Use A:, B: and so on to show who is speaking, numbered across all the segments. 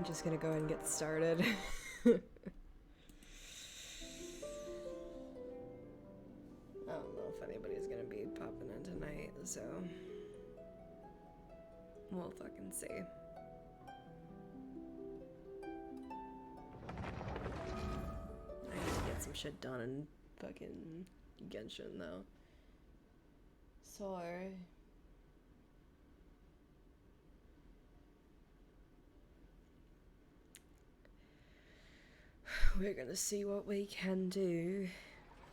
A: I'm just gonna go ahead and get started. I don't know if anybody's gonna be popping in tonight, so we'll fucking see. I need to get some shit done in fucking Genshin though. Sorry. We're gonna see what we can do.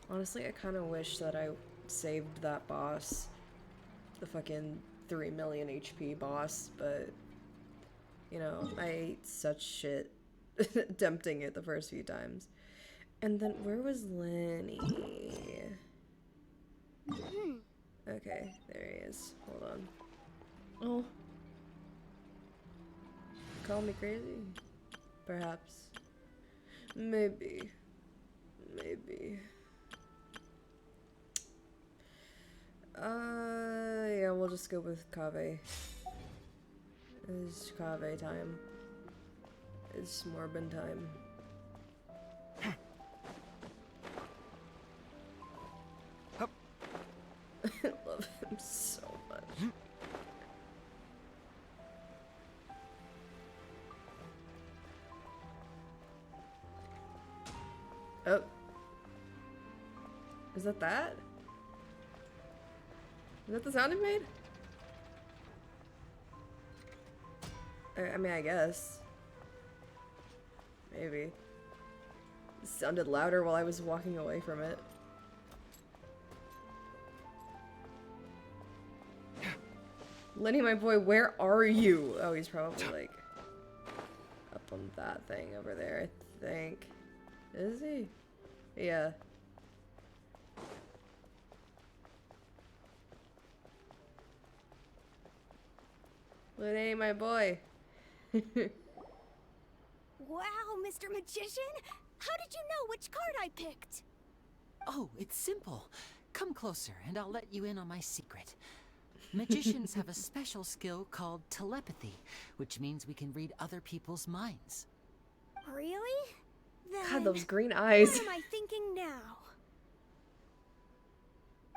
A: Honestly, I kind of wish that I saved that boss. The fucking 3 million HP boss, but you know, I ate such shit attempting it the first few times. And then, where was Lenny? Okay, there he is. Hold on. Oh. Call me crazy? Perhaps. Maybe. Maybe. Yeah, we'll just go with Kave. It's Kave time. It's Morbin time. I love him so much. Oh. Is that that? Is that the sound it made? I mean, I guess. Maybe. It sounded louder while I was walking away from it. Lenny, my boy, where are you? Oh, he's probably like up on that thing over there, I think. Is he? Yeah. Lenny, my boy.
B: Wow, Mr. Magician! How did you know which card I picked?
C: Oh, it's simple. Come closer and I'll let you in on my secret. Magicians have a special skill called telepathy, which means we can read other people's minds.
B: Really? Then
A: God, those green eyes.
B: what am I thinking now?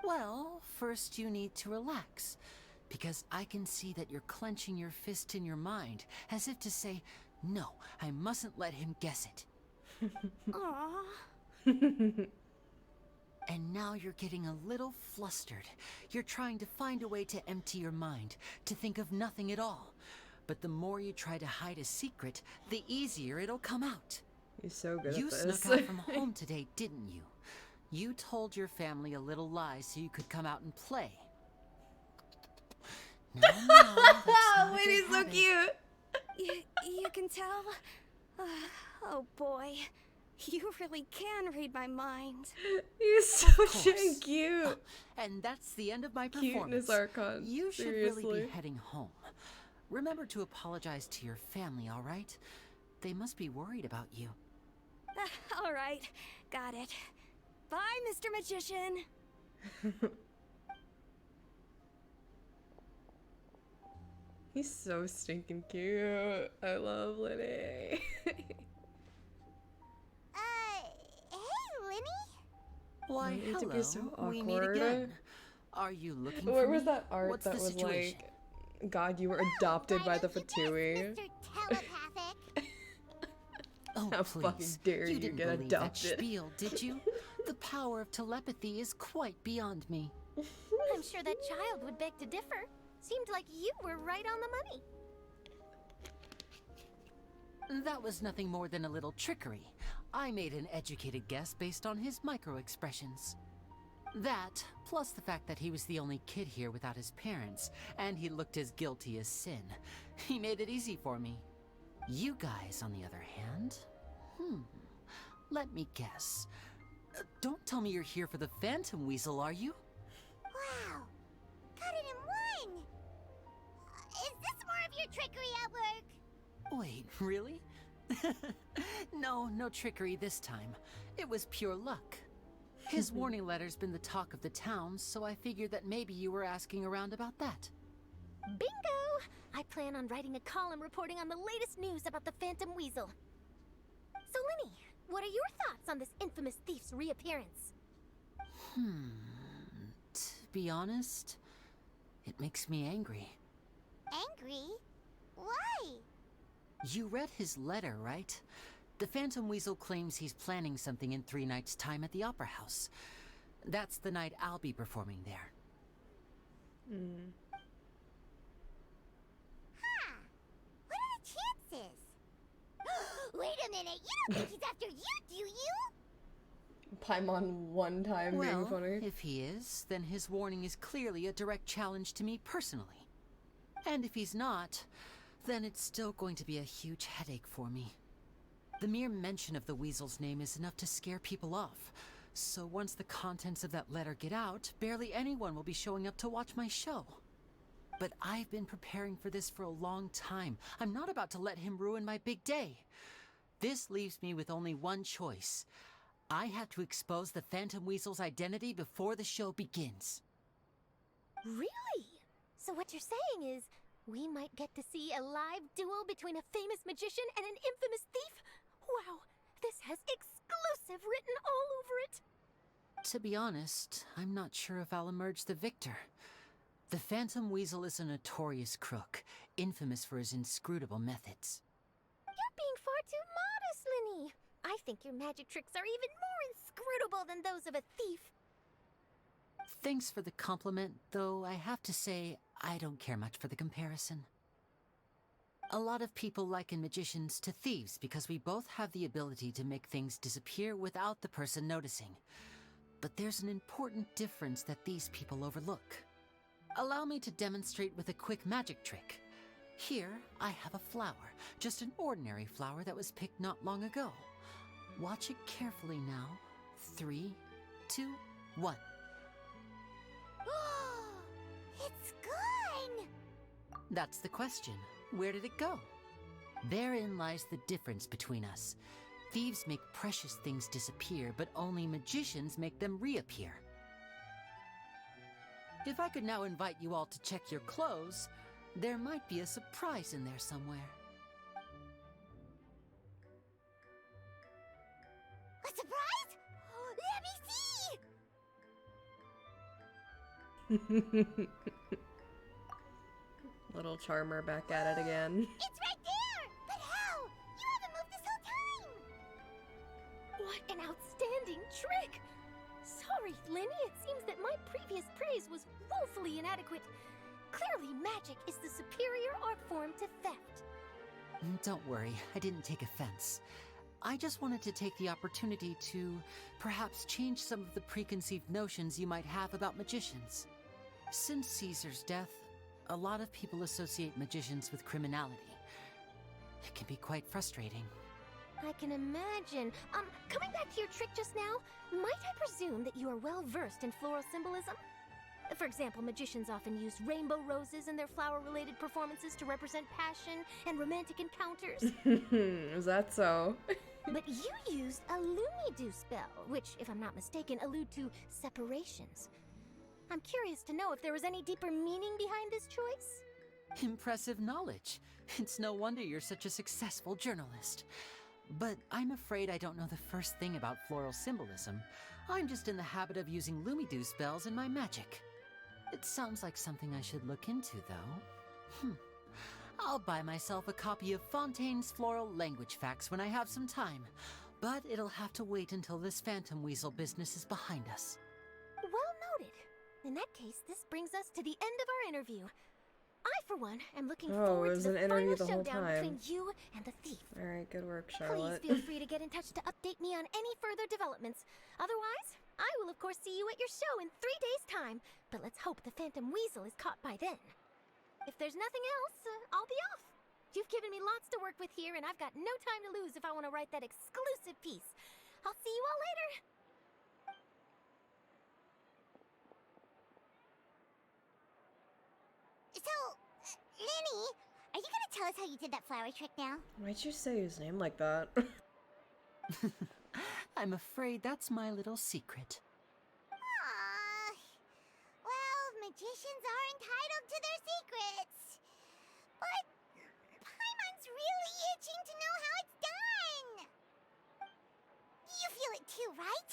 C: Well, first you need to relax, because I can see that you're clenching your fist in your mind, as if to say, no, I mustn't let him guess it.
B: Aww.
C: And now you're getting a little flustered. You're trying to find a way to empty your mind, to think of nothing at all. But the more you try to hide a secret, the easier it'll come out.
A: He's so good
C: You
A: at this.
C: snuck out from home today, didn't you? You told your family a little lie so you could come out and play. No,
A: Wait, he's so cute.
B: You can tell? Oh boy. You really can read my mind.
A: He's so
C: course.
A: shit cute.
C: And that's the end of my performance.
A: Cuteness Archon.
C: You should
A: Seriously.
C: really be heading home. Remember to apologize to your family, all right? They must be worried about you.
B: All right. Got it. Bye, Mr. Magician.
A: He's so stinking cute. I love Lenny.
D: Hey, Lenny?
C: Why,
A: You need to
C: hello.
A: be so
C: We meet
A: awkward.
C: again. Are you looking
A: Where
C: for
A: was
C: me?
A: that art
C: What's
A: that
C: the
A: was
C: situation?
A: like, God, you were adopted by the
D: Why don't
A: Fatui?
D: you guess Mr. Telepathic?
C: Oh,
A: How
C: please.
A: fucking dare you
C: didn't
A: get
C: believe
A: adopted.
C: that spiel, did you? The power of telepathy is quite beyond me.
D: I'm sure that child would beg to differ. Seemed like you were right on the money.
C: That was nothing more than a little trickery. I made an educated guess based on his micro-expressions. That, plus the fact that he was the only kid here without his parents, and he looked as guilty as sin. He made it easy for me. You guys, on the other hand, let me guess. Don't tell me you're here for the Phantom Weasel, are you?
D: Wow. Got it in one. Is this more of your trickery at work?
C: Wait, really? No trickery this time. It was pure luck. His warning letter's been the talk of the town, so I figured that maybe you were asking around about that.
D: Bingo! I plan on writing a column reporting on the latest news about the Phantom Weasel. So, Lenny, what are your thoughts on this infamous thief's reappearance?
C: To be honest, it makes me angry.
D: Angry? Why?
C: You read his letter, right? The Phantom Weasel claims he's planning something in 3 nights' time at the Opera House. That's the night I'll be performing there.
D: Huh. What are the chances? Wait a minute, you don't think he's after you, do you?
A: Paimon one time being
C: Well,
A: funny.
C: if he is, then his warning is clearly a direct challenge to me personally. And if he's not, then it's still going to be a huge headache for me. The mere mention of the Weasel's name is enough to scare people off. So once the contents of that letter get out, barely anyone will be showing up to watch my show. But I've been preparing for this for a long time. I'm not about to let him ruin my big day. This leaves me with only one choice. I have to expose the Phantom Weasel's identity before the show begins.
D: Really? So what you're saying is, we might get to see a live duel between a famous magician and an infamous thief? Wow, this has exclusive written all over it.
C: To be honest, I'm not sure if I'll emerge the victor. The Phantom Weasel is a notorious crook, infamous for his inscrutable methods.
D: You're being far too modest, Lenny. I think your magic tricks are even more inscrutable than those of a thief.
C: Thanks for the compliment, though I have to say I don't care much for the comparison. A lot of people liken magicians to thieves because we both have the ability to make things disappear without the person noticing. But there's an important difference that these people overlook. Allow me to demonstrate with a quick magic trick. Here, I have a flower, just an ordinary flower that was picked not long ago. Watch it carefully now. 3, 2, 1.
D: It's gone!
C: That's the question. Where did it go? Therein lies the difference between us. Thieves make precious things disappear, but only magicians make them reappear. If I could now invite you all to check your clothes, there might be a surprise in there somewhere.
D: A surprise? Let me see!
A: Little Charmer back at it again.
D: It's right there! But how? You haven't moved this whole time! What an outstanding trick! Sorry, Lenny, it seems that my previous praise was woefully inadequate. Clearly, magic is the superior art form to theft.
C: Don't worry, I didn't take offense. I just wanted to take the opportunity to perhaps change some of the preconceived notions you might have about magicians. Since Caesar's death, a lot of people associate magicians with criminality. It can be quite frustrating.
D: I can imagine. Coming back to your trick just now, might I presume that you are well versed in floral symbolism? For example, magicians often use rainbow roses in their flower-related performances to represent passion and romantic encounters.
A: Is that so?
D: But you used a Lumidu spell, which, if I'm not mistaken, allude to separations. I'm curious to know if there was any deeper meaning behind this choice?
C: Impressive knowledge. It's no wonder you're such a successful journalist. But I'm afraid I don't know the first thing about floral symbolism. I'm just in the habit of using Lumidu spells in my magic. It sounds like something I should look into, though. I'll buy myself a copy of Fontaine's Floral Language Facts when I have some time. But it'll have to wait until this Phantom Weasel business is behind us.
D: Well noted. In that case, this brings us to the end of our interview. I, for one, am looking
A: Oh, it
D: forward
A: was
D: to the
A: an interview
D: final
A: the whole
D: showdown
A: time.
D: between you and the thief.
A: Alright, good work,
D: Please
A: Charlotte.
D: feel free to get in touch to update me on any further developments. Otherwise, I will of course see you at your show in 3 days' time. But let's hope the Phantom Weasel is caught by then. If there's nothing else, I'll be off. You've given me lots to work with here, and I've got no time to lose if I want to write that exclusive piece. I'll see you all later. So, Lenny, are you gonna tell us how you did that flower trick now?
A: Why'd you say his name like that?
C: I'm afraid that's my little secret.
D: Aww. Well, magicians are entitled to their secrets. But Paimon's really itching to know how it's done. You feel it too, right?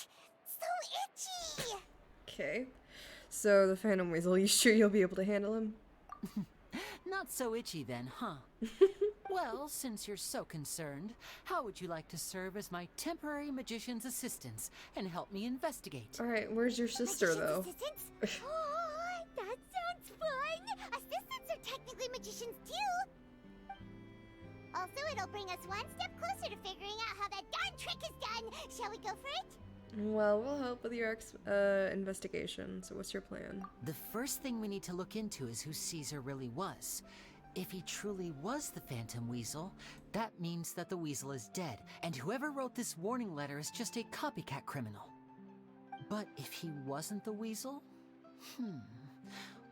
D: So itchy.
A: Okay. So, the Phantom Weasel, you sure you'll be able to handle him?
C: Not so itchy then, huh? Well, since you're so concerned, how would you like to serve as my temporary magician's assistants and help me investigate?
A: Alright, where's your sister, though?
D: Assistants? Oh, that sounds fun! Assistants are technically magicians, too! Also, it'll bring us one step closer to figuring out how that darn trick is done! Shall we go for it?
A: Well, we'll help with your investigation. So what's your plan?
C: The first thing we need to look into is who Caesar really was. If he truly was the Phantom Weasel, that means that the Weasel is dead, and whoever wrote this warning letter is just a copycat criminal. But if he wasn't the Weasel?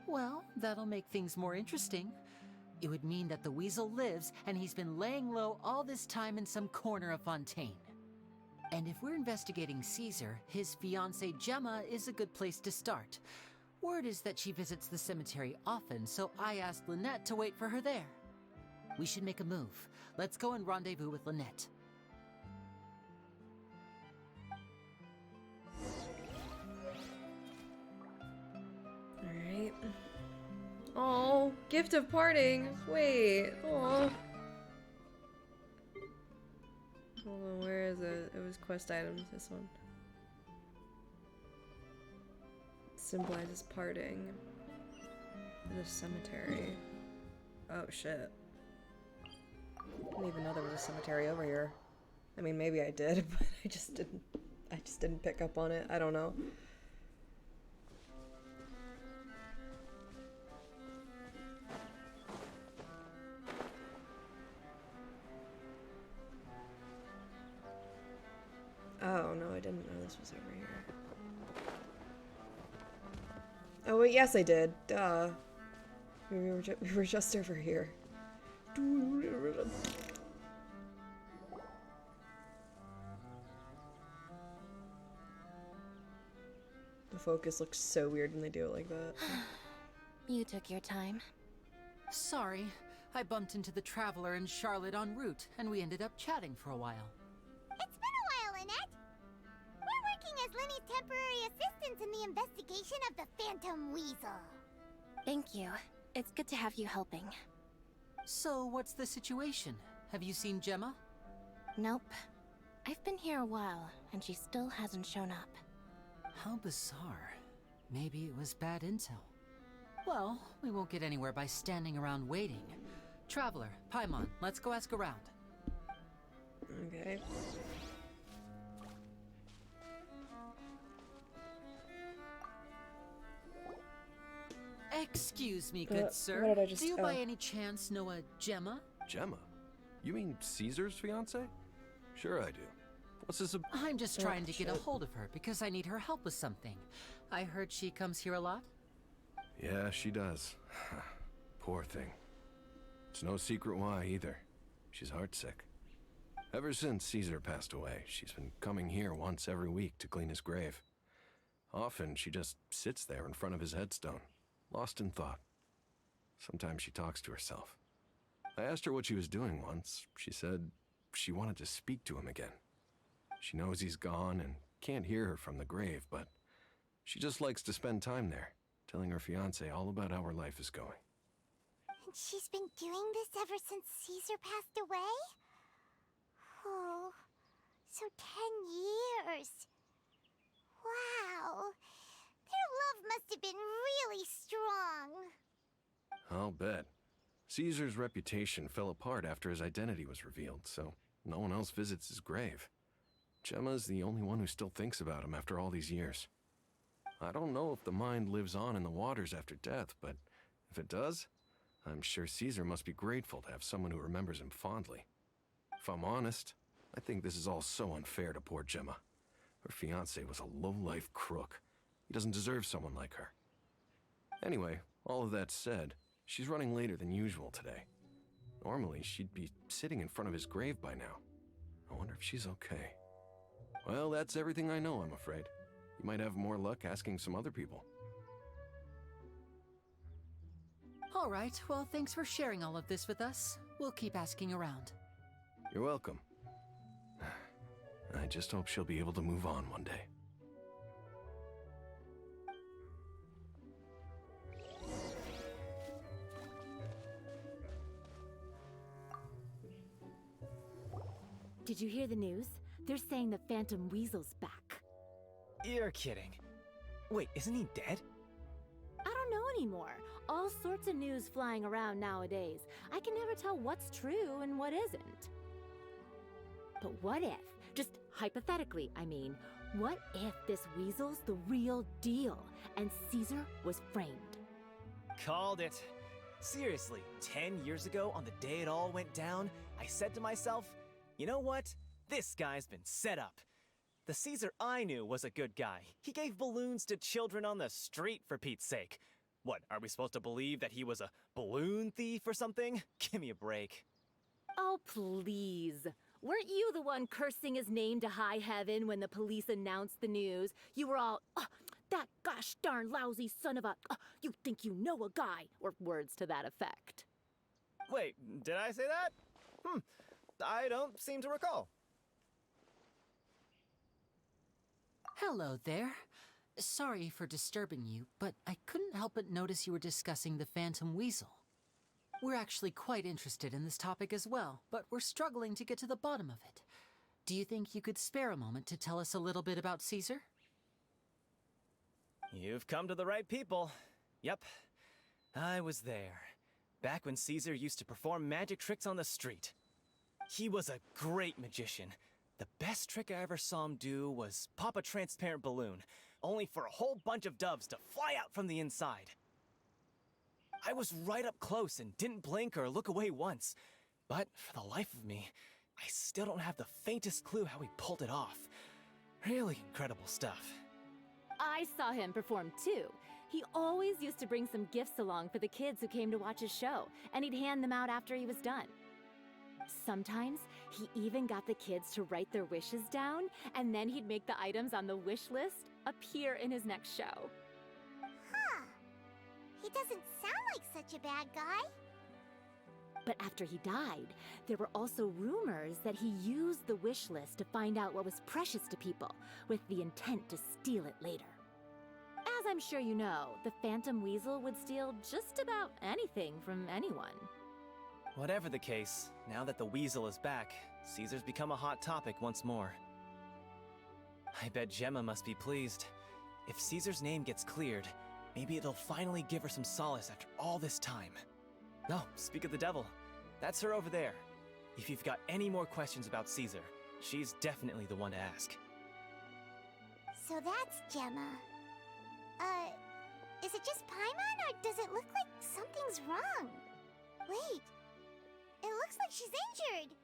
C: Well, that'll make things more interesting. It would mean that the Weasel lives, and he's been laying low all this time in some corner of Fontaine. And if we're investigating Caesar, his fiancée Gemma is a good place to start. Word is that she visits the cemetery often, so I asked Lynette to wait for her there. We should make a move. Let's go and rendezvous with Lynette.
A: Alright. Oh, gift of parting. Wait. Oh. Hold on, where is it? It was quest items, this one. Symbolizes parting. In the cemetery. Oh shit. I didn't even know there was a cemetery over here. I mean, maybe I did, but I just didn't pick up on it. I don't know. Oh, no, I didn't know this was over here. Oh, wait, yes, I did. Duh. We were just over here. The focus looks so weird when they do it like that.
D: You took your time.
C: Sorry, I bumped into the Traveler and Charlotte en route, and we ended up chatting for a while.
D: It's been a while, Lynette. We're working as Lenny's temporary assistants in the investigation of the Phantom Weasel. Thank you. It's good to have you helping.
C: So, what's the situation? Have you seen Gemma?
D: Nope. I've been here a while, and she still hasn't shown up.
C: How bizarre. Maybe it was bad intel. Well, we won't get anywhere by standing around waiting. Traveler, Paimon, let's go ask around.
A: Okay.
C: Excuse me, good sir.
A: what did I just-
C: Do you by
A: oh.
C: any chance know a Gemma?
E: Gemma? You mean Caesar's fiance? Sure I do. What's this
C: I'm just
A: Oh,
C: trying to get a
A: shit.
C: hold of her because I need her help with something. I heard she comes here a lot.
E: Yeah, she does. Poor thing. It's no secret why either. She's heartsick. Ever since Caesar passed away, she's been coming here once every week to clean his grave. Often she just sits there in front of his headstone, lost in thought. Sometimes she talks to herself. I asked her what she was doing once. She said she wanted to speak to him again. She knows he's gone and can't hear her from the grave, but she just likes to spend time there, telling her fiancé all about how her life is going.
D: And she's been doing this ever since Caesar passed away? Oh, so 10 years. Wow. Their love must have been really strong.
E: I'll bet. Caesar's reputation fell apart after his identity was revealed, so no one else visits his grave. Gemma's the only one who still thinks about him after all these years. I don't know if the mind lives on in the waters after death, but if it does, I'm sure Caesar must be grateful to have someone who remembers him fondly. If I'm honest, I think this is all so unfair to poor Gemma. Her fiancé was a low-life crook. He doesn't deserve someone like her. Anyway, all of that said, she's running later than usual today. Normally, she'd be sitting in front of his grave by now. I wonder if she's okay. Well, that's everything I know, I'm afraid. You might have more luck asking some other people.
C: All right, well, thanks for sharing all of this with us. We'll keep asking around.
E: You're welcome. I just hope she'll be able to move on one day.
F: Did you hear the news? They're saying the Phantom Weasel's back.
G: You're kidding. Wait, isn't he dead?
F: I don't know anymore. All sorts of news flying around nowadays. I can never tell what's true and what isn't. But what if, just hypothetically, I mean, what if this weasel's the real deal and Caesar was framed?
G: Called it. Seriously, 10 years ago, on the day it all went down, I said to myself, you know what? This guy's been set up. The Caesar I knew was a good guy. He gave balloons to children on the street, for Pete's sake. What, are we supposed to believe that he was a balloon thief or something? Give me a break.
F: Oh, please. Weren't you the one cursing his name to high heaven when the police announced the news? You were all, "Oh, that gosh darn lousy son of a, you think you know a guy," or words to that effect.
G: Wait, did I say that? I don't seem to recall.
C: Hello there. Sorry for disturbing you, but I couldn't help but notice you were discussing the Phantom Weasel. We're actually quite interested in this topic as well, but we're struggling to get to the bottom of it. Do you think you could spare a moment to tell us a little bit about Caesar?
G: You've come to the right people. Yep, I was there. Back when Caesar used to perform magic tricks on the street. He was a great magician. The best trick I ever saw him do was pop a transparent balloon, only for a whole bunch of doves to fly out from the inside. I was right up close and didn't blink or look away once. But for the life of me, I still don't have the faintest clue how he pulled it off. Really incredible stuff.
F: I saw him perform too. He always used to bring some gifts along for the kids who came to watch his show, and he'd hand them out after he was done. Sometimes, he even got the kids to write their wishes down, and then he'd make the items on the wish list appear in his next show.
D: Huh. He doesn't sound like such a bad guy.
F: But after he died, there were also rumors that he used the wish list to find out what was precious to people, with the intent to steal it later. As I'm sure you know, the Phantom Weasel would steal just about anything from anyone.
G: Whatever the case, now that the Weasel is back, Caesar's become a hot topic once more. I bet Gemma must be pleased. If Caesar's name gets cleared, maybe it'll finally give her some solace after all this time. No, speak of the devil. That's her over there. If you've got any more questions about Caesar, she's definitely the one to ask.
D: So that's Gemma. Is it just Paimon, or does it look like something's wrong? Wait, it looks like she's injured.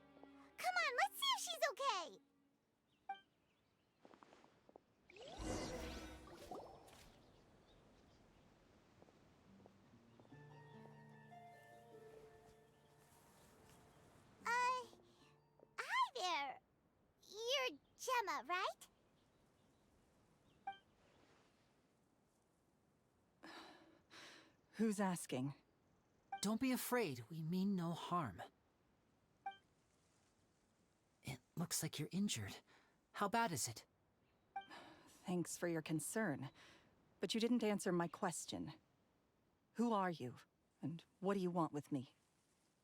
D: Come on, let's see if she's okay. Hi there. You're Gemma, right?
H: Who's asking?
C: Don't be afraid, we mean no harm. It looks like you're injured. How bad is it?
H: Thanks for your concern, but you didn't answer my question. Who are you, and what do you want with me?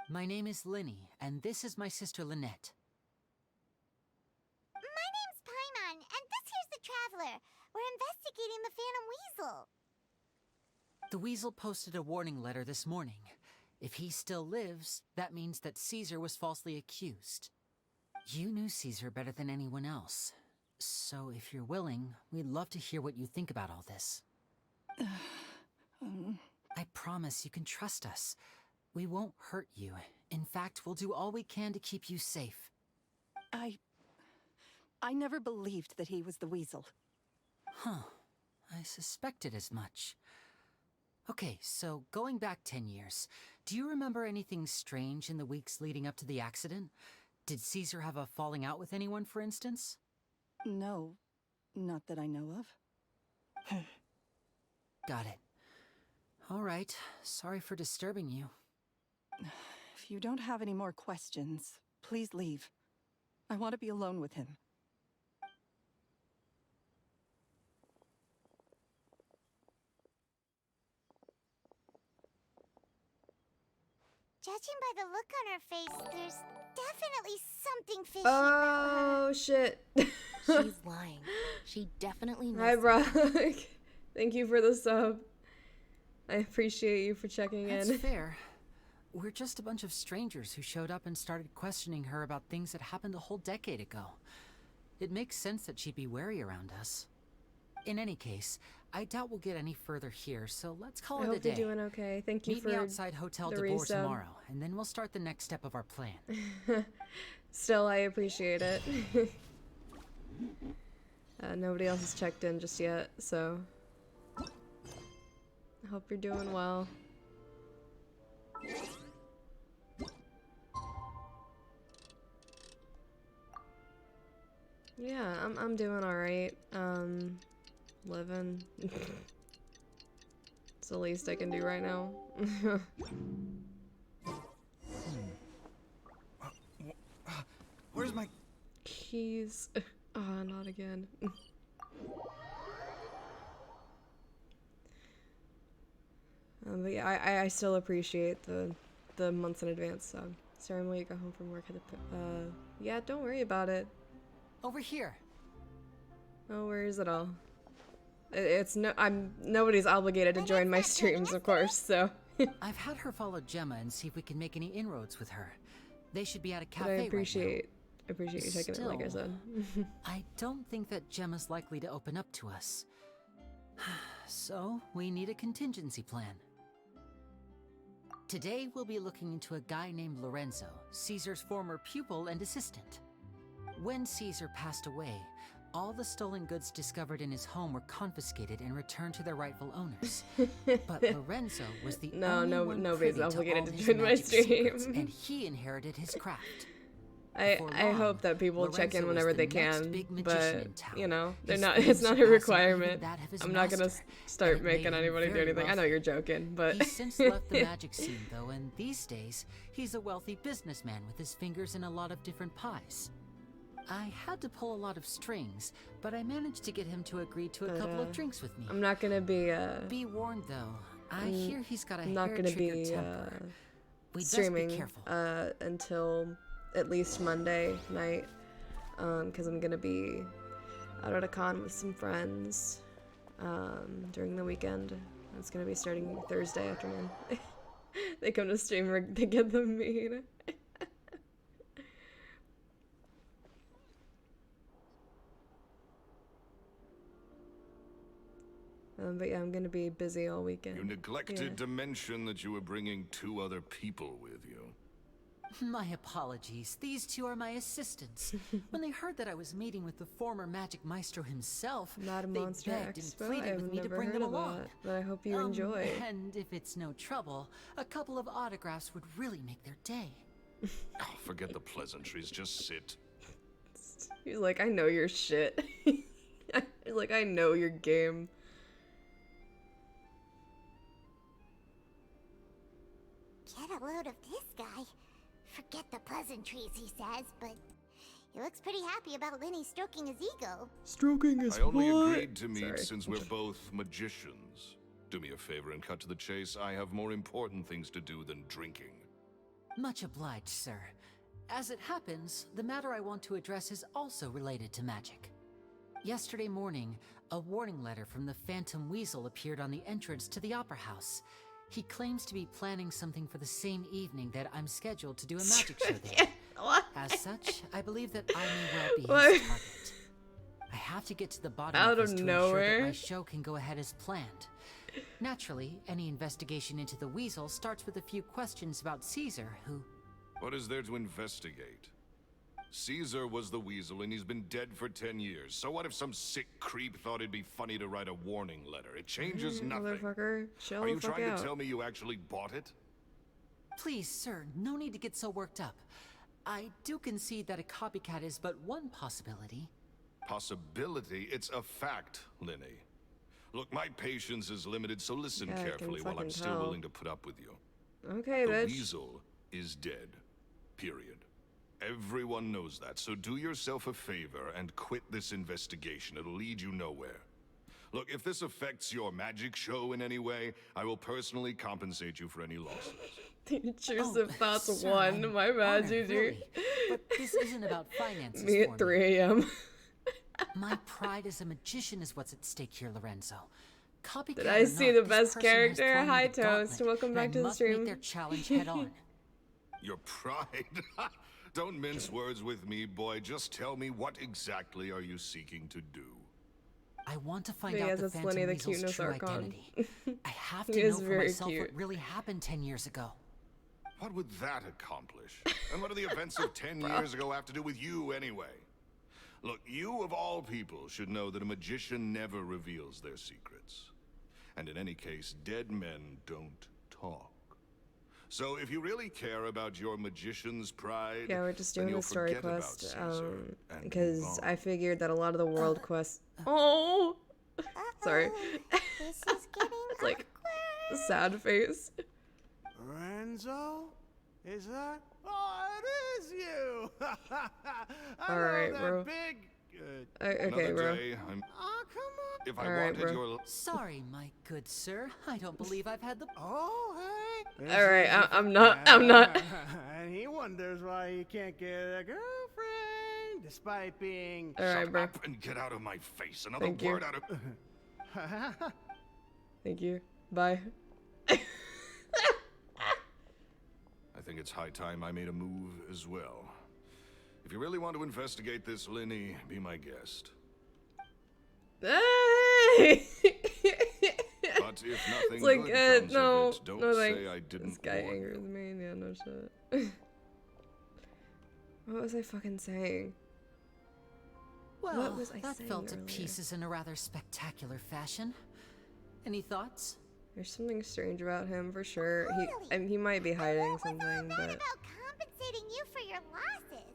C: My name is Linny, and this is my sister Lynette.
D: My name's Paimon, and this here's the Traveler. We're investigating the Phantom Weasel.
C: The Weasel posted a warning letter this morning. If he still lives, that means that Caesar was falsely accused. You knew Caesar better than anyone else. So if you're willing, we'd love to hear what you think about all this. I promise you can trust us. We won't hurt you. In fact, we'll do all we can to keep you safe.
H: I never believed that he was the Weasel.
C: Huh. I suspected as much. Okay, so going back 10 years, do you remember anything strange in the weeks leading up to the accident? Did Caesar have a falling out with anyone, for instance?
H: No, not that I know of.
C: Got it. All right. Sorry for disturbing you.
H: If you don't have any more questions, please leave. I want to be alone with him.
I: Judging by the look on her face, there's definitely something fishy about her.
A: Oh shit.
D: She's lying. She definitely knows.
A: Hi, Brock. Thank you for the sub. I appreciate you for checking
C: That's
A: in.
C: fair. We're just a bunch of strangers who showed up and started questioning her about things that happened a whole decade ago. It makes sense that she'd be wary around us. In any case, I doubt we'll get any further here, so let's call
A: I
C: it a
A: hope
C: day.
A: you're doing okay. Thank you
C: Meet
A: for
C: me outside Hotel
A: the
C: de Boer
A: resub.
C: tomorrow, and then we'll start the next step of our plan.
A: Still, I appreciate it. Nobody else has checked in just yet, so I hope you're doing well. Yeah, I'm doing all right. Living. It's the least I can do right now.
J: Where's my...
A: Keys. Ah, not again. But yeah, I still appreciate the months in advance sub. Sorry, when you got home from work, yeah, don't worry about it.
C: Over here.
A: Oh, where is it all? It's nobody's obligated to join my streams, of course, so.
C: I've had her follow Gemma and see if we can make any inroads with her. They should be at a
A: But
C: cafe
A: I
C: right
A: appreciate you checking it, like I said.
C: I don't think that Gemma's likely to open up to us. So, we need a contingency plan. Today, we'll be looking into a guy named Lorenzo, Caesar's former pupil and assistant. When Caesar passed away, all the stolen goods discovered in his home were confiscated and returned to their rightful owners. But Lorenzo was the only one
A: nobody's
C: privy
A: obligated
C: to
A: to
C: all his
A: join my
C: magic
A: stream.
C: secrets, and he inherited his craft.
A: I hope that people check in whenever they can, but you know, it's not a requirement. I'm not gonna start making anybody do anything. I know you're joking, but
C: He's since left the magic scene though, and these days he's a wealthy businessman with his fingers in a lot of different pies. I had to pull a lot of strings, but I managed to get him to agree to a couple of drinks with me.
A: I'm not gonna be
C: Be warned though, I hear he's got a
A: not gonna
C: hair-triggered
A: be
C: temper. We'd best
A: streaming
C: be careful.
A: until at least Monday night, because I'm gonna be out at a con with some friends during the weekend. It's gonna be starting Thursday afternoon. They come to stream, they get the meat. But yeah, I'm gonna be busy all weekend.
K: You neglected to mention that you were bringing 2 other people with you.
C: My apologies. These 2 are my assistants. When they heard that I was meeting with the former magic maestro himself,
A: Not a
C: they
A: Monster
C: begged and
A: Expo.
C: pleaded
A: I've
C: with me to
A: never
C: bring
A: heard
C: them
A: of
C: along.
A: that, but I hope you enjoy.
C: And if it's no trouble, a couple of autographs would really make their day.
K: Oh, forget the pleasantries, just sit.
A: He's like, I know your shit. He's like, I know your game.
I: Get a load of this guy. Forget the pleasantries, he says, but he looks pretty happy about Lenny stroking his ego.
A: Stroking his
K: I only
A: what?
K: agreed to meet
A: Sorry.
K: since we're both magicians. Do me a favor and cut to the chase. I have more important things to do than drinking.
C: Much obliged, sir. As it happens, the matter I want to address is also related to magic. Yesterday morning, a warning letter from the Phantom Weasel appeared on the entrance to the Opera House. He claims to be planning something for the same evening that I'm scheduled to do a magic show there. As such, I believe that I may well be his target. I have to get to the bottom
A: Out
C: of this
A: of
C: to ensure
A: nowhere?
C: that my show can go ahead as planned. Naturally, any investigation into the Weasel starts with a few questions about Caesar, who...
K: What is there to investigate? Caesar was the Weasel and he's been dead for 10 years. So what if some sick creep thought it'd be funny to write a warning letter? It changes nothing.
A: Motherfucker, chill
K: Are
A: the
K: you
A: fuck
K: trying
A: out.
K: to tell me you actually bought it?
C: Please, sir, no need to get so worked up. I do concede that a copycat is but one possibility.
K: Possibility? It's a fact, Linny. Look, my patience is limited, so listen
A: Yeah, I can
K: carefully while I'm
A: fucking
K: still
A: tell.
K: willing to put up with you.
A: Okay,
K: The
A: bitch.
K: weasel is dead. Period. Everyone knows that, so do yourself a favor and quit this investigation. It'll lead you nowhere. Look, if this affects your magic show in any way, I will personally compensate you for any losses.
A: Intrusive thoughts
C: sir,
A: 1.
C: I'm
A: My bad,
C: honored,
A: GG.
C: really. But this isn't about finances
A: Me
C: for
A: at 3 a.m.
C: My pride as a magician is what's at stake here, Lorenzo. Copycat
A: Did I
C: or
A: see
C: not,
A: the
C: this
A: best
C: person has
A: character?
C: thrown me
A: Hi,
C: the
A: Toast.
C: gauntlet,
A: Welcome
C: and
A: back
C: I
A: to the
C: must
A: stream.
C: meet their challenge head on.
K: Your pride? Don't mince words with me, boy. Just tell me, what exactly are you seeking to do?
C: I want to find
A: But
C: out
A: yes,
C: the
A: that's Lenny
C: Phantom
A: the
C: Weasel's
A: cuteness
C: true
A: archon.
C: identity. I have
A: He
C: to
A: is
C: know for
A: very
C: myself
A: cute.
C: what really happened 10 years ago.
K: What would that accomplish? And what do the events of 10 years ago have to do with you, anyway? Look, you of all people should know that a magician never reveals their secrets. And in any case, dead men don't talk. So if you really care about your magician's pride,
A: Yeah, we're just
K: then
A: doing
K: you'll
A: the story
K: forget about
A: quest.
K: Caesar and
A: Because
K: move on.
A: I figured that a lot of the world quests. Oh! Sorry.
I: This is getting
A: It's like a
I: awkward.
A: sad face.
J: Renzo? Is that? Oh, it is you! I
A: Alright,
J: know
A: bro.
J: that big.
A: Okay,
K: Another
A: bro.
K: day,
J: Oh, come on.
K: if I
A: All right,
K: wanted
A: bro.
K: your...
C: Sorry, my good sir. I don't believe I've had the...
J: Oh, hey. This
A: Alright,
J: is a-
A: I'm not.
J: And he wonders why he can't get a girlfriend, despite being.
A: Alright,
K: Shut
A: bro.
K: up and get out of my face. Another
A: Thank you.
K: word out of...
A: Thank you. Bye.
K: I think it's high time I made a move as well. If you really want to investigate this, Lenny, be my guest.
A: Hey!
K: But if nothing
A: It's like,
K: good comes
A: no,
K: of it, don't
A: no
K: say
A: thanks.
K: I didn't
A: This guy
K: warn
A: angers
K: you.
A: me. Yeah, no shit. What was I fucking saying?
C: Well,
A: was I
C: that
A: saying
C: fell to
A: earlier?
C: pieces in a rather spectacular fashion. Any thoughts?
A: There's something strange about him for sure. He might be hiding
I: What
A: something,
I: was all that
A: but
I: about compensating you for your losses?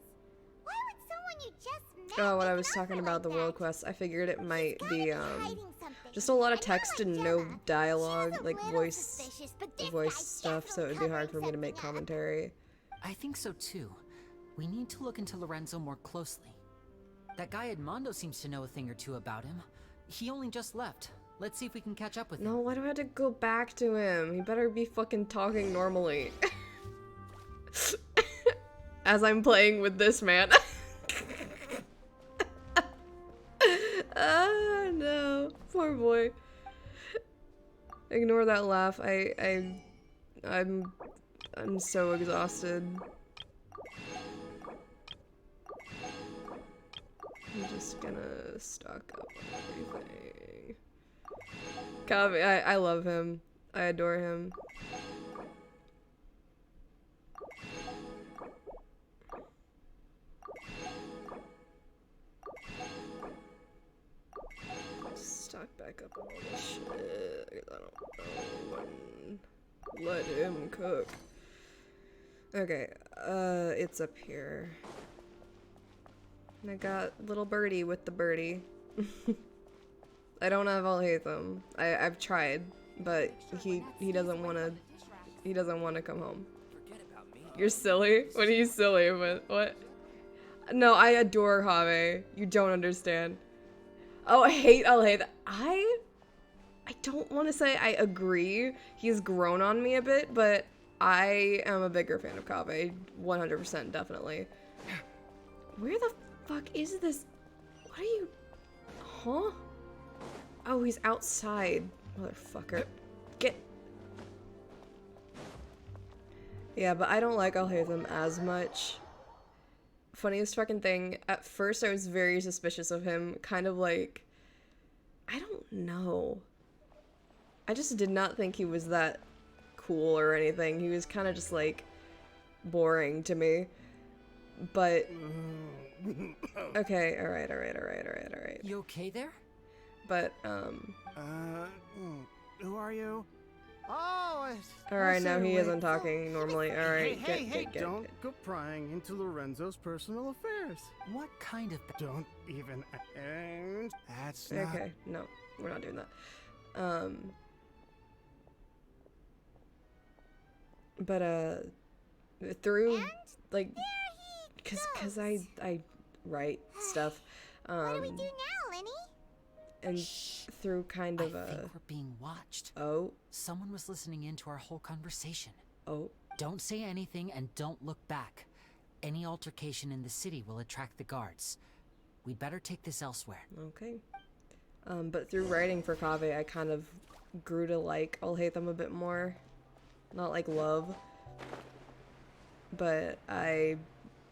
I: Why would someone you just met
A: oh, when I
I: make
A: was
I: an
A: talking
I: offer
A: about the
I: like
A: world
I: that?
A: quest, I figured it might
I: Gotta
A: be
I: hiding something.
A: just a lot of
I: And not
A: text
I: like
A: and no
I: Gemma.
A: dialogue,
I: She was a
A: like
I: little
A: voice
I: suspicious, but this
A: voice
I: guy's
A: stuff, so it would be hard for me to make
I: definitely
A: commentary.
C: I think so too. We need to look into Lorenzo more closely. That guy Edmondo seems to know a thing or two about him. He only just left. Let's see if we can catch up with him.
A: No, why do I have to go back to him? He better be fucking talking normally. As I'm playing with this man. Ah, no. Poor boy. Ignore that laugh. I'm so exhausted. I'm just gonna stock up on everything. Kavi, I love him. I adore him. Stock back up on all this shit. 'Cause I don't know when. Let him cook. Okay, it's up here. And I got little birdie with the birdie. I don't have Alhaitham. I've tried, but he doesn't wanna come home. You're silly? What are you silly with? What? No, I adore Have. You don't understand. Oh, I hate Alhaitham. I don't want to say I agree. He's grown on me a bit, but I am a bigger fan of Kaveh. 100%, definitely. Where the fuck is this? What are you? Huh? Oh, he's outside. Motherfucker. Get. Yeah, but I don't like Alhaitham as much. Funniest fucking thing, at first I was very suspicious of him. Kind of like, I don't know. I just did not think he was that cool or anything. He was kind of just like boring to me. But okay, all right.
C: You okay there?
A: But
J: Who are you? Oh,
A: all right, now he
J: wait.
A: isn't talking normally. All right,
J: Hey,
A: get.
J: don't go prying into Lorenzo's personal affairs.
C: What kind of...
J: Don't even. And that's not.
A: Okay, no, we're not doing that. But through like, cause I write stuff,
I: What do we do now, Lenny?
A: and through kind of
C: I think we're being watched.
A: oh
C: Someone was listening in to our whole conversation.
A: oh
C: Don't say anything and don't look back. Any altercation in the city will attract the guards. We'd better take this elsewhere.
A: okay. But through writing for Kaveh, I kind of grew to like Alhaitham a bit more. Not like love, but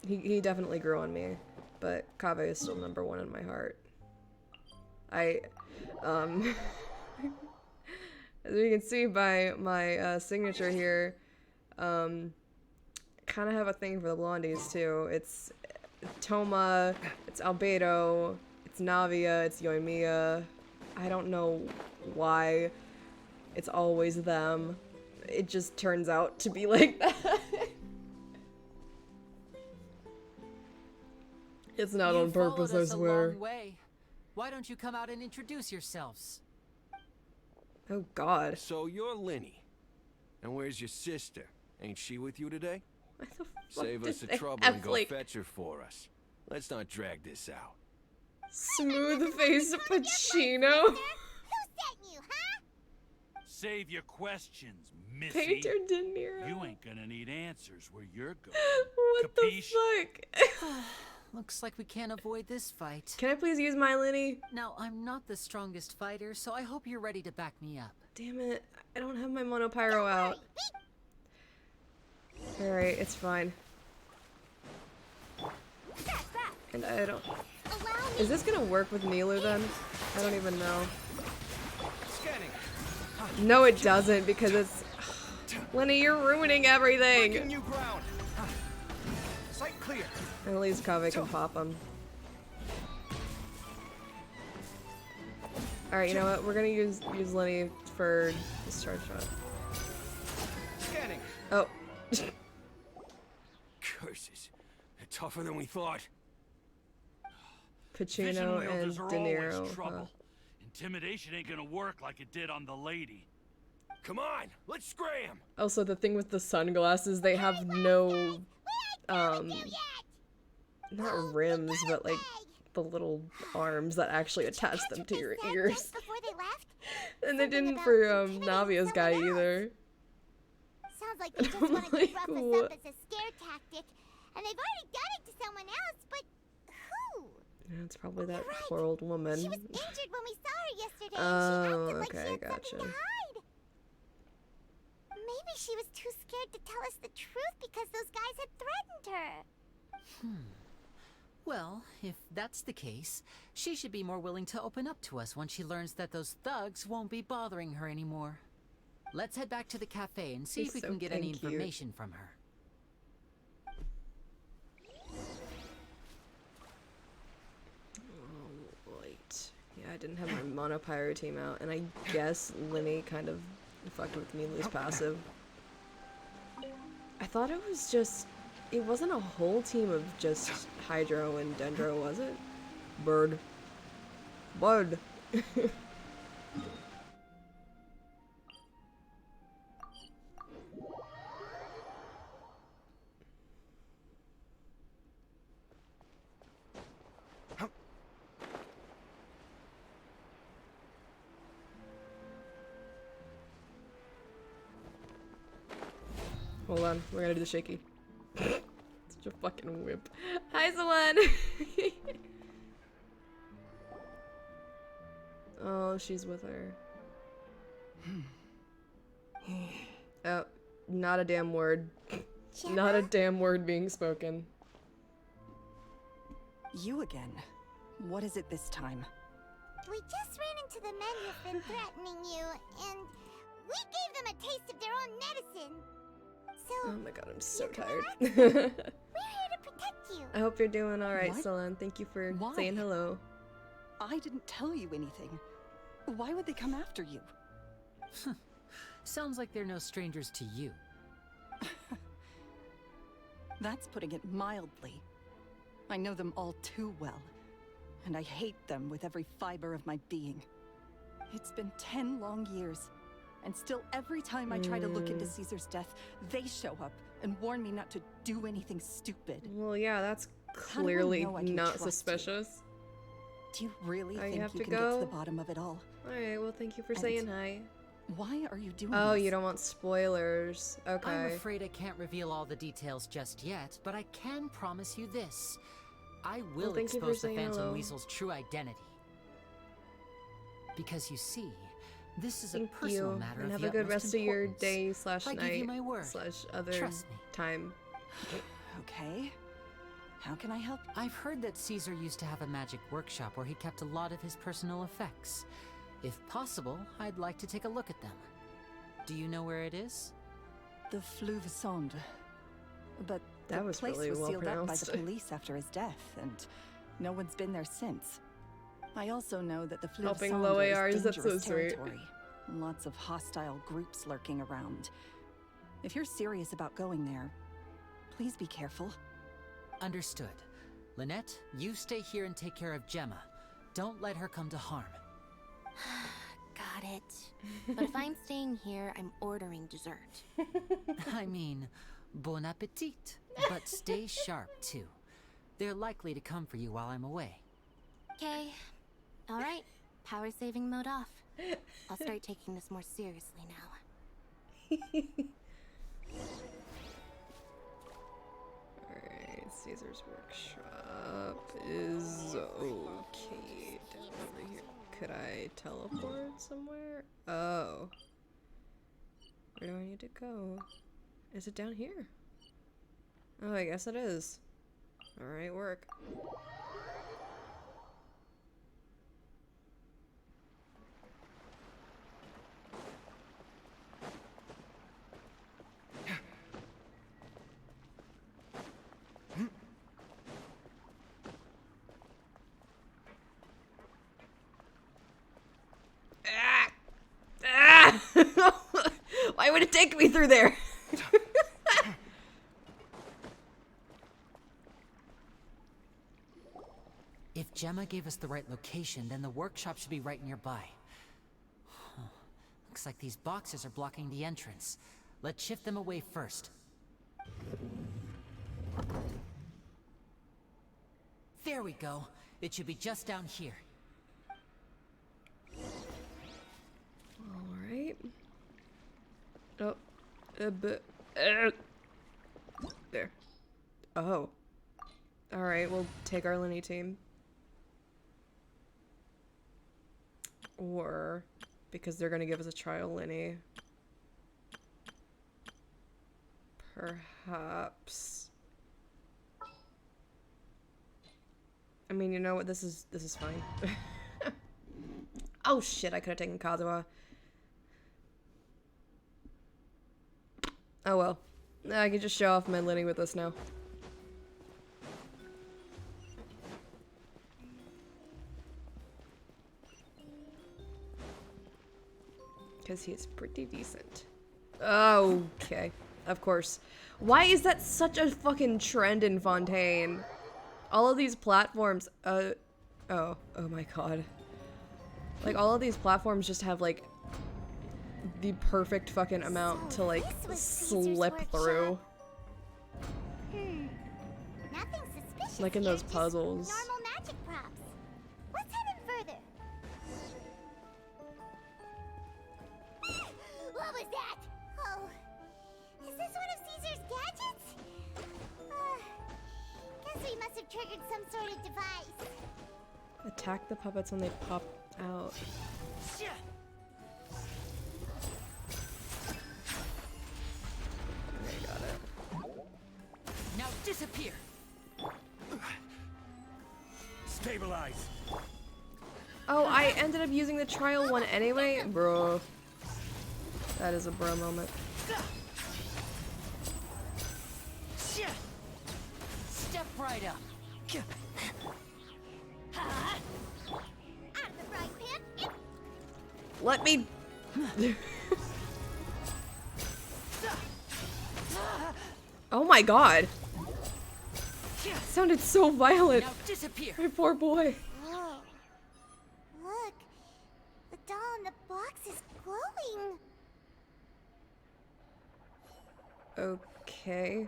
A: he definitely grew on me. But Kaveh is still #1 in my heart. As you can see by my signature here, kind of have a thing for the blondies too. It's Toma, it's Albedo, it's Navia, it's Yoimiya. I don't know why it's always them. It just turns out to be like that. It's not on purpose, I swear.
C: A long way. Why don't you come out and introduce yourselves?
A: Oh god.
E: So you're Lenny. And where's your sister? Ain't she with you today?
A: What the fuck
E: Save us the
A: did
E: trouble
A: they
E: and go
A: like
E: fetch her for us. Let's not drag this out.
A: smooth face Pacino?
I: Who sent you, huh?
L: Save your questions, Missy.
A: Painter De Niro.
L: You ain't gonna need answers where you're going.
A: What
L: Capiche?
A: the fuck?
C: Looks like we can't avoid this fight.
A: Can I please use my Lenny?
C: Now, I'm not the strongest fighter, so I hope you're ready to back me up.
A: Damn it. I don't have my monopyro out. Alright, it's fine. And I don't... Is this gonna work with Nilu then? I don't even know.
G: Scanning.
A: No, it doesn't because it's... Lenny, you're ruining everything!
G: Marking new ground. Sight clear.
A: At least Kaveh can pop him. Alright, you know what? We're gonna use Lenny for discharge shot.
G: Scanning.
A: Oh.
E: Curses. They're tougher than we thought.
L: Vision
A: Pacino and
L: wielders are
A: De Niro.
L: always trouble. Intimidation ain't gonna work like it did on the lady.
E: Come on, let's scram!
A: Also, the thing with the sunglasses, they have no, not rims, but like the little arms that actually attach them to your ears.
I: Just before they left?
A: And they
I: Something
A: didn't
I: about
A: for
I: intimidating
A: Navia's guy
I: someone else.
A: either.
I: Sounds like they just
A: I'm
I: want to
A: like,
I: rough us
A: what?
I: up as a scare tactic, and they've already done it to someone else, but who?
A: Yeah, it's probably that
I: You're right.
A: poor old woman.
I: She was injured when we saw her yesterday,
A: Oh,
I: and she acted like she
A: okay,
I: had
A: gotcha.
I: something to hide. Maybe she was too scared to tell us the truth because those guys had threatened her.
C: Well, if that's the case, she should be more willing to open up to us once she learns that those thugs won't be bothering her anymore. Let's head back to the cafe and see
A: She's
C: if we
A: so
C: can get any
A: cute.
C: information from her.
A: Oh, wait. Yeah, I didn't have my monopyro team out, and I guess Lenny kind of fucked with Nilu's passive. I thought it was just... It wasn't a whole team of just Hydro and Dendro, was it? Bird. Bird. Hold on, we're gonna do the shaky. Such a fucking whip. Hi, Zelan! Oh, she's with her. Oh, not a damn word. Not a damn word being spoken.
H: You again. What is it this time?
I: We just ran into the men who've been threatening you, and we gave them a taste of their own medicine. So,
A: Oh my god, I'm so tired.
I: we're here to protect you.
A: I hope you're doing alright,
H: What?
A: Zelan. Thank you for
H: Why?
A: saying hello.
H: I didn't tell you anything. Why would they come after you?
C: Sounds like they're no strangers to you.
H: That's putting it mildly. I know them all too well, and I hate them with every fiber of my being. It's been 10 long years, and still every time I try to look into Caesar's death, they show up and warn me not to do anything stupid.
A: Well, yeah, that's
H: How do I
A: clearly
H: know I can
A: not
H: trust you?
A: suspicious.
H: Do you really think
A: have
H: you
A: to
H: can get
A: go?
H: to the bottom of it all?
A: Alright, well, thank you for
H: And
A: saying hi.
H: Why are you doing
A: Oh,
H: this?
A: you don't want spoilers.
C: I'm
A: Okay.
C: afraid I can't reveal all the details just yet, but I can promise you this. I will
A: thank you for
C: expose the
A: saying
C: Phantom
A: hello.
C: Weasel's true identity. Because you see, this is
A: Thank
C: a personal
A: you,
C: matter
A: and
C: of
A: have
C: the
A: a good
C: utmost
A: rest of your
C: importance.
A: day slash
C: I give you my
A: night
C: word.
A: slash other
C: Trust me.
A: time.
H: Okay. How can I help?
C: I've heard that Caesar used to have a magic workshop where he kept a lot of his personal effects. If possible, I'd like to take a look at them. Do you know where it is?
H: The Fleuve Sonde. But
A: That
H: the
A: was
H: place
A: really
H: was
A: well
H: sealed up by
A: pronounced.
H: the police after his death, and no one's been there since. I also know that the Fleuve
A: Helping
H: Sonde
A: low
H: is
A: ARs, that's so
H: dangerous
A: sweet.
H: territory. Lots of hostile groups lurking around. If you're serious about going there, please be careful.
C: Understood. Lynette, you stay here and take care of Gemma. Don't let her come to harm.
D: Got it. But if I'm staying here, I'm ordering dessert.
C: I mean, bon appetit. But stay sharp, too. They're likely to come for you while I'm away.
D: Okay. Alright. Power saving mode off. I'll start taking this more seriously now.
A: Alright, Caesar's workshop is okay down over here. Could I teleport somewhere? Oh. Where do I need to go? Is it down here? Oh, I guess it is. Alright, work. Why would it take me through there?
C: If Gemma gave us the right location, then the workshop should be right nearby. Huh. Looks like these boxes are blocking the entrance. Let's shift them away first. There we go. It should be just down here.
A: Alright. Oh. There. Oh. Alright, we'll take our Lenny team. Or, because they're gonna give us a trial Lenny. Perhaps. I mean, you know what? This is fine. Oh shit, I could have taken Kazuha. Oh well. I can just show off my Lenny with this now. Because he's pretty decent. Okay. Of course. Why is that such a fucking trend in Fontaine? All of these platforms, oh my god. Like, all of these platforms just have, like, the perfect fucking amount to, like, slip through.
I: Nothing suspicious.
A: Like in
I: here,
A: those
I: just
A: puzzles.
I: Normal magic props. Let's head in further. What was that? Oh, is this one of Caesar's gadgets? Guess we must have triggered some sort of device.
A: Attack the puppets when they pop out. Okay, got it.
C: Now disappear!
L: Stabilize.
A: Oh, I ended up using the trial one anyway? Bro. That is a bro moment.
C: Step right up.
I: Out of the frying pan.
A: Let me... Oh my god. That sounded so violent.
C: Now disappear.
A: My poor boy.
I: Oh. Look. The doll in the box is glowing.
A: Okay.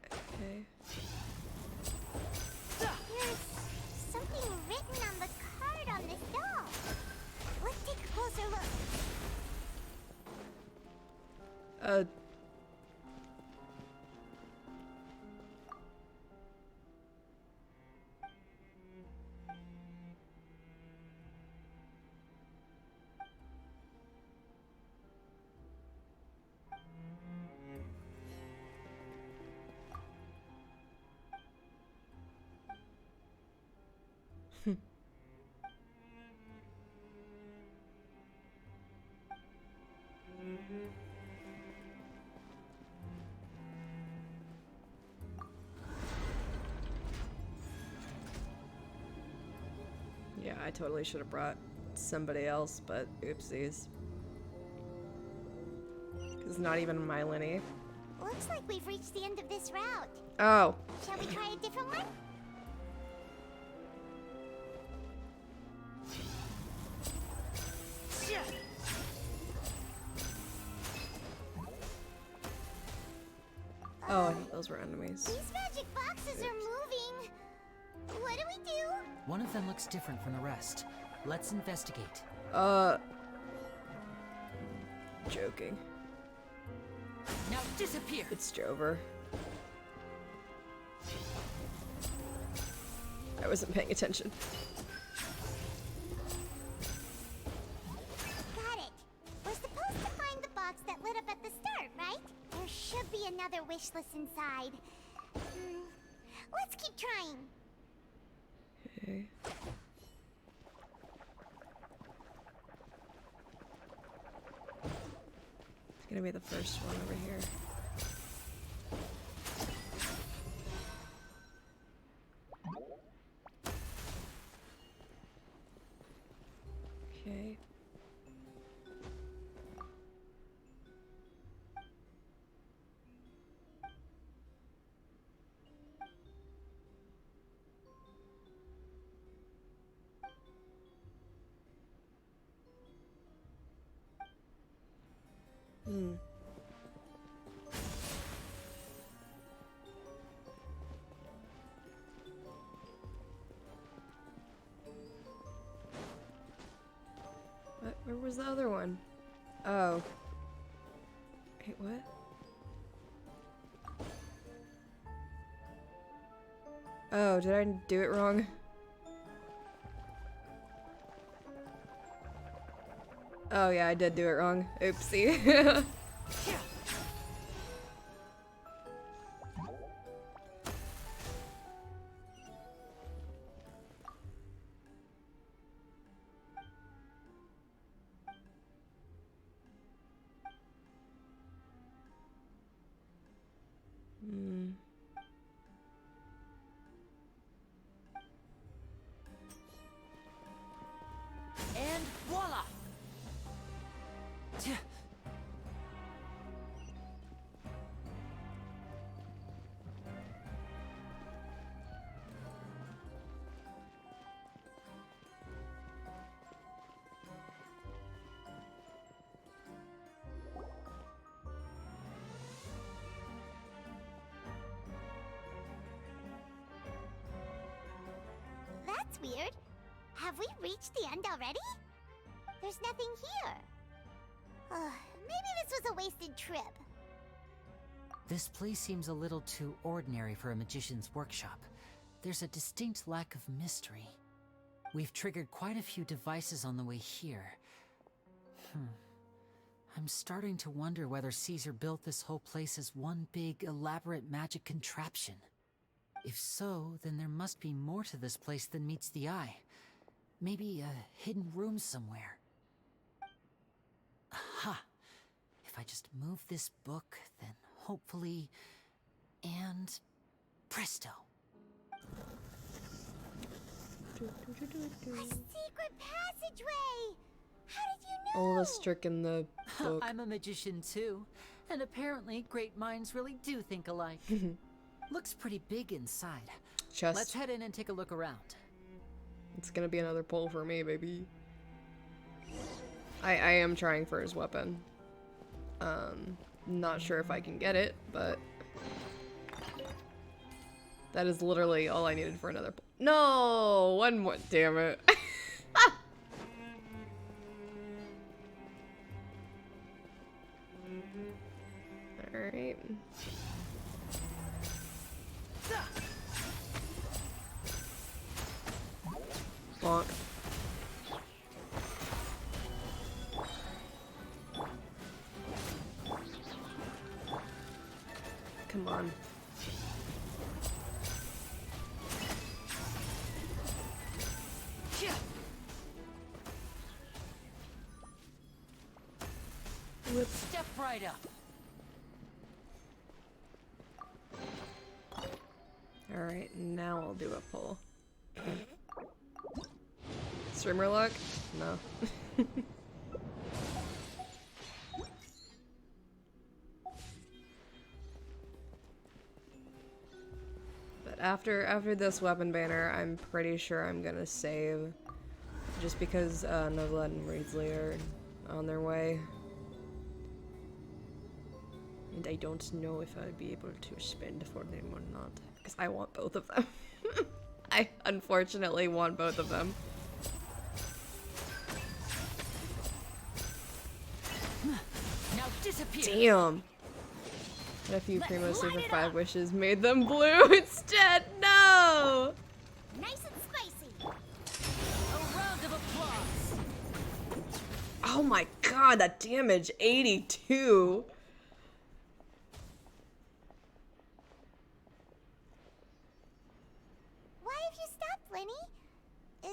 A: Okay.
I: There's something written on the card on this doll. Let's take a closer look.
A: Yeah, I totally should have brought somebody else, but oopsies. It's not even my Lenny.
I: Looks like we've reached the end of this route.
A: Oh.
I: Shall we try a different one?
A: Oh, I thought those were enemies.
I: These magic boxes are moving. What do we do?
C: One of them looks different from the rest. Let's investigate.
A: Joking.
C: Now disappear!
A: It's Jover. I wasn't paying attention.
I: Got it. We're supposed to find the box that lit up at the start, right? There should be another wish list inside. Let's keep trying.
A: Okay. It's gonna be the first one over here. Okay. What? Where was the other one? Oh. Wait, what? Oh, did I do it wrong? Oh yeah, I did do it wrong. Oopsie.
C: And voila!
I: That's weird. Have we reached the end already? There's nothing here. Maybe this was a wasted trip.
C: This place seems a little too ordinary for a magician's workshop. There's a distinct lack of mystery. We've triggered quite a few devices on the way here. I'm starting to wonder whether Caesar built this whole place as one big, elaborate magic contraption. If so, then there must be more to this place than meets the eye. Maybe a hidden room somewhere. Aha! If I just move this book, then hopefully... and... presto!
I: A secret passageway! How did you know?
A: Oldest trick in the book.
C: I'm a magician too, and apparently great minds really do think alike. Looks pretty big inside.
A: Chest.
C: Let's head in and take a look around.
A: It's gonna be another pull for me, baby. I am trying for his weapon. Not sure if I can get it, but that is literally all I needed for another pull. No! One more. Damn it. Alright. Bonk. Come on.
C: Whip. Step right up.
A: Alright, now I'll do a pull. Streamer luck? No. But after this weapon banner, I'm pretty sure I'm gonna save. Just because Novlet and Reedsley are on their way. And I don't know if I'll be able to spend for them or not. Because I want both of them. I unfortunately want both of them.
C: Now disappear.
A: Damn. What if you Primo Super 5 wishes made them blue instead? No!
I: Nice and spicy.
C: A round of applause.
A: Oh my god, that damage. 82.
I: Why have you stopped, Lenny?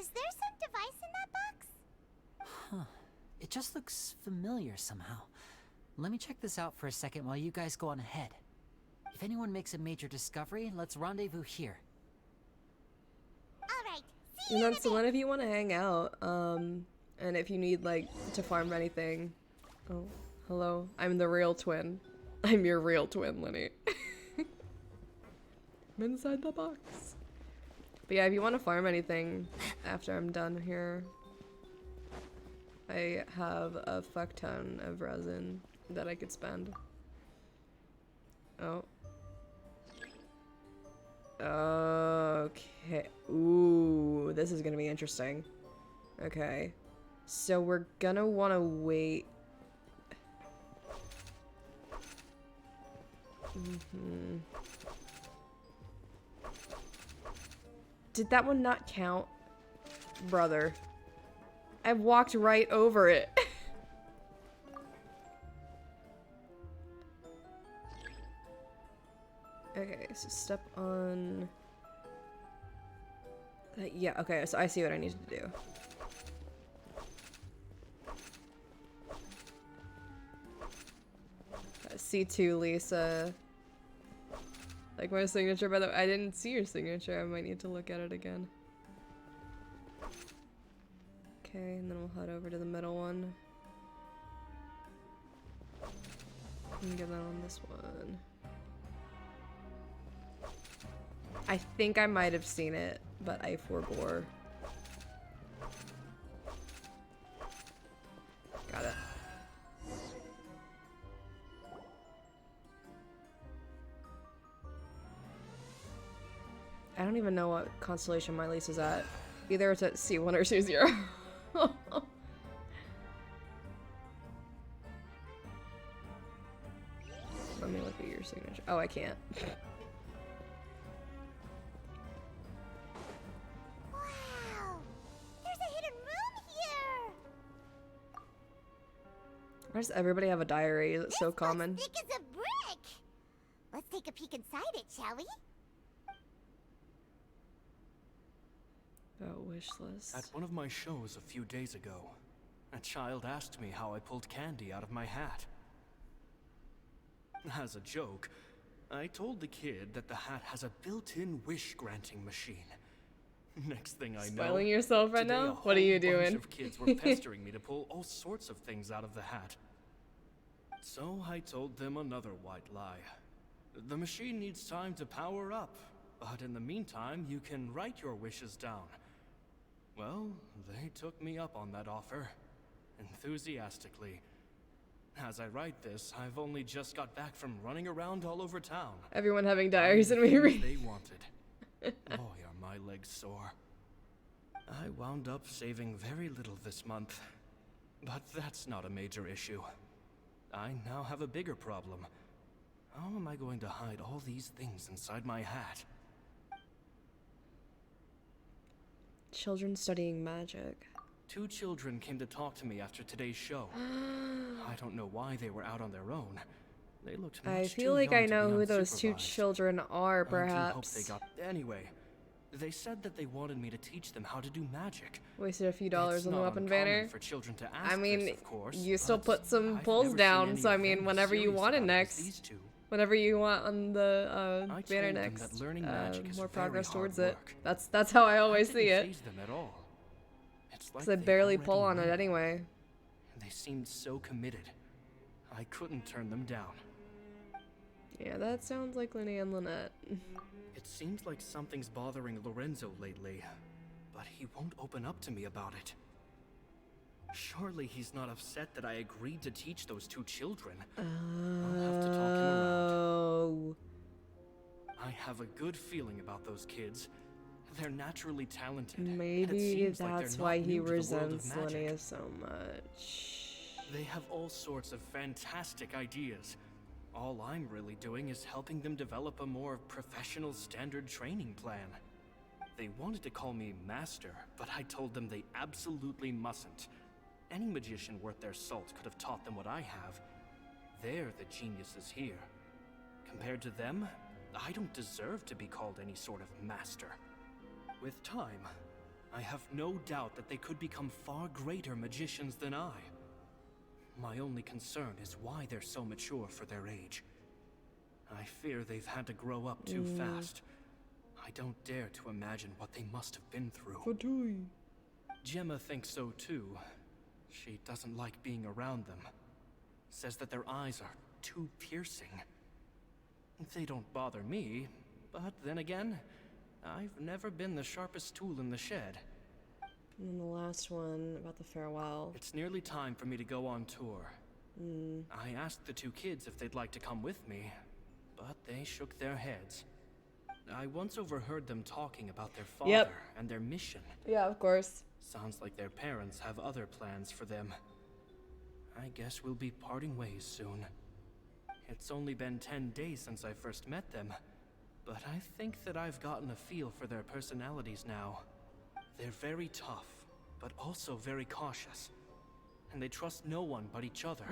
I: Is there some device in that box?
C: Huh. It just looks familiar somehow. Let me check this out for a second while you guys go on ahead. If anyone makes a major discovery, let's rendezvous here.
I: Alright, see
A: And
I: you in
A: then
I: a
A: so
I: bit.
A: then if you want to hang out, and if you need like to farm anything. Oh, hello. I'm the real twin. I'm your real twin, Lenny. I'm inside the box. But yeah, if you want to farm anything after I'm done here, I have a fuck ton of resin that I could spend. Oh. Okay. Ooh, this is gonna be interesting. Okay. So we're gonna wanna wait. Did that one not count? Brother. I've walked right over it. Okay, so step on... yeah, okay, so I see what I need to do. C2, Lisa. Like my signature, by the way. I didn't see your signature. I might need to look at it again. Okay, and then we'll head over to the middle one. And get that on this one. I think I might have seen it, but I forbore. Got it. I don't even know what constellation my lease is at. Either it's at C1 or C0. Let me look at your signature. Oh, I can't.
I: Wow! There's a hidden room here!
A: Why does everybody have a diary? That's so common.
I: Thick as a brick! Let's take a peek inside it, shall we?
A: About wish list.
M: At one of my shows a few days ago, a child asked me how I pulled candy out of my hat. As a joke, I told the kid that the hat has a built-in wish-granting machine. Next thing I know,
A: Spoiling yourself right
M: today
A: now?
M: a
A: What are you
M: whole bunch
A: doing?
M: of kids were pestering me to pull all sorts of things out of the hat. So I told them another white lie. The machine needs time to power up, but in the meantime, you can write your wishes down. Well, they took me up on that offer, enthusiastically. As I write this, I've only just got back from running around all over town.
A: Everyone having diaries and we read.
M: They wanted. Boy, are my legs sore. I wound up saving very little this month, but that's not a major issue. I now have a bigger problem. How am I going to hide all these things inside my hat?
A: Children studying magic.
M: 2 children came to talk to me after today's show. I don't know why they were out on their own. They looked much
A: I
M: too
A: feel like
M: young
A: I
M: to
A: know
M: be
A: who those 2
M: unsupervised.
A: children are,
M: I do hope
A: perhaps.
M: they got... Anyway, they said that they wanted me to teach them how to do magic.
A: Wasted a few dollars
M: It's
A: on the
M: not
A: weapon
M: uncommon
A: banner.
M: for children to ask
A: I mean,
M: this, of course,
A: you still
M: but
A: put some
M: I've
A: pulls
M: never seen
A: down,
M: any
A: so I
M: of
A: mean,
M: them
A: whenever you
M: serious
A: want it
M: about
A: next.
M: these 2.
A: Whatever you want on the
M: I
A: banner
M: told them
A: next,
M: that learning magic is
A: more
M: very
A: progress
M: hard
A: towards
M: work.
A: it. That's how I always
M: I
A: see
M: didn't
A: it.
M: faze them at all. It's like
A: Because I
M: they
A: barely
M: already
A: pull on
M: knew.
A: it anyway.
M: They seemed so committed. I couldn't turn them down.
A: Yeah, that sounds like Linny and Lynette.
M: It seems like something's bothering Lorenzo lately, but he won't open up to me about it. Surely he's not upset that I agreed to teach those 2 children. I'll have to talk him around.
A: Oh.
M: I have a good feeling about those kids. They're naturally talented. and it
A: Maybe
M: seems like they're
A: that's
M: not
A: why he
M: new to the world of
A: resents
M: magic.
A: Linnea so much.
M: They have all sorts of fantastic ideas. All I'm really doing is helping them develop a more professional standard training plan. They wanted to call me Master, but I told them they absolutely mustn't. Any magician worth their salt could have taught them what I have. They're the geniuses here. Compared to them, I don't deserve to be called any sort of master. With time, I have no doubt that they could become far greater magicians than I. My only concern is why they're so mature for their age. I fear they've had to grow up too fast. I don't dare to imagine what they must have been through. Gemma thinks so too. She doesn't like being around them. Says that their eyes are too piercing. They don't bother me, but then again, I've never been the sharpest tool in the shed.
A: And then the last one about the farewell.
M: It's nearly time for me to go on tour. I asked the 2 kids if they'd like to come with me, but they shook their heads. I once overheard them talking about their father and their mission.
A: Yeah, of course.
M: Sounds like their parents have other plans for them. I guess we'll be parting ways soon. It's only been 10 days since I first met them, but I think that I've gotten a feel for their personalities now. They're very tough, but also very cautious. And they trust no one but each other.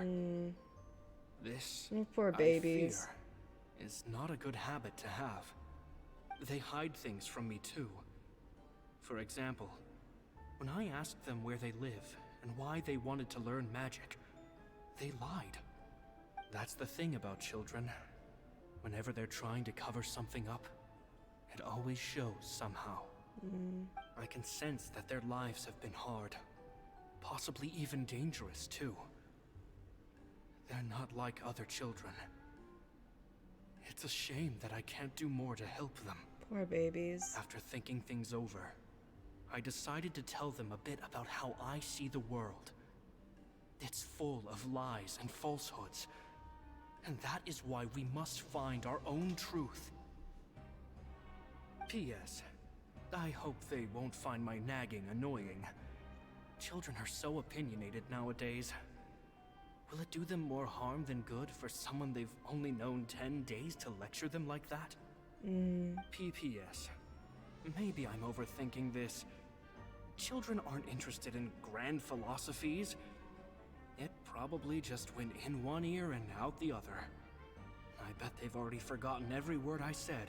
M: This,
A: Poor babies.
M: I fear, is not a good habit to have. They hide things from me too. For example, when I asked them where they live and why they wanted to learn magic, they lied. That's the thing about children. Whenever they're trying to cover something up, it always shows somehow. I can sense that their lives have been hard. Possibly even dangerous, too. They're not like other children. It's a shame that I can't do more to help them.
A: Poor babies.
M: After thinking things over, I decided to tell them a bit about how I see the world. It's full of lies and falsehoods. And that is why we must find our own truth. P.S. I hope they won't find my nagging annoying. Children are so opinionated nowadays. Will it do them more harm than good for someone they've only known 10 days to lecture them like that? P.P.S. Maybe I'm overthinking this. Children aren't interested in grand philosophies. It probably just went in one ear and out the other. I bet they've already forgotten every word I said.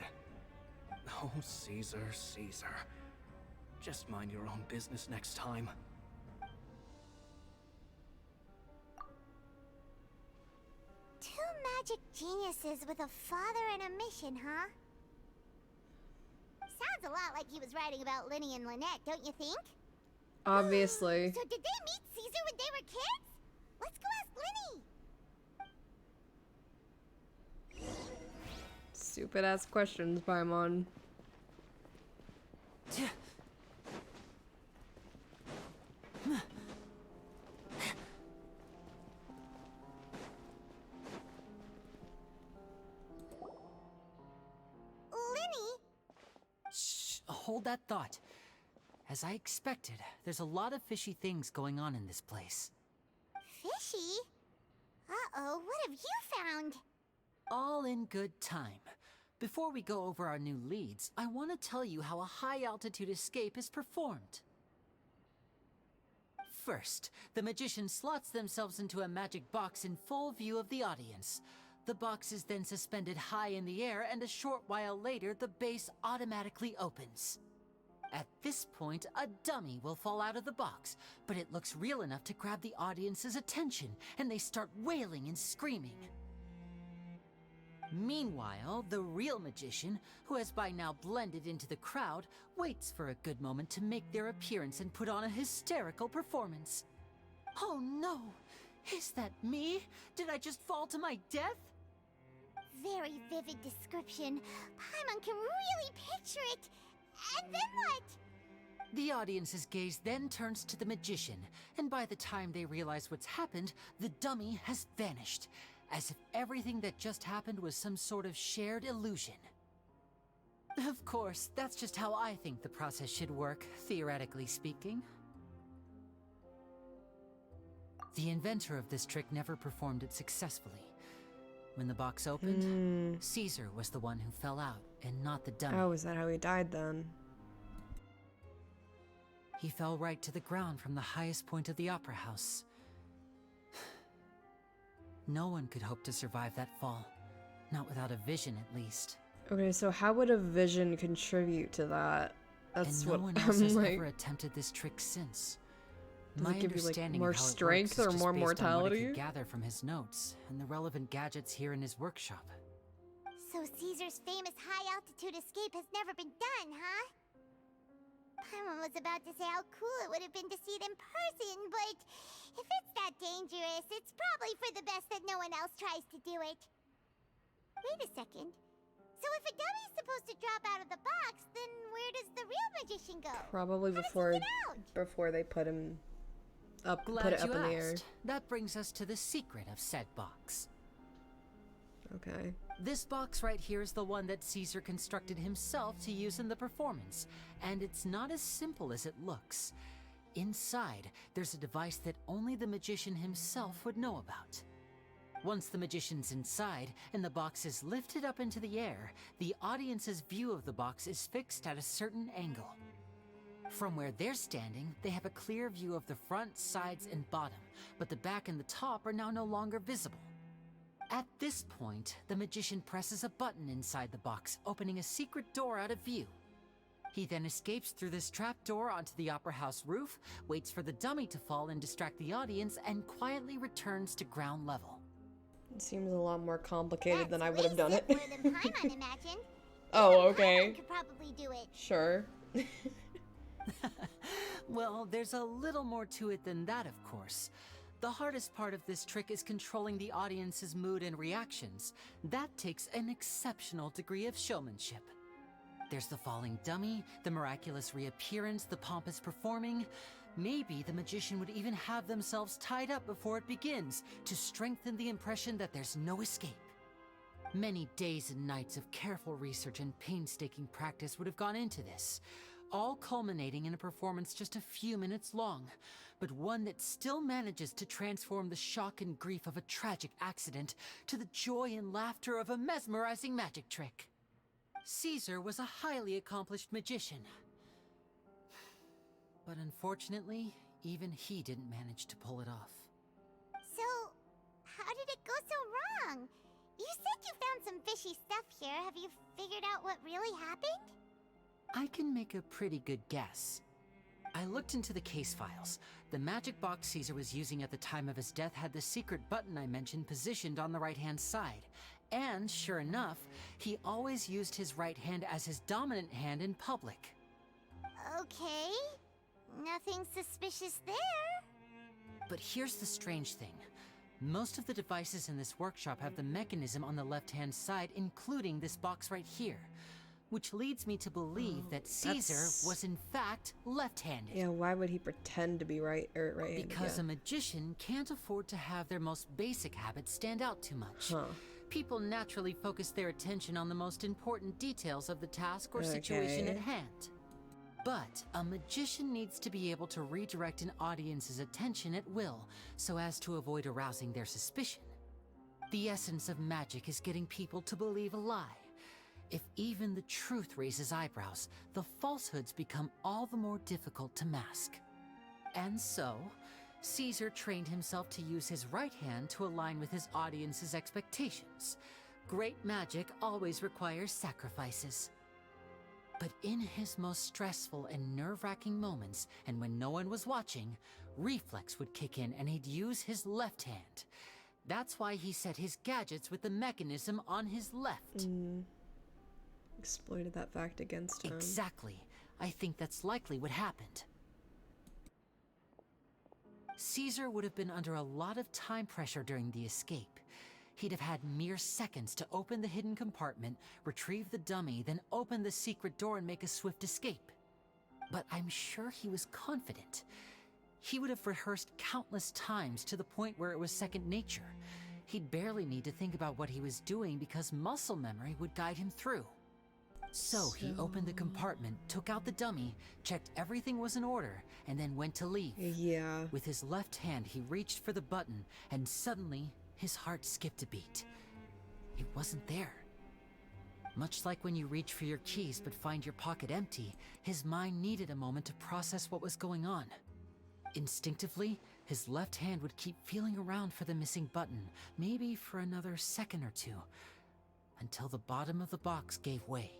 M: Oh, Caesar, Caesar. Just mind your own business next time.
I: Two magic geniuses with a father and a mission, huh? Sounds a lot like he was writing about Linny and Lynette, don't you think?
A: Obviously.
I: So did they meet Caesar when they were kids? Let's go ask Linny.
A: Stupid ass questions, Paimon.
C: Shh, hold that thought. As I expected, there's a lot of fishy things going on in this place.
I: Fishy? Uh-oh, what have you found?
C: All in good time. Before we go over our new leads, I want to tell you how a high-altitude escape is performed. First, the magician slots themselves into a magic box in full view of the audience. The box is then suspended high in the air, and a short while later, the base automatically opens. At this point, a dummy will fall out of the box, but it looks real enough to grab the audience's attention, and they start wailing and screaming. Meanwhile, the real magician, who has by now blended into the crowd, waits for a good moment to make their appearance and put on a hysterical performance. Oh no! Is that me? Did I just fall to my death?
I: Very vivid description. Paimon can really picture it. And then what?
C: The audience's gaze then turns to the magician, and by the time they realize what's happened, the dummy has vanished, as if everything that just happened was some sort of shared illusion. Of course, that's just how I think the process should work, theoretically speaking. The inventor of this trick never performed it successfully. When the box opened, Caesar was the one who fell out, and not the dummy.
A: Oh, is that how he died then?
C: He fell right to the ground from the highest point of the opera house. No one could hope to survive that fall. Not without a vision, at least.
A: Okay, so how would a vision contribute to that? That's
C: and no
A: what
C: one else
A: I'm
C: has
A: like.
C: ever attempted this trick since.
A: Does
C: My
A: it give you, like,
C: understanding
A: more
C: of how
A: strength
C: it works
A: or
C: is just
A: more
C: based on what I
A: mortality?
C: could gather from his notes and the relevant gadgets here in his workshop.
I: So Caesar's famous high-altitude escape has never been done, huh? Paimon was about to say how cool it would have been to see it in person, but if it's that dangerous, it's probably for the best that no one else tries to do it. Wait a second. So if a dummy's supposed to drop out of the box, then where does the real magician go?
A: Probably before they put him up,
C: Glad
A: put it up
C: you
A: in the air.
C: asked. That brings us to the secret of said box.
A: Okay.
C: This box right here is the one that Caesar constructed himself to use in the performance, and it's not as simple as it looks. Inside, there's a device that only the magician himself would know about. Once the magician's inside and the box is lifted up into the air, the audience's view of the box is fixed at a certain angle. From where they're standing, they have a clear view of the front, sides, and bottom, but the back and the top are now no longer visible. At this point, the magician presses a button inside the box, opening a secret door out of view. He then escapes through this trapdoor onto the opera house roof, waits for the dummy to fall and distract the audience, and quietly returns to ground level.
A: It seems a lot more complicated than I would have done it.
I: More than Paimon imagined.
A: Oh,
I: Even
A: okay.
I: Paimon could probably do it.
A: Sure.
C: Well, there's a little more to it than that, of course. The hardest part of this trick is controlling the audience's mood and reactions. That takes an exceptional degree of showmanship. There's the falling dummy, the miraculous reappearance, the pompous performing. Maybe the magician would even have themselves tied up before it begins to strengthen the impression that there's no escape. Many days and nights of careful research and painstaking practice would have gone into this, all culminating in a performance just a few minutes long, but one that still manages to transform the shock and grief of a tragic accident to the joy and laughter of a mesmerizing magic trick. Caesar was a highly accomplished magician. But unfortunately, even he didn't manage to pull it off.
I: So, how did it go so wrong? You said you found some fishy stuff here. Have you figured out what really happened?
C: I can make a pretty good guess. I looked into the case files. The magic box Caesar was using at the time of his death had the secret button I mentioned positioned on the right-hand side. And sure enough, he always used his right hand as his dominant hand in public.
I: Okay. Nothing suspicious there.
C: But here's the strange thing. Most of the devices in this workshop have the mechanism on the left-hand side, including this box right here. Which leads me to believe that Caesar was in fact left-handed.
A: Yeah, why would he pretend to be right-handed?
C: Because a magician can't afford to have their most basic habits stand out too much.
A: Huh.
C: People naturally focus their attention on the most important details of the task or situation at hand. But a magician needs to be able to redirect an audience's attention at will, so as to avoid arousing their suspicion. The essence of magic is getting people to believe a lie. If even the truth raises eyebrows, the falsehoods become all the more difficult to mask. And so, Caesar trained himself to use his right hand to align with his audience's expectations. Great magic always requires sacrifices. But in his most stressful and nerve-wracking moments, and when no one was watching, reflex would kick in and he'd use his left hand. That's why he set his gadgets with the mechanism on his left.
A: Exploited that fact against him.
C: Exactly. I think that's likely what happened. Caesar would have been under a lot of time pressure during the escape. He'd have had mere seconds to open the hidden compartment, retrieve the dummy, then open the secret door and make a swift escape. But I'm sure he was confident. He would have rehearsed countless times to the point where it was second nature. He'd barely need to think about what he was doing because muscle memory would guide him through. So he opened the compartment, took out the dummy, checked everything was in order, and then went to leave.
A: Yeah.
C: With his left hand, he reached for the button, and suddenly, his heart skipped a beat. It wasn't there. Much like when you reach for your keys but find your pocket empty, his mind needed a moment to process what was going on. Instinctively, his left hand would keep feeling around for the missing button, maybe for another second or two, until the bottom of the box gave way.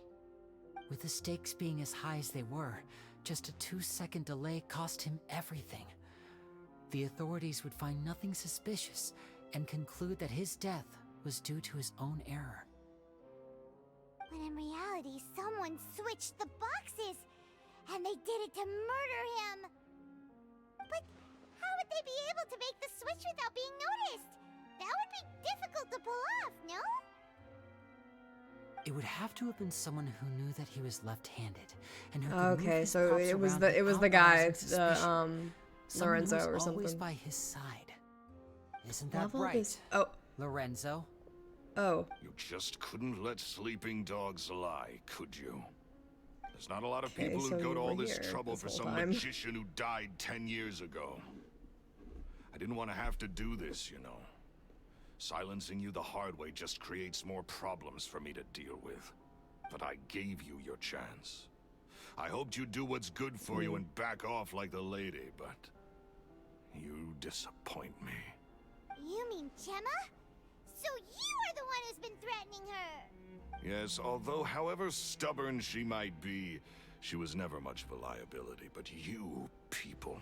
C: With the stakes being as high as they were, just a 2-second delay cost him everything. The authorities would find nothing suspicious and conclude that his death was due to his own error.
I: When in reality, someone switched the boxes, and they did it to murder him. But how would they be able to make the switch without being noticed? That would be difficult to pull off, no?
C: It would have to have been someone who knew that he was left-handed and who could move
A: Okay,
C: his
A: so
C: props
A: it was
C: around
A: the guy,
C: without suspicion.
A: Lorenzo
C: Someone who was
A: or
C: always
A: something.
C: by his side. Isn't that
A: Level
C: right?
A: is- oh.
C: Lorenzo?
A: Oh.
K: You just couldn't let sleeping dogs lie, could you? There's not a lot of
A: Okay,
K: people who
A: so
K: go
A: you
K: to all
A: were
K: this
A: here
K: trouble
A: this
K: for
A: whole
K: some
A: time.
K: magician who died 10 years ago. I didn't want to have to do this, you know. Silencing you the hard way just creates more problems for me to deal with. But I gave you your chance. I hoped you'd do what's good for you and back off like the lady, but you disappoint me.
I: You mean Gemma? So you are the one who's been threatening her!
K: Yes, although however stubborn she might be, she was never much of a liability. But you people,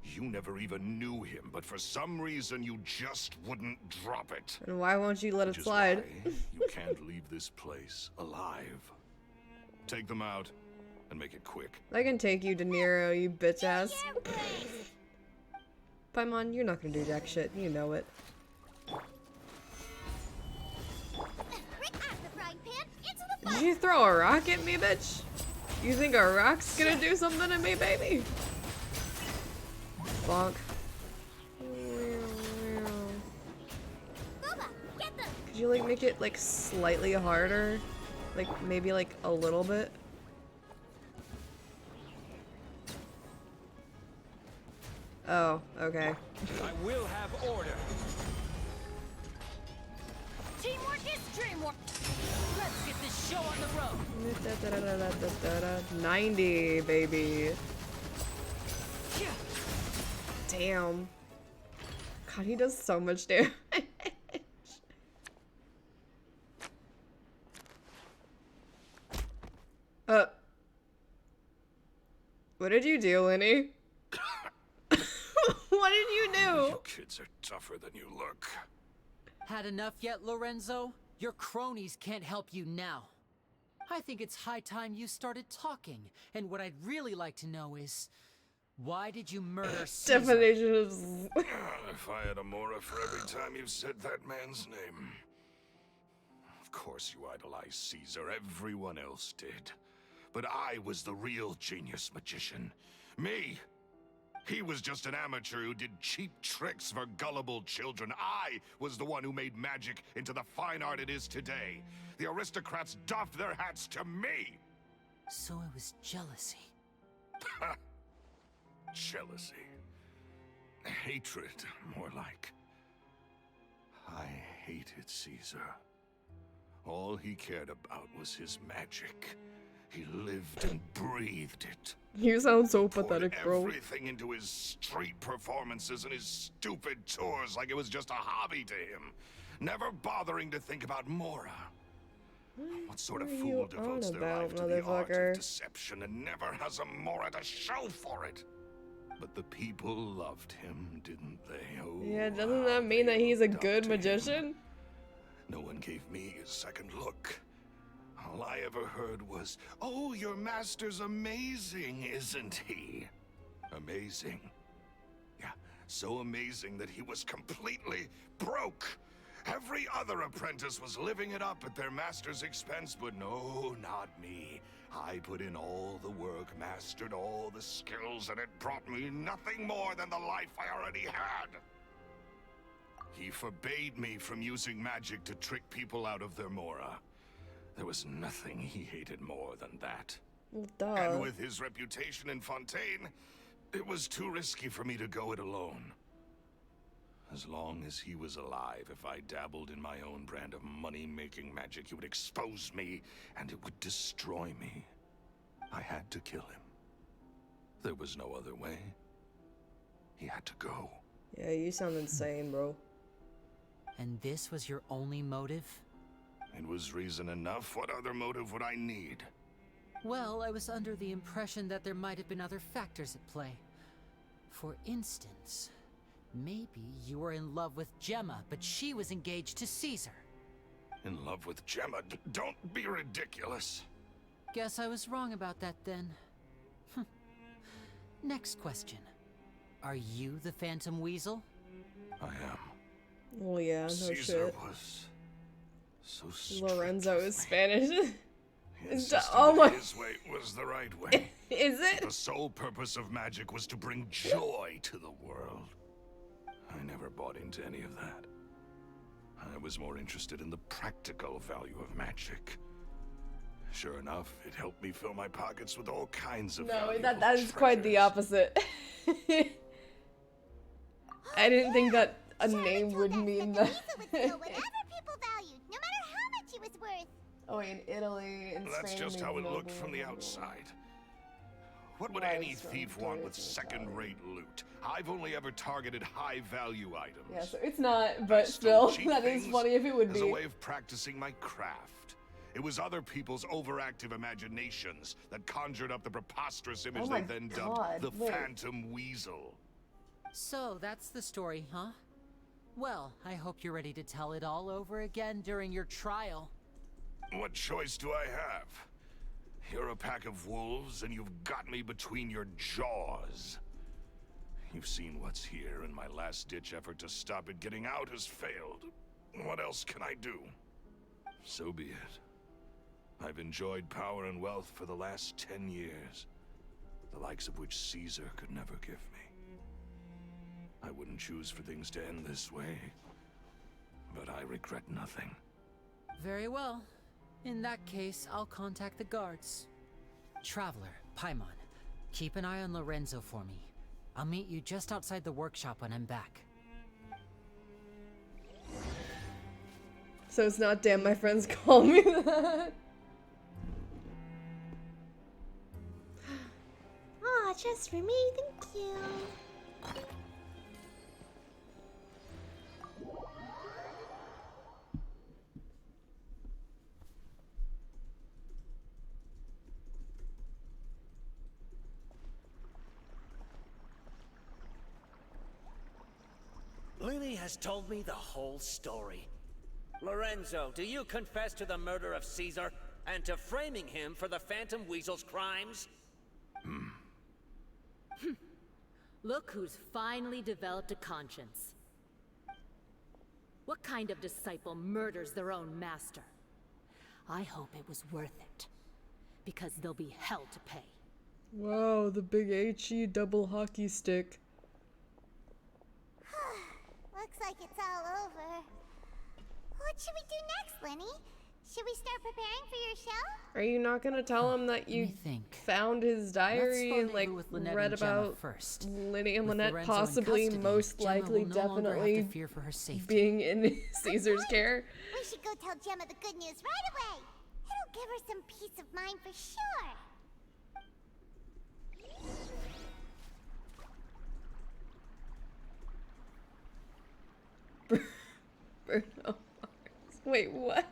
K: you never even knew him, but for some reason you just wouldn't drop it.
A: And why won't you let
K: Which
A: it
K: is
A: slide?
K: why you can't leave this place alive. Take them out, and make it quick.
A: I can take you, De Niro, you bitch ass. Paimon, you're not gonna do jack shit. You know it. Did you throw a rock at me, bitch? You think a rock's gonna do something to me, baby? Bonk. Could you like make it like slightly harder? Like maybe like a little bit? Oh, okay.
N: I will have order.
C: Teamwork is dreamwork. Let's get this show on the road.
A: 90, baby. Damn. God, he does so much damage. What did you do, Lenny? What did you do?
K: You kids are tougher than you look.
C: Had enough yet, Lorenzo? Your cronies can't help you now. I think it's high time you started talking, and what I'd really like to know is, Why did you murder Caesar?
A: Definition of
K: If I had a Mora for every time you've said that man's name. Of course you idolized Caesar, everyone else did. But I was the real genius magician. Me! He was just an amateur who did cheap tricks for gullible children. I was the one who made magic into the fine art it is today. The aristocrats doffed their hats to me!
C: So it was jealousy.
K: Jealousy. Hatred, more like. I hated Caesar. All he cared about was his magic. He lived and breathed it.
A: You sound so
K: Poured
A: pathetic, bro.
K: everything into his street performances and his stupid tours like it was just a hobby to him. Never bothering to think about Mora. What sort of
A: What are
K: fool
A: you
K: devotes
A: on
K: their
A: about,
K: life to the art
A: motherfucker?
K: of deception and never has a Mora to show for it? But the people loved him, didn't they? Oh,
A: Yeah, doesn't that mean that he's a good magician?
K: no one gave me a second look. All I ever heard was, "Oh, your master's amazing, isn't he?" Amazing. Yeah, so amazing that he was completely broke. Every other apprentice was living it up at their master's expense, but no, not me. I put in all the work, mastered all the skills, and it brought me nothing more than the life I already had. He forbade me from using magic to trick people out of their Mora. There was nothing he hated more than that.
A: Well, duh.
K: And with his reputation in Fontaine, it was too risky for me to go it alone. As long as he was alive, if I dabbled in my own brand of money-making magic, he would expose me, and it would destroy me. I had to kill him. There was no other way. He had to go.
A: Yeah, you sound insane, bro.
C: And this was your only motive?
K: It was reason enough. What other motive would I need?
C: Well, I was under the impression that there might have been other factors at play. For instance, maybe you were in love with Gemma, but she was engaged to Caesar.
K: In love with Gemma? Don't be ridiculous.
C: Guess I was wrong about that then. Next question. Are you the Phantom Weasel?
K: I am.
A: Well, yeah, no
K: Caesar
A: shit.
K: was so strict
A: Lorenzo
K: with
A: is
K: me.
A: Spanish.
K: He insisted
A: Oh my.
K: that his way was the right way.
A: Is it?
K: The sole purpose of magic was to bring joy to the world. I never bought into any of that. I was more interested in the practical value of magic. Sure enough, it helped me fill my pockets with all kinds of
A: No,
K: valuable
A: that is quite the
K: treasures.
A: opposite. I didn't think that a name would mean that.
I: Whatever people valued, no matter how much it was worth.
A: Oh, in Italy and
K: That's
A: Spain.
K: just
A: they
K: how it
A: know
K: looked from the
A: the-
K: outside. What would
A: Right,
K: any
A: so
K: thief want with
A: tourism,
K: second-rate loot? I've only ever targeted high-value items.
A: Yeah, so it's not,
K: I
A: but
K: stole
A: still,
K: cheap
A: that is
K: things
A: funny if it would
K: as
A: be.
K: a way of practicing my craft. It was other people's overactive imaginations that conjured up the preposterous image
A: Oh my
K: they then
A: God,
K: dubbed the
A: wait.
K: Phantom Weasel.
C: So, that's the story, huh? Well, I hope you're ready to tell it all over again during your trial.
K: What choice do I have? You're a pack of wolves, and you've got me between your jaws. You've seen what's here, and my last-ditch effort to stop it getting out has failed. What else can I do? So be it. I've enjoyed power and wealth for the last 10 years, the likes of which Caesar could never give me. I wouldn't choose for things to end this way, but I regret nothing.
C: Very well. In that case, I'll contact the guards. Traveler, Paimon, keep an eye on Lorenzo for me. I'll meet you just outside the workshop when I'm back.
A: So it's not damn my friends call me that.
D: Aw, just for me, thank you.
N: Lily has told me the whole story. Lorenzo, do you confess to the murder of Caesar and to framing him for the Phantom Weasel's crimes?
F: Look who's finally developed a conscience. What kind of disciple murders their own master? I hope it was worth it, because there'll be hell to pay.
A: Wow, the big HE double hockey stick.
I: Looks like it's all over. What should we do next, Lenny? Should we start preparing for your show?
A: Are you not gonna tell him that you found his diary and like read about Lenny and Lynette possibly, most likely, definitely being in Caesar's care?
I: We should go tell Gemma the good news right away. It'll give her some peace of mind for sure.
A: Bruno Mars. Wait, what?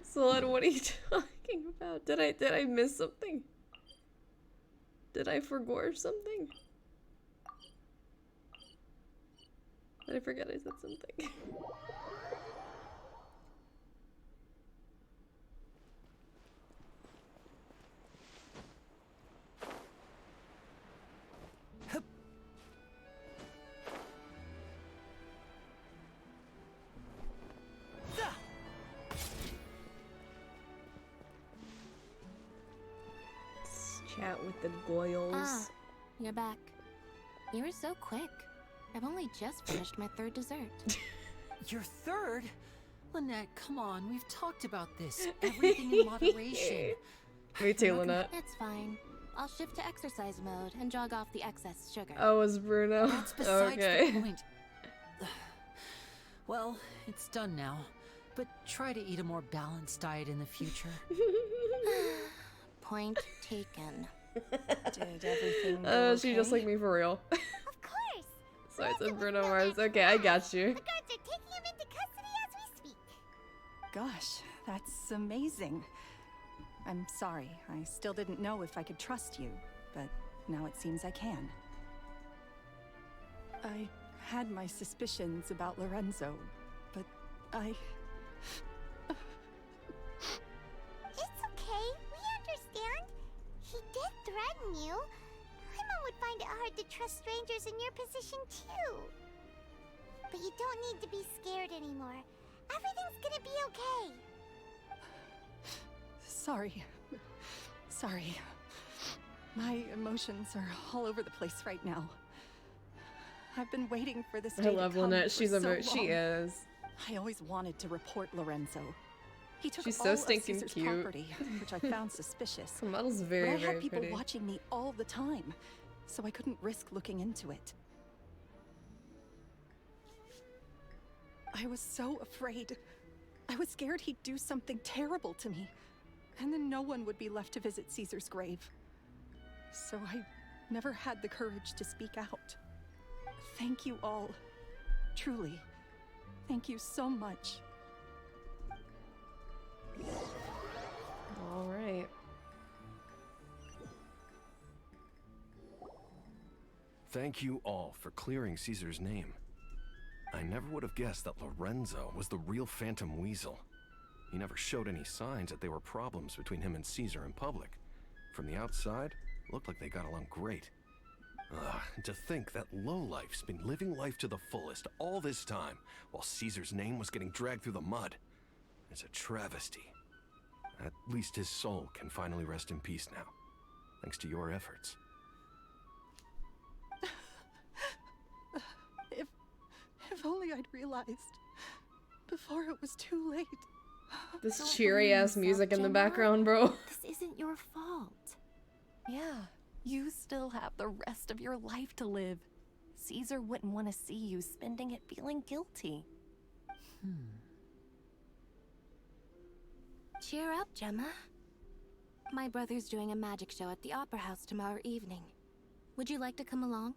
A: Solon, what are you talking about? Did I miss something? Did I forgore something? Did I forget I said something? Chat with the Goyles.
D: Ah, you're back. You were so quick. I've only just finished my third dessert.
C: Your third? Lynette, come on. We've talked about this. Everything in moderation.
A: Me too, Lynette.
D: It's fine. I'll shift to exercise mode and jog off the excess sugar.
A: Oh, it was Bruno.
C: That's besides
A: okay.
C: the point. Well, it's done now. But try to eat a more balanced diet in the future.
D: Point taken.
H: Did everything go okay?
A: She just like me for real.
I: Of course.
A: So I said Bruno Mars. Okay, I got you.
I: The guards are taking him into custody as we speak.
H: Gosh, that's amazing. I'm sorry. I still didn't know if I could trust you, but now it seems I can. I had my suspicions about Lorenzo, but I...
I: It's okay. We understand. He did threaten you. Paimon would find it hard to trust strangers in your position, too. But you don't need to be scared anymore. Everything's gonna be okay.
H: Sorry. Sorry. My emotions are all over the place right now. I've been waiting for this day
A: I love
H: to come
A: Lynette.
H: for
A: She's
H: so
A: she
H: long.
A: is.
H: I always wanted to report Lorenzo. He took
A: She's
H: all
A: so
H: of
A: stinking
H: Caesar's
A: cute.
H: property, which I found suspicious.
A: The model's very,
H: but I had
A: very
H: people
A: pretty.
H: watching me all the time, so I couldn't risk looking into it. I was so afraid. I was scared he'd do something terrible to me, and then no one would be left to visit Caesar's grave. So I never had the courage to speak out. Thank you all. Truly. Thank you so much.
A: All right.
E: Thank you all for clearing Caesar's name. I never would have guessed that Lorenzo was the real Phantom Weasel. He never showed any signs that there were problems between him and Caesar in public. From the outside, it looked like they got along great. To think that lowlife's been living life to the fullest all this time, while Caesar's name was getting dragged through the mud. It's a travesty. At least his soul can finally rest in peace now, thanks to your efforts.
H: If only I'd realized before it was too late.
A: This cheery ass music in the background, bro.
D: This isn't your fault.
O: Yeah, you still have the rest of your life to live. Caesar wouldn't want to see you spending it feeling guilty.
D: Cheer up, Gemma. My brother's doing a magic show at the Opera House tomorrow evening. Would you like to come along?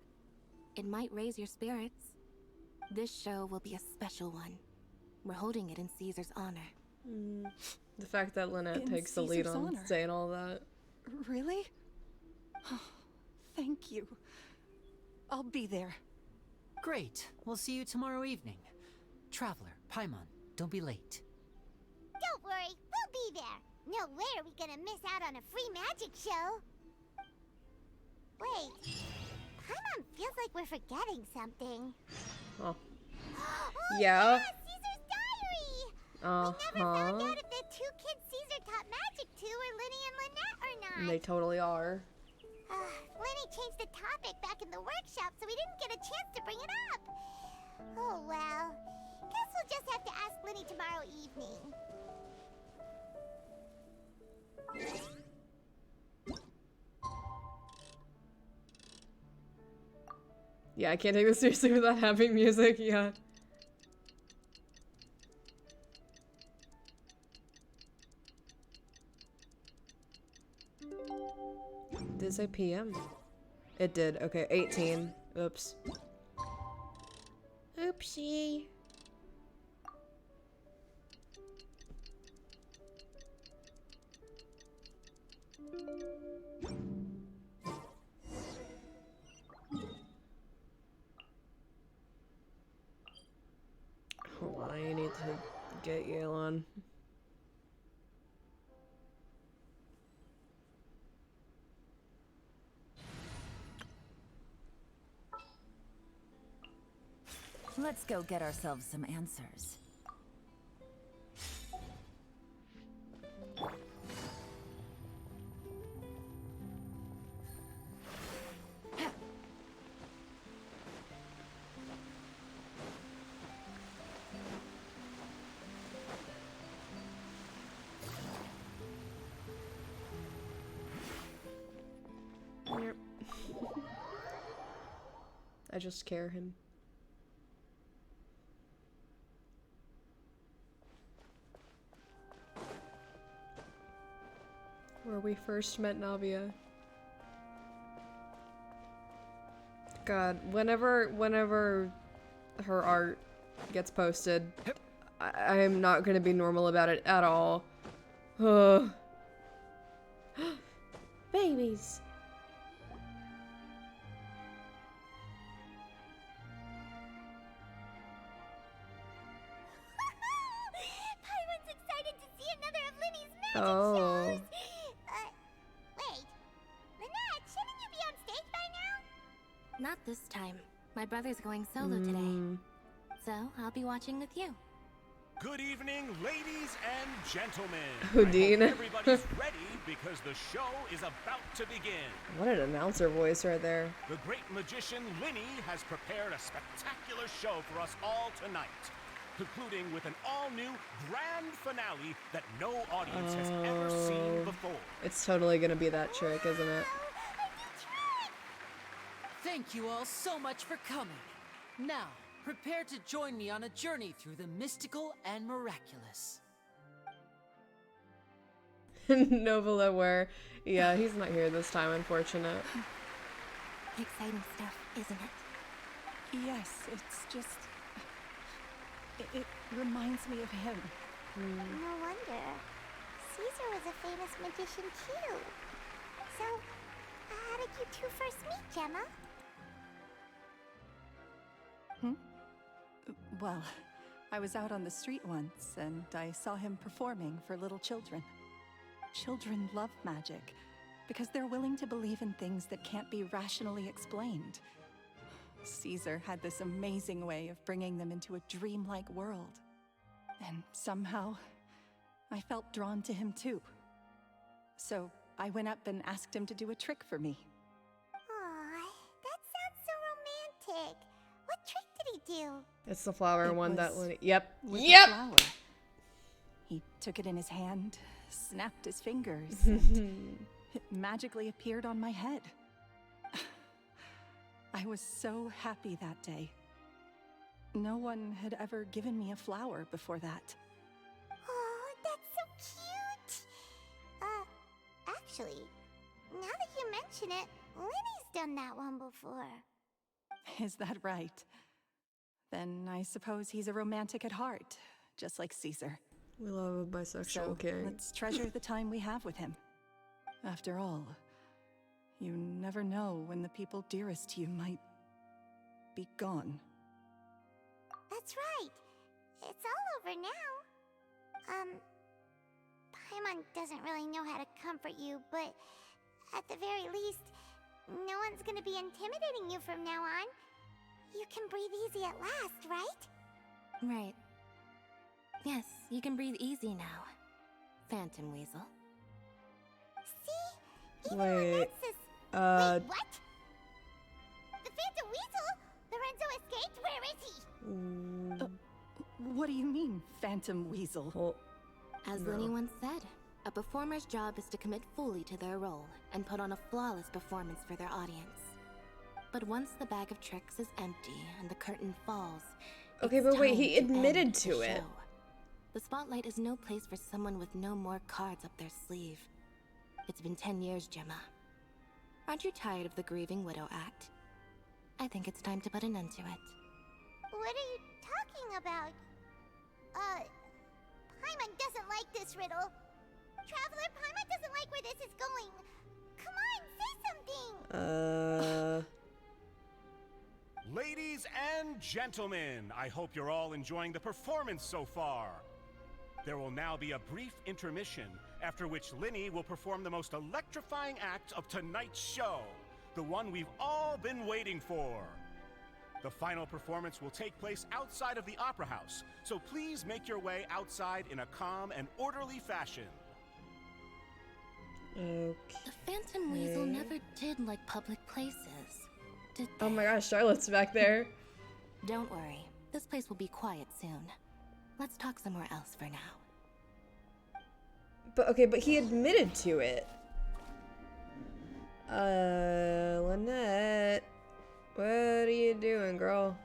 D: It might raise your spirits. This show will be a special one. We're holding it in Caesar's honor.
A: The fact that Lynette
H: In
A: takes the lead
H: Caesar's
A: on
H: honor?
A: saying all that.
H: Really? Oh, thank you. I'll be there.
C: Great. We'll see you tomorrow evening. Traveler, Paimon, don't be late.
I: Don't worry, we'll be there. No way are we gonna miss out on a free magic show. Wait. Paimon feels like we're forgetting something.
A: Oh.
I: Oh,
A: Yeah.
I: Caesar's diary!
A: Uh-huh.
I: We never found out if the two kids Caesar taught magic to were Linny and Lynette or not.
A: They totally are.
I: Linny changed the topic back in the workshop, so we didn't get a chance to bring it up. Oh well. Guess we'll just have to ask Linny tomorrow evening.
A: Yeah, I can't take this seriously without having music, yeah. Did it say PM? It did. Okay, 18. Oops. Oopsie. Hold on, I need to get Yale on.
P: Let's go get ourselves some answers.
A: Yep. I just scare him. Where we first met Navia. God, whenever her art gets posted, I'm not gonna be normal about it at all. Ugh. Babies.
I: Paimon's excited to see another of Linny's magic
A: Oh.
I: shows. Wait. Lynette, shouldn't you be on stage by now?
D: Not this time. My brother's going solo today. So I'll be watching with you.
Q: Good evening, ladies and gentlemen.
A: Houdin.
Q: I hope everybody's ready because the show is about to begin.
A: What an announcer voice right there.
Q: The great magician Linny has prepared a spectacular show for us all tonight, concluding with an all-new grand finale that no audience has ever seen before.
A: It's totally gonna be that trick, isn't it?
C: Thank you all so much for coming. Now, prepare to join me on a journey through the mystical and miraculous.
A: Novala where, yeah, he's not here this time, unfortunate.
D: Exciting stuff, isn't it?
H: Yes, it's just... It reminds me of him.
I: No wonder. Caesar was a famous magician too. So, how did you two first meet, Gemma?
H: Well, I was out on the street once, and I saw him performing for little children. Children love magic, because they're willing to believe in things that can't be rationally explained. Caesar had this amazing way of bringing them into a dreamlike world. And somehow, I felt drawn to him too. So I went up and asked him to do a trick for me.
I: Aw, that sounds so romantic. What trick did he do?
A: It's the flower
H: It
A: one that
H: was
A: Lenny. Yep.
H: with a
A: Yep.
H: flower. He took it in his hand, snapped his fingers, and it magically appeared on my head. I was so happy that day. No one had ever given me a flower before that.
I: Oh, that's so cute. Actually, now that you mention it, Linny's done that one before.
H: Is that right? Then I suppose he's a romantic at heart, just like Caesar.
A: We love a bisexual
H: So
A: king.
H: let's treasure the time we have with him. After all, you never know when the people dearest to you might be gone.
I: That's right. It's all over now. Paimon doesn't really know how to comfort you, but at the very least, no one's gonna be intimidating you from now on. You can breathe easy at last, right?
D: Right. Yes, you can breathe easy now, Phantom Weasel.
I: See? Even
A: Wait.
I: Wait, what? The Phantom Weasel? Lorenzo escaped? Where is he?
H: What do you mean, Phantom Weasel?
A: Oh,
D: As
A: no.
D: Lenny once said, a performer's job is to commit fully to their role and put on a flawless performance for their audience. But once the bag of tricks is empty and the curtain falls,
A: Okay,
D: it's
A: but wait,
D: time
A: he
D: to
A: admitted
D: end
A: to
D: the
A: it.
D: show. The spotlight is no place for someone with no more cards up their sleeve. It's been 10 years, Gemma. Aren't you tired of the grieving widow act? I think it's time to put an end to it.
I: What are you talking about? Paimon doesn't like this riddle. Traveler, Paimon doesn't like where this is going. Come on, say something!
Q: Ladies and gentlemen, I hope you're all enjoying the performance so far. There will now be a brief intermission, after which Linny will perform the most electrifying act of tonight's show, the one we've all been waiting for. The final performance will take place outside of the Opera House, so please make your way outside in a calm and orderly fashion.
A: Okay.
D: The Phantom Weasel never did like public places, did they?
A: Oh my gosh, Charlotte's back there.
D: Don't worry, this place will be quiet soon. Let's talk somewhere else for now.
A: But okay, but he admitted to it. Lynette, what are you doing, girl?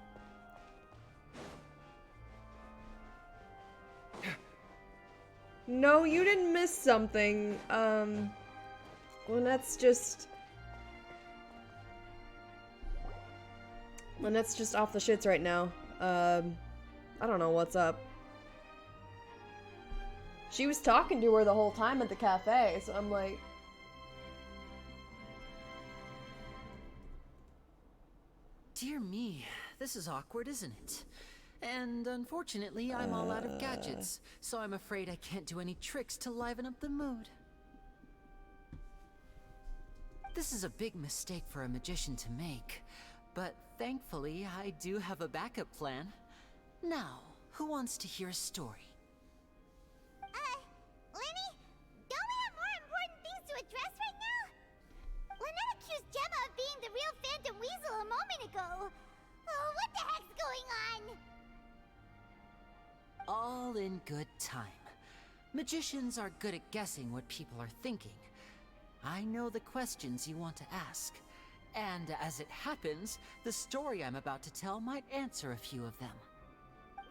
A: No, you didn't miss something. Lynette's just off the shits right now. I don't know what's up. She was talking to her the whole time at the cafe, so I'm like...
C: Dear me, this is awkward, isn't it? And unfortunately, I'm all out of gadgets, so I'm afraid I can't do any tricks to liven up the mood. This is a big mistake for a magician to make, but thankfully, I do have a backup plan. Now, who wants to hear a story?
I: Lenny, don't we have more important things to address right now? Lynette accused Gemma of being the real Phantom Weasel a moment ago. Oh, what the heck's going on?
C: All in good time. Magicians are good at guessing what people are thinking. I know the questions you want to ask. And as it happens, the story I'm about to tell might answer a few of them.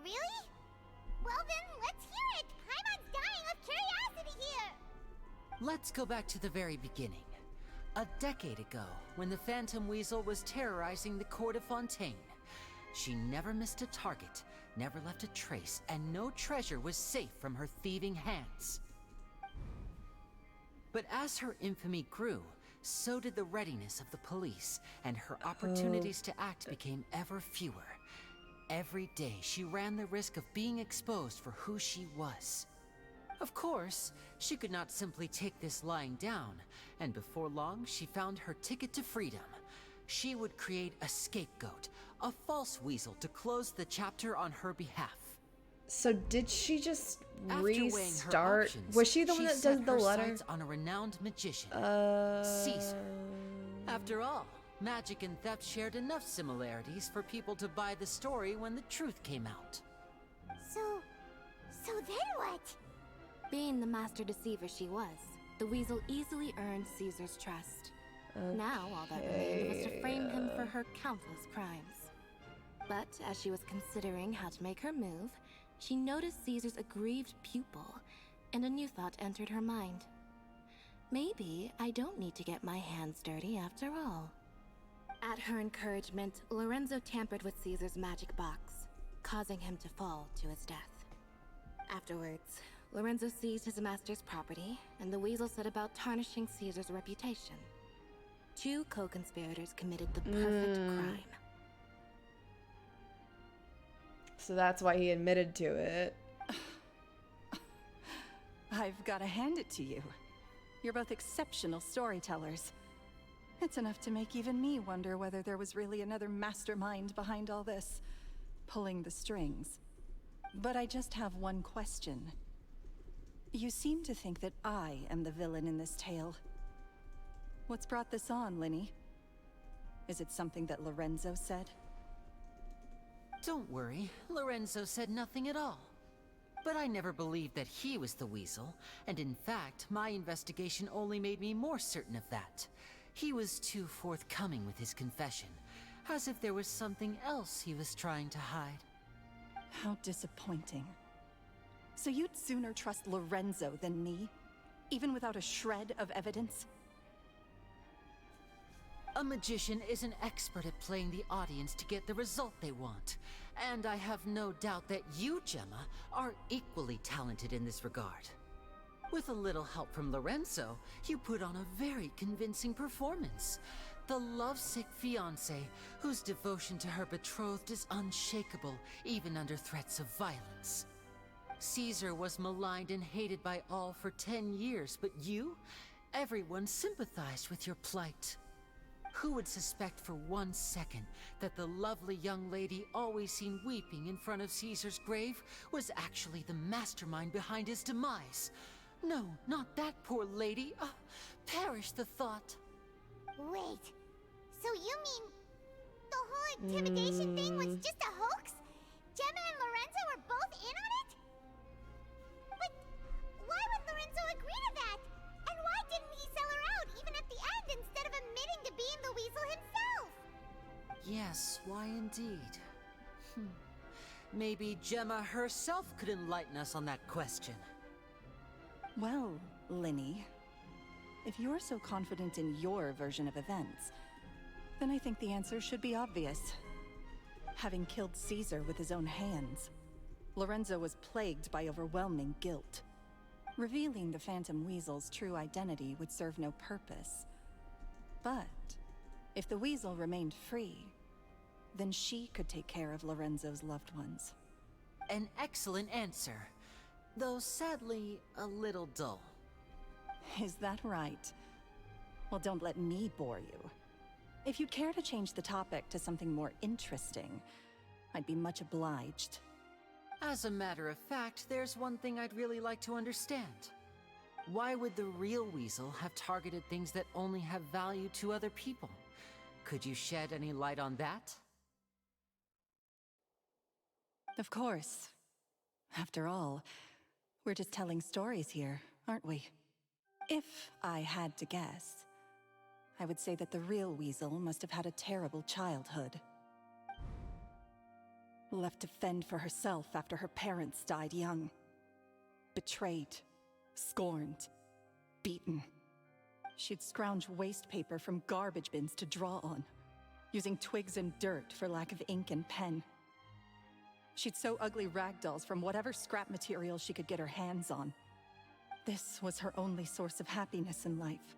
I: Really? Well then, let's hear it! Paimon's dying of curiosity here!
C: Let's go back to the very beginning. A decade ago, when the Phantom Weasel was terrorizing the court of Fontaine. She never missed a target, never left a trace, and no treasure was safe from her thieving hands. But as her infamy grew, so did the readiness of the police, and her opportunities to act became ever fewer. Every day, she ran the risk of being exposed for who she was. Of course, she could not simply take this lying down, and before long, she found her ticket to freedom. She would create a scapegoat, a false weasel to close the chapter on her behalf.
A: So did she just
C: After weighing her
A: restart?
C: options,
A: Was she the one that
C: set
A: does the
C: her
A: letter?
C: sights on a renowned magician, Caesar. After all, magic and theft shared enough similarities for people to buy the story when the truth came out.
I: So then what?
D: Being the master deceiver she was, the weasel easily earned Caesar's trust. Now all that remained was to frame him for her countless crimes. But as she was considering how to make her move, she noticed Caesar's aggrieved pupil, and a new thought entered her mind. Maybe I don't need to get my hands dirty after all. At her encouragement, Lorenzo tampered with Caesar's magic box, causing him to fall to his death. Afterwards, Lorenzo seized his master's property, and the weasel set about tarnishing Caesar's reputation. Two co-conspirators committed the perfect crime.
A: So that's why he admitted to it.
H: I've got to hand it to you. You're both exceptional storytellers. It's enough to make even me wonder whether there was really another mastermind behind all this, pulling the strings. But I just have one question. You seem to think that I am the villain in this tale. What's brought this on, Linny? Is it something that Lorenzo said?
C: Don't worry, Lorenzo said nothing at all. But I never believed that he was the weasel, and in fact, my investigation only made me more certain of that. He was too forthcoming with his confession, as if there was something else he was trying to hide.
H: How disappointing. So you'd sooner trust Lorenzo than me? Even without a shred of evidence?
C: A magician is an expert at playing the audience to get the result they want. And I have no doubt that you, Gemma, are equally talented in this regard. With a little help from Lorenzo, you put on a very convincing performance. The lovesick fiancé, whose devotion to her betrothed is unshakable, even under threats of violence. Caesar was maligned and hated by all for 10 years, but you? Everyone sympathized with your plight. Who would suspect for 1 second that the lovely young lady always seen weeping in front of Caesar's grave was actually the mastermind behind his demise? No, not that poor lady. Perish the thought.
I: Wait, so you mean the whole intimidation thing was just a hoax? Gemma and Lorenzo were both in on it? But why would Lorenzo agree to that? And why didn't he sell her out even at the end instead of admitting to being the weasel himself?
C: Yes, why indeed? Maybe Gemma herself could enlighten us on that question.
H: Well, Linny, if you're so confident in your version of events, then I think the answer should be obvious. Having killed Caesar with his own hands, Lorenzo was plagued by overwhelming guilt. Revealing the Phantom Weasel's true identity would serve no purpose. But if the Weasel remained free, then she could take care of Lorenzo's loved ones.
C: An excellent answer, though sadly a little dull.
H: Is that right? Well, don't let me bore you. If you'd care to change the topic to something more interesting, I'd be much obliged.
C: As a matter of fact, there's one thing I'd really like to understand. Why would the real weasel have targeted things that only have value to other people? Could you shed any light on that?
H: Of course. After all, we're just telling stories here, aren't we? If I had to guess, I would say that the real weasel must have had a terrible childhood. Left to fend for herself after her parents died young. Betrayed, scorned, beaten. She'd scrounge waste paper from garbage bins to draw on, using twigs and dirt for lack of ink and pen. She'd sew ugly rag dolls from whatever scrap material she could get her hands on. This was her only source of happiness in life.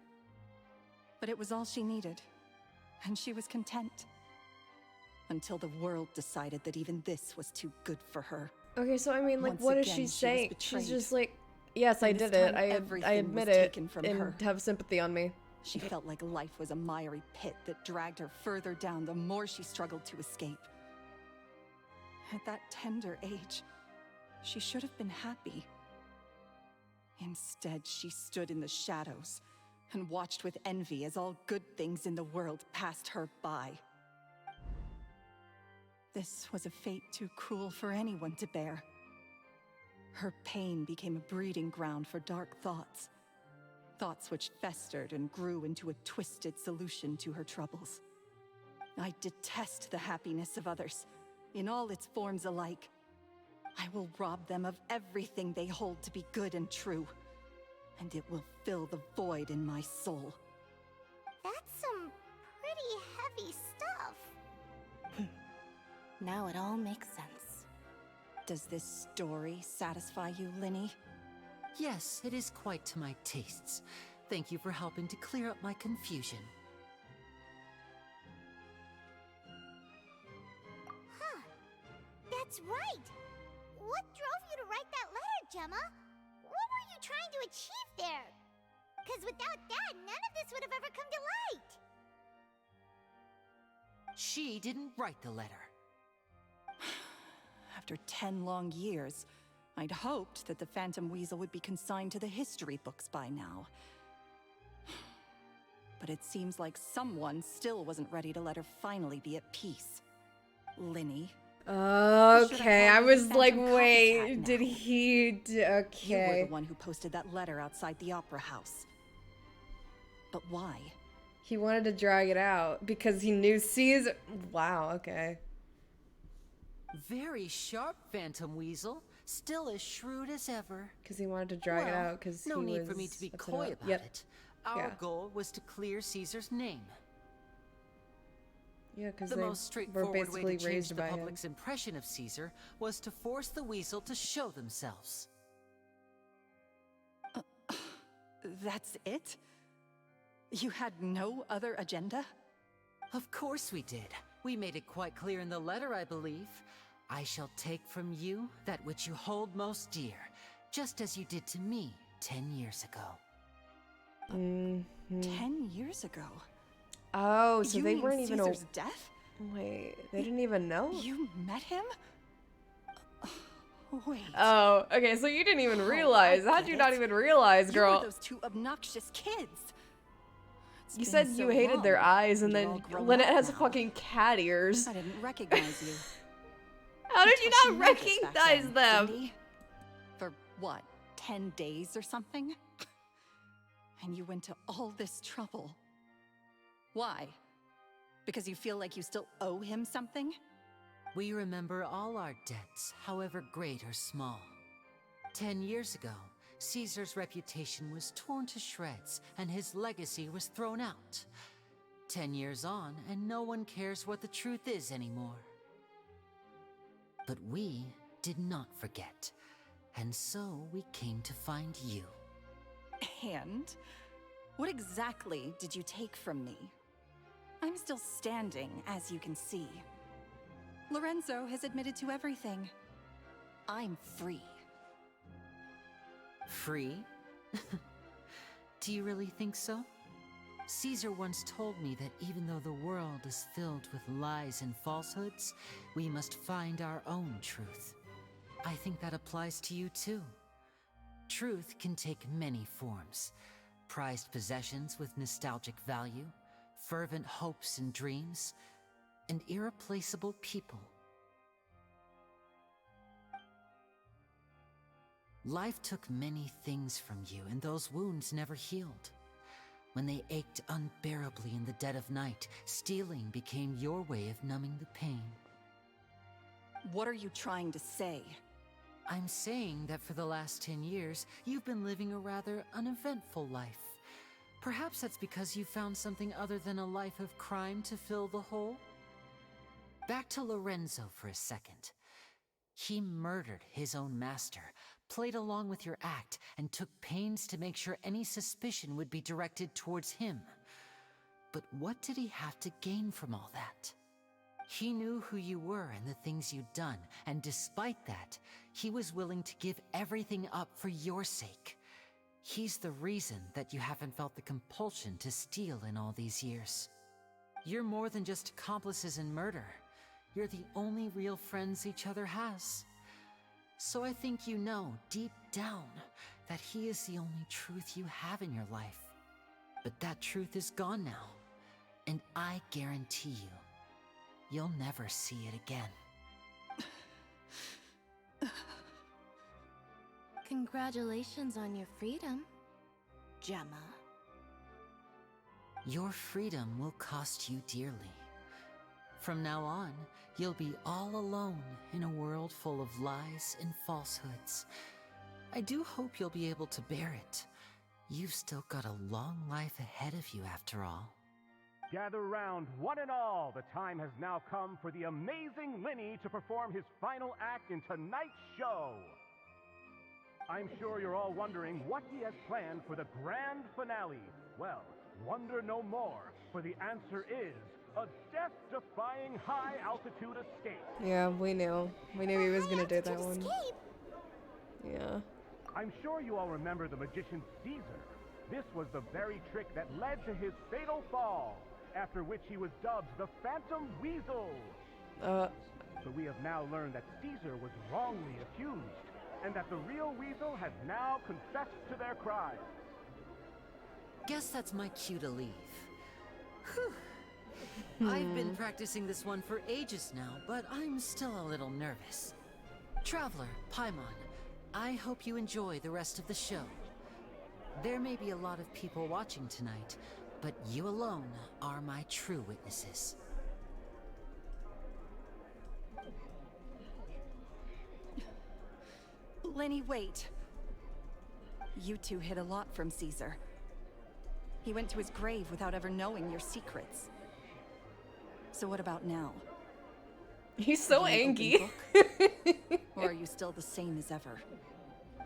H: But it was all she needed, and she was content. Until the world decided that even this was too good for her.
A: Okay, so I mean, like,
H: Once
A: what is
H: again,
A: she saying?
H: was
A: She's
H: betrayed.
A: just like, yes, I
H: And this
A: did it.
H: time,
A: I
H: everything
A: admit
H: was
A: it,
H: taken from
A: and
H: her.
A: have sympathy on me.
H: She felt like life was a miry pit that dragged her further down the more she struggled to escape. At that tender age, she should have been happy. Instead, she stood in the shadows and watched with envy as all good things in the world passed her by. This was a fate too cruel for anyone to bear. Her pain became a breeding ground for dark thoughts. Thoughts which festered and grew into a twisted solution to her troubles. I detest the happiness of others, in all its forms alike. I will rob them of everything they hold to be good and true, and it will fill the void in my soul.
I: That's some pretty heavy stuff.
D: Now it all makes sense.
H: Does this story satisfy you, Linny?
C: Yes, it is quite to my tastes. Thank you for helping to clear up my confusion.
I: Huh. That's right. What drove you to write that letter, Gemma? What were you trying to achieve there? Because without that, none of this would have ever come to light.
C: She didn't write the letter.
H: After 10 long years, I'd hoped that the Phantom Weasel would be consigned to the history books by now. But it seems like someone still wasn't ready to let her finally be at peace. Linny.
A: Okay, I was like,
H: Phantom
A: wait,
H: copycat
A: did
H: now?
A: he?
H: You were
A: Okay.
H: the one who posted that letter outside the opera house. But why?
A: He wanted to drag it out because he knew Caesar. Wow. Okay.
C: Very sharp, Phantom Weasel. Still as shrewd as ever.
A: Because he wanted to drag it out. Because
C: no
A: he
C: need
A: was
C: for me to be
A: upset
C: coy about
A: Yep.
C: it. Our goal was to clear Caesar's name.
A: Yeah, because
C: The
A: they
C: most
A: were
C: straightforward way
A: basically
C: to change
A: raised
C: the
A: by him.
C: public's impression of Caesar was to force the Weasel to show themselves.
H: That's it? You had no other agenda?
C: Of course we did. We made it quite clear in the letter, I believe. I shall take from you that which you hold most dear, just as you did to me 10 years ago.
H: 10 years ago?
A: Oh, so
H: You
A: they
H: mean
A: weren't even.
H: Caesar's death?
A: Wait, they didn't even know?
H: You met him? Wait.
A: Oh, okay, so you didn't even
H: Oh,
A: realize.
H: I
A: How'd
H: get
A: you not
H: it.
A: even realize,
H: You
A: girl?
H: were those two obnoxious kids. It's
A: You
H: been
A: said
H: so
A: you hated their
H: long,
A: eyes, and
H: you're
A: then
H: all grown
A: Lynette
H: up
A: has
H: now.
A: fucking cat ears.
H: I didn't recognize you.
A: How did you
H: touched
A: not
H: Memphis back
A: recognize
H: then,
A: them?
H: didn't he? For what, 10 days or something? And you went to all this trouble. Why? Because you feel like you still owe him something?
C: We remember all our debts, however great or small. 10 years ago, Caesar's reputation was torn to shreds, and his legacy was thrown out. 10 years on, and no one cares what the truth is anymore. But we did not forget, and so we came to find you.
H: And? What exactly did you take from me? I'm still standing, as you can see. Lorenzo has admitted to everything. I'm free.
C: Free? Do you really think so? Caesar once told me that even though the world is filled with lies and falsehoods, we must find our own truth. I think that applies to you too. Truth can take many forms. Prized possessions with nostalgic value, fervent hopes and dreams, and irreplaceable people. Life took many things from you, and those wounds never healed. When they ached unbearably in the dead of night, stealing became your way of numbing the pain.
H: What are you trying to say?
C: I'm saying that for the last 10 years, you've been living a rather uneventful life. Perhaps that's because you found something other than a life of crime to fill the hole? Back to Lorenzo for a second. He murdered his own master, played along with your act, and took pains to make sure any suspicion would be directed towards him. But what did he have to gain from all that? He knew who you were and the things you'd done, and despite that, he was willing to give everything up for your sake. He's the reason that you haven't felt the compulsion to steal in all these years. You're more than just accomplices in murder. You're the only real friends each other has. So I think you know, deep down, that he is the only truth you have in your life. But that truth is gone now, and I guarantee you, you'll never see it again.
D: Congratulations on your freedom, Gemma.
C: Your freedom will cost you dearly. From now on, you'll be all alone in a world full of lies and falsehoods. I do hope you'll be able to bear it. You've still got a long life ahead of you after all.
Q: Gather round, one and all. The time has now come for the amazing Linny to perform his final act in tonight's show. I'm sure you're all wondering what he has planned for the grand finale. Well, wonder no more, for the answer is a death-defying high-altitude escape.
A: Yeah, we knew. We knew he was gonna do that one. Yeah.
Q: I'm sure you all remember the magician Caesar. This was the very trick that led to his fatal fall. after which he was dubbed the Phantom Weasel. So we have now learned that Caesar was wrongly accused, and that the real Weasel has now confessed to their crimes.
C: Guess that's my cue to leave. Whew. I've been practicing this one for ages now, but I'm still a little nervous. Traveler, Paimon, I hope you enjoy the rest of the show. There may be a lot of people watching tonight, but you alone are my true witnesses.
H: Lenny, wait. You two hid a lot from Caesar. He went to his grave without ever knowing your secrets. So what about now?
A: He's so
H: Are you an
A: angry.
H: open book? Or are you still the same as ever?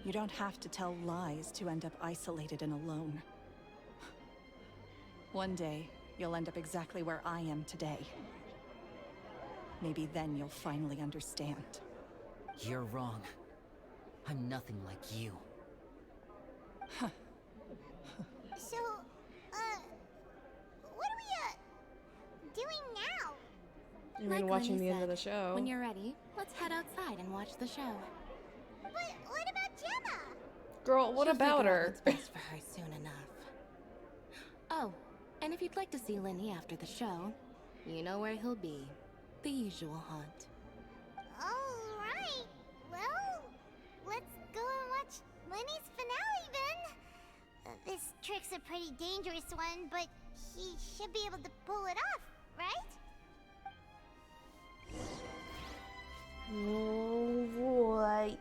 H: You don't have to tell lies to end up isolated and alone. One day, you'll end up exactly where I am today. Maybe then you'll finally understand.
C: You're wrong. I'm nothing like you.
I: So, what are we, doing now?
A: I mean,
B: Like
A: watching
B: Lenny
A: the end of
B: said,
A: the show.
B: When you're ready, let's head outside and watch the show.
I: But what about Gemma?
A: Girl, what
B: She'll
A: about
B: figure out
A: her?
B: what's best for her soon enough. Oh, and if you'd like to see Lenny after the show, you know where he'll be. The usual haunt.
I: Alright. Well, let's go and watch Lenny's finale then. This trick's a pretty dangerous one, but he should be able to pull it off, right?
A: Alright.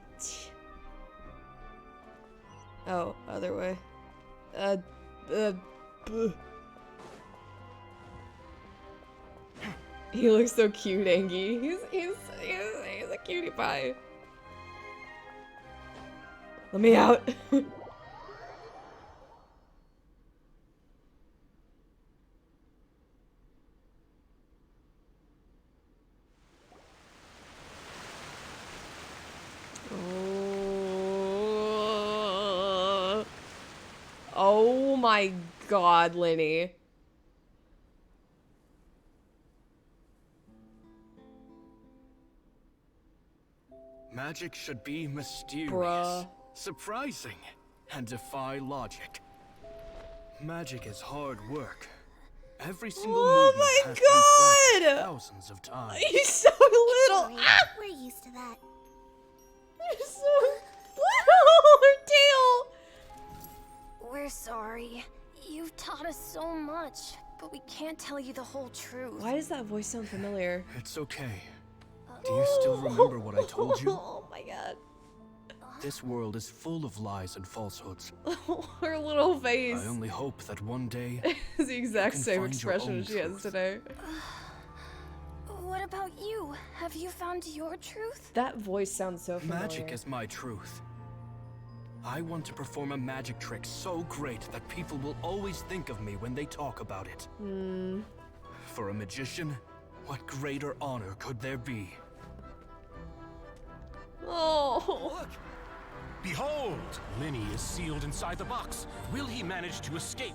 A: Oh, other way. He looks so cute, Angie. He's a cutie pie. Let me out. Oh my god, Lenny.
M: Magic should be mysterious,
A: Bruh.
M: surprising, and defy logic. Magic is hard work. Every single movement has been practiced thousands of times.
A: He's so little. Ah!
I: We're used to that.
A: You're so little. Her tail.
D: We're sorry. You've taught us so much, but we can't tell you the whole truth.
A: Why does that voice sound familiar?
M: It's okay. Do you still remember what I told you?
A: Oh my god.
M: This world is full of lies and falsehoods.
A: Her little face.
M: I only hope that one day
A: is the exact
M: you can
A: same
M: find your
A: expression
M: own
A: as she has
M: truth.
A: today.
D: What about you? Have you found your truth?
A: That voice sounds so familiar.
M: Magic is my truth. I want to perform a magic trick so great that people will always think of me when they talk about it. For a magician, what greater honor could there be?
A: Oh.
Q: Look! Behold! Lenny is sealed inside the box. Will he manage to escape?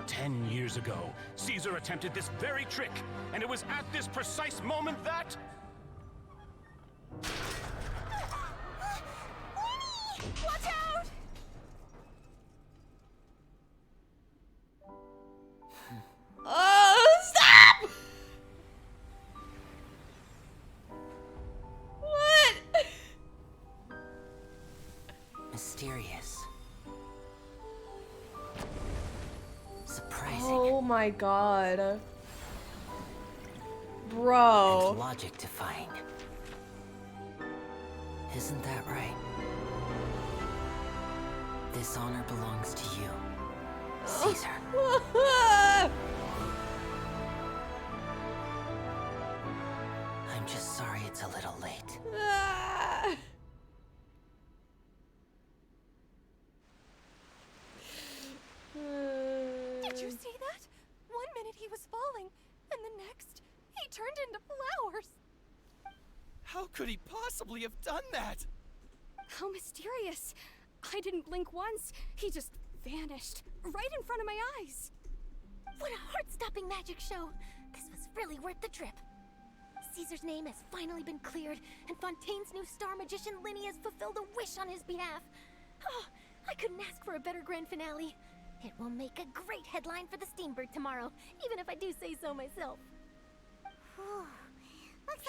Q: 10 years ago, Caesar attempted this very trick, and it was at this precise moment that...
D: Watch out!
A: Oh, stop! What?
C: Mysterious. Surprising.
A: Oh my god.
C: And
A: Bro.
C: logic defying. Isn't that right? This honor belongs to you, Caesar. I'm just sorry it's a little late.
H: Did you see that? 1 minute he was falling, and the next, he turned into flowers.
G: How could he possibly have done that?
B: How mysterious. I didn't blink once. He just vanished right in front of my eyes.
D: What a heart-stopping magic show! This was really worth the trip. Caesar's name has finally been cleared, and Fontaine's new star magician Linny has fulfilled a wish on his behalf. Oh, I couldn't ask for a better grand finale. It will make a great headline for the Steambird tomorrow, even if I do say so myself.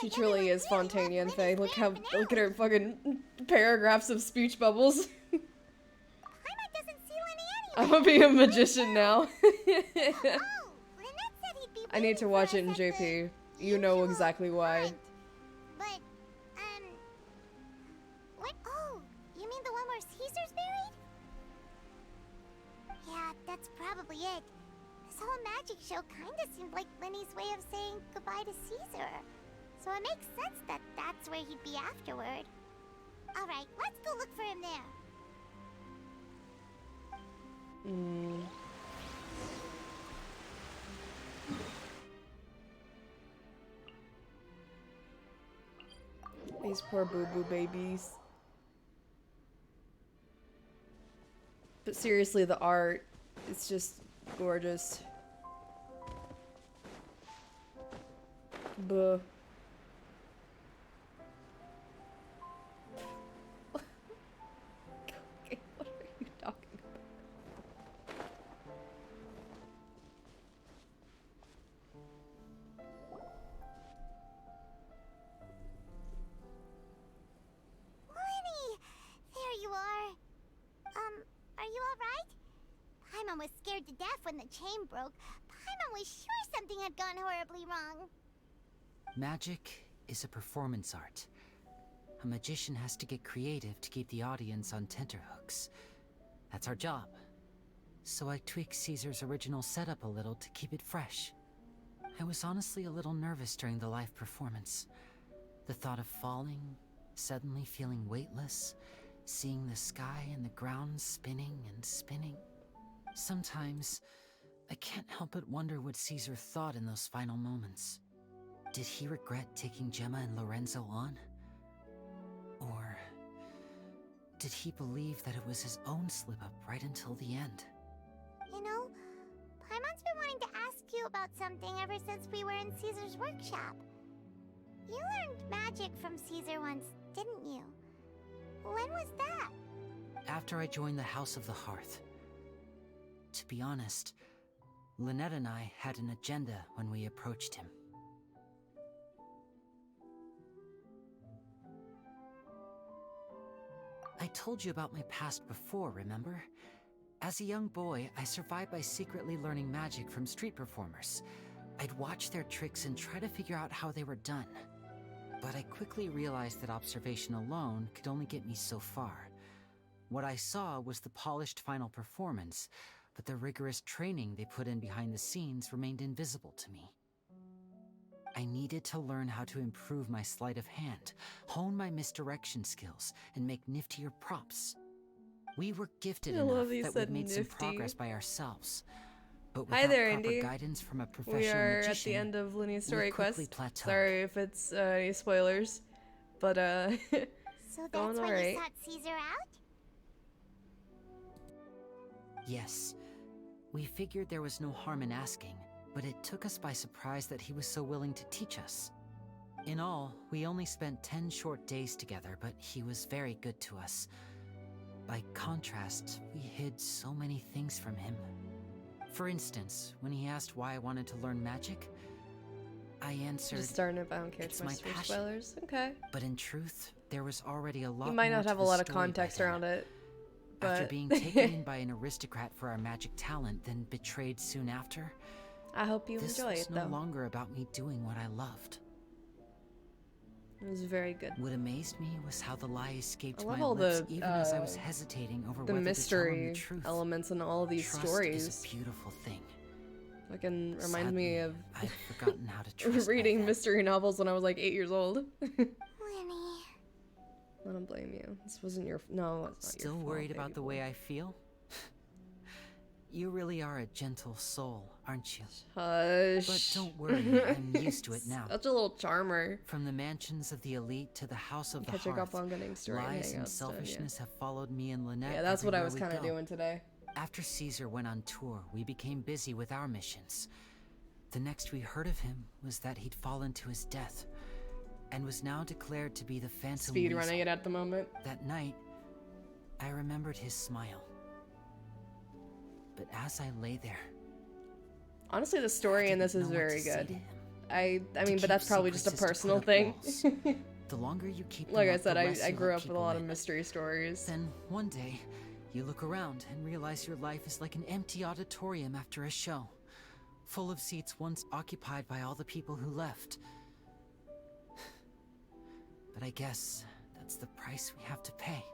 A: She truly is Fontaine Faye. Look at her fucking paragraphs of speech bubbles. I'm gonna be a magician now. I need to watch it in JP. You know exactly why.
I: But, what? Oh, you mean the one where Caesar's buried? Yeah, that's probably it. This whole magic show kinda seemed like Linny's way of saying goodbye to Caesar. So it makes sense that that's where he'd be afterward. Alright, let's go look for him there.
A: These poor boo-boo babies. But seriously, the art, it's just gorgeous. Buh. Okay, what are you talking about?
I: Linny! There you are. Are you alright? Paimon was scared to death when the chain broke. Paimon was sure something had gone horribly wrong.
C: Magic is a performance art. A magician has to get creative to keep the audience on tenterhooks. That's our job. So I tweaked Caesar's original setup a little to keep it fresh. I was honestly a little nervous during the live performance. The thought of falling, suddenly feeling weightless, seeing the sky and the ground spinning and spinning. Sometimes, I can't help but wonder what Caesar thought in those final moments. Did he regret taking Gemma and Lorenzo on? Or did he believe that it was his own slip-up right until the end?
I: You know, Paimon's been wanting to ask you about something ever since we were in Caesar's workshop. You learned magic from Caesar once, didn't you? When was that?
C: After I joined the House of the Hearth. To be honest, Lynette and I had an agenda when we approached him. I told you about my past before, remember? As a young boy, I survived by secretly learning magic from street performers. I'd watch their tricks and try to figure out how they were done. But I quickly realized that observation alone could only get me so far. What I saw was the polished final performance, but the rigorous training they put in behind the scenes remained invisible to me. I needed to learn how to improve my sleight of hand, hone my misdirection skills, and make niftier props. We were gifted enough that we'd made some progress by ourselves. But without proper guidance from a professional
A: magician, we are
C: magician,
A: at the end of Linny's story quest.
C: Plateaued.
A: Sorry if it's any spoilers, but
I: So that's
A: going
I: why
A: alright.
I: you sought Caesar out?
C: Yes. We figured there was no harm in asking, but it took us by surprise that he was so willing to teach us. In all, we only spent 10 short days together, but he was very good to us. By contrast, we hid so many things from him. For instance, when he asked why I wanted to learn magic, I answered,
A: Just starting if I don't care
C: it's
A: too
C: my
A: much for
C: passion.
A: spoilers. Okay.
C: But in truth, there was already a lot
A: You might
C: more
A: not
C: to
A: have a
C: the
A: lot of
C: story by
A: context
C: then.
A: around it, but
C: After being taken in by an aristocrat for our magic talent, then betrayed soon after,
A: I hope you
C: this
A: enjoy
C: was
A: it
C: no
A: though.
C: longer about me doing what I loved.
A: It was very good.
C: What amazed me was how the lie escaped
A: I love
C: my
A: all
C: lips
A: the,
C: even as I was hesitating over
A: the
C: whether
A: mystery
C: to tell him the truth.
A: elements in all of these
C: Trust
A: stories.
C: is a beautiful thing.
A: Fucking reminds me of
C: I'd forgotten how to trust
A: reading mystery novels when I was like 8 years old.
I: Linny.
A: I don't blame you. This wasn't your. No, it's not
C: Still
A: your fault,
C: worried about
A: baby
C: the
A: boy.
C: way I feel? You really are a gentle soul, aren't you?
A: Hush.
C: But don't worry, I'm used to it now.
A: Such a little charmer.
C: From the mansions of the elite to the house of the
A: Catching
C: hearth,
A: up on getting story and
C: lies and
A: hangout stuff,
C: selfishness
A: yeah.
C: have followed me and Lynette.
A: Yeah, that's what I was
C: everywhere
A: kind of
C: we go.
A: doing today.
C: After Caesar went on tour, we became busy with our missions. The next we heard of him was that he'd fallen to his death, and was now declared to be the Phantom
A: Speed
C: Weasel.
A: running it at the moment.
C: That night, I remembered his smile. But as I lay there...
A: Honestly, the story in this is very good. I mean, but that's probably just a personal thing.
C: The longer you keep
A: Like
C: them
A: I
C: up,
A: said,
C: the less
A: I
C: you
A: grew
C: let
A: up with a
C: people
A: lot of
C: in.
A: mystery stories.
C: Then, one day, you look around and realize your life is like an empty auditorium after a show, full of seats once occupied by all the people who left. But I guess that's the price we have to pay.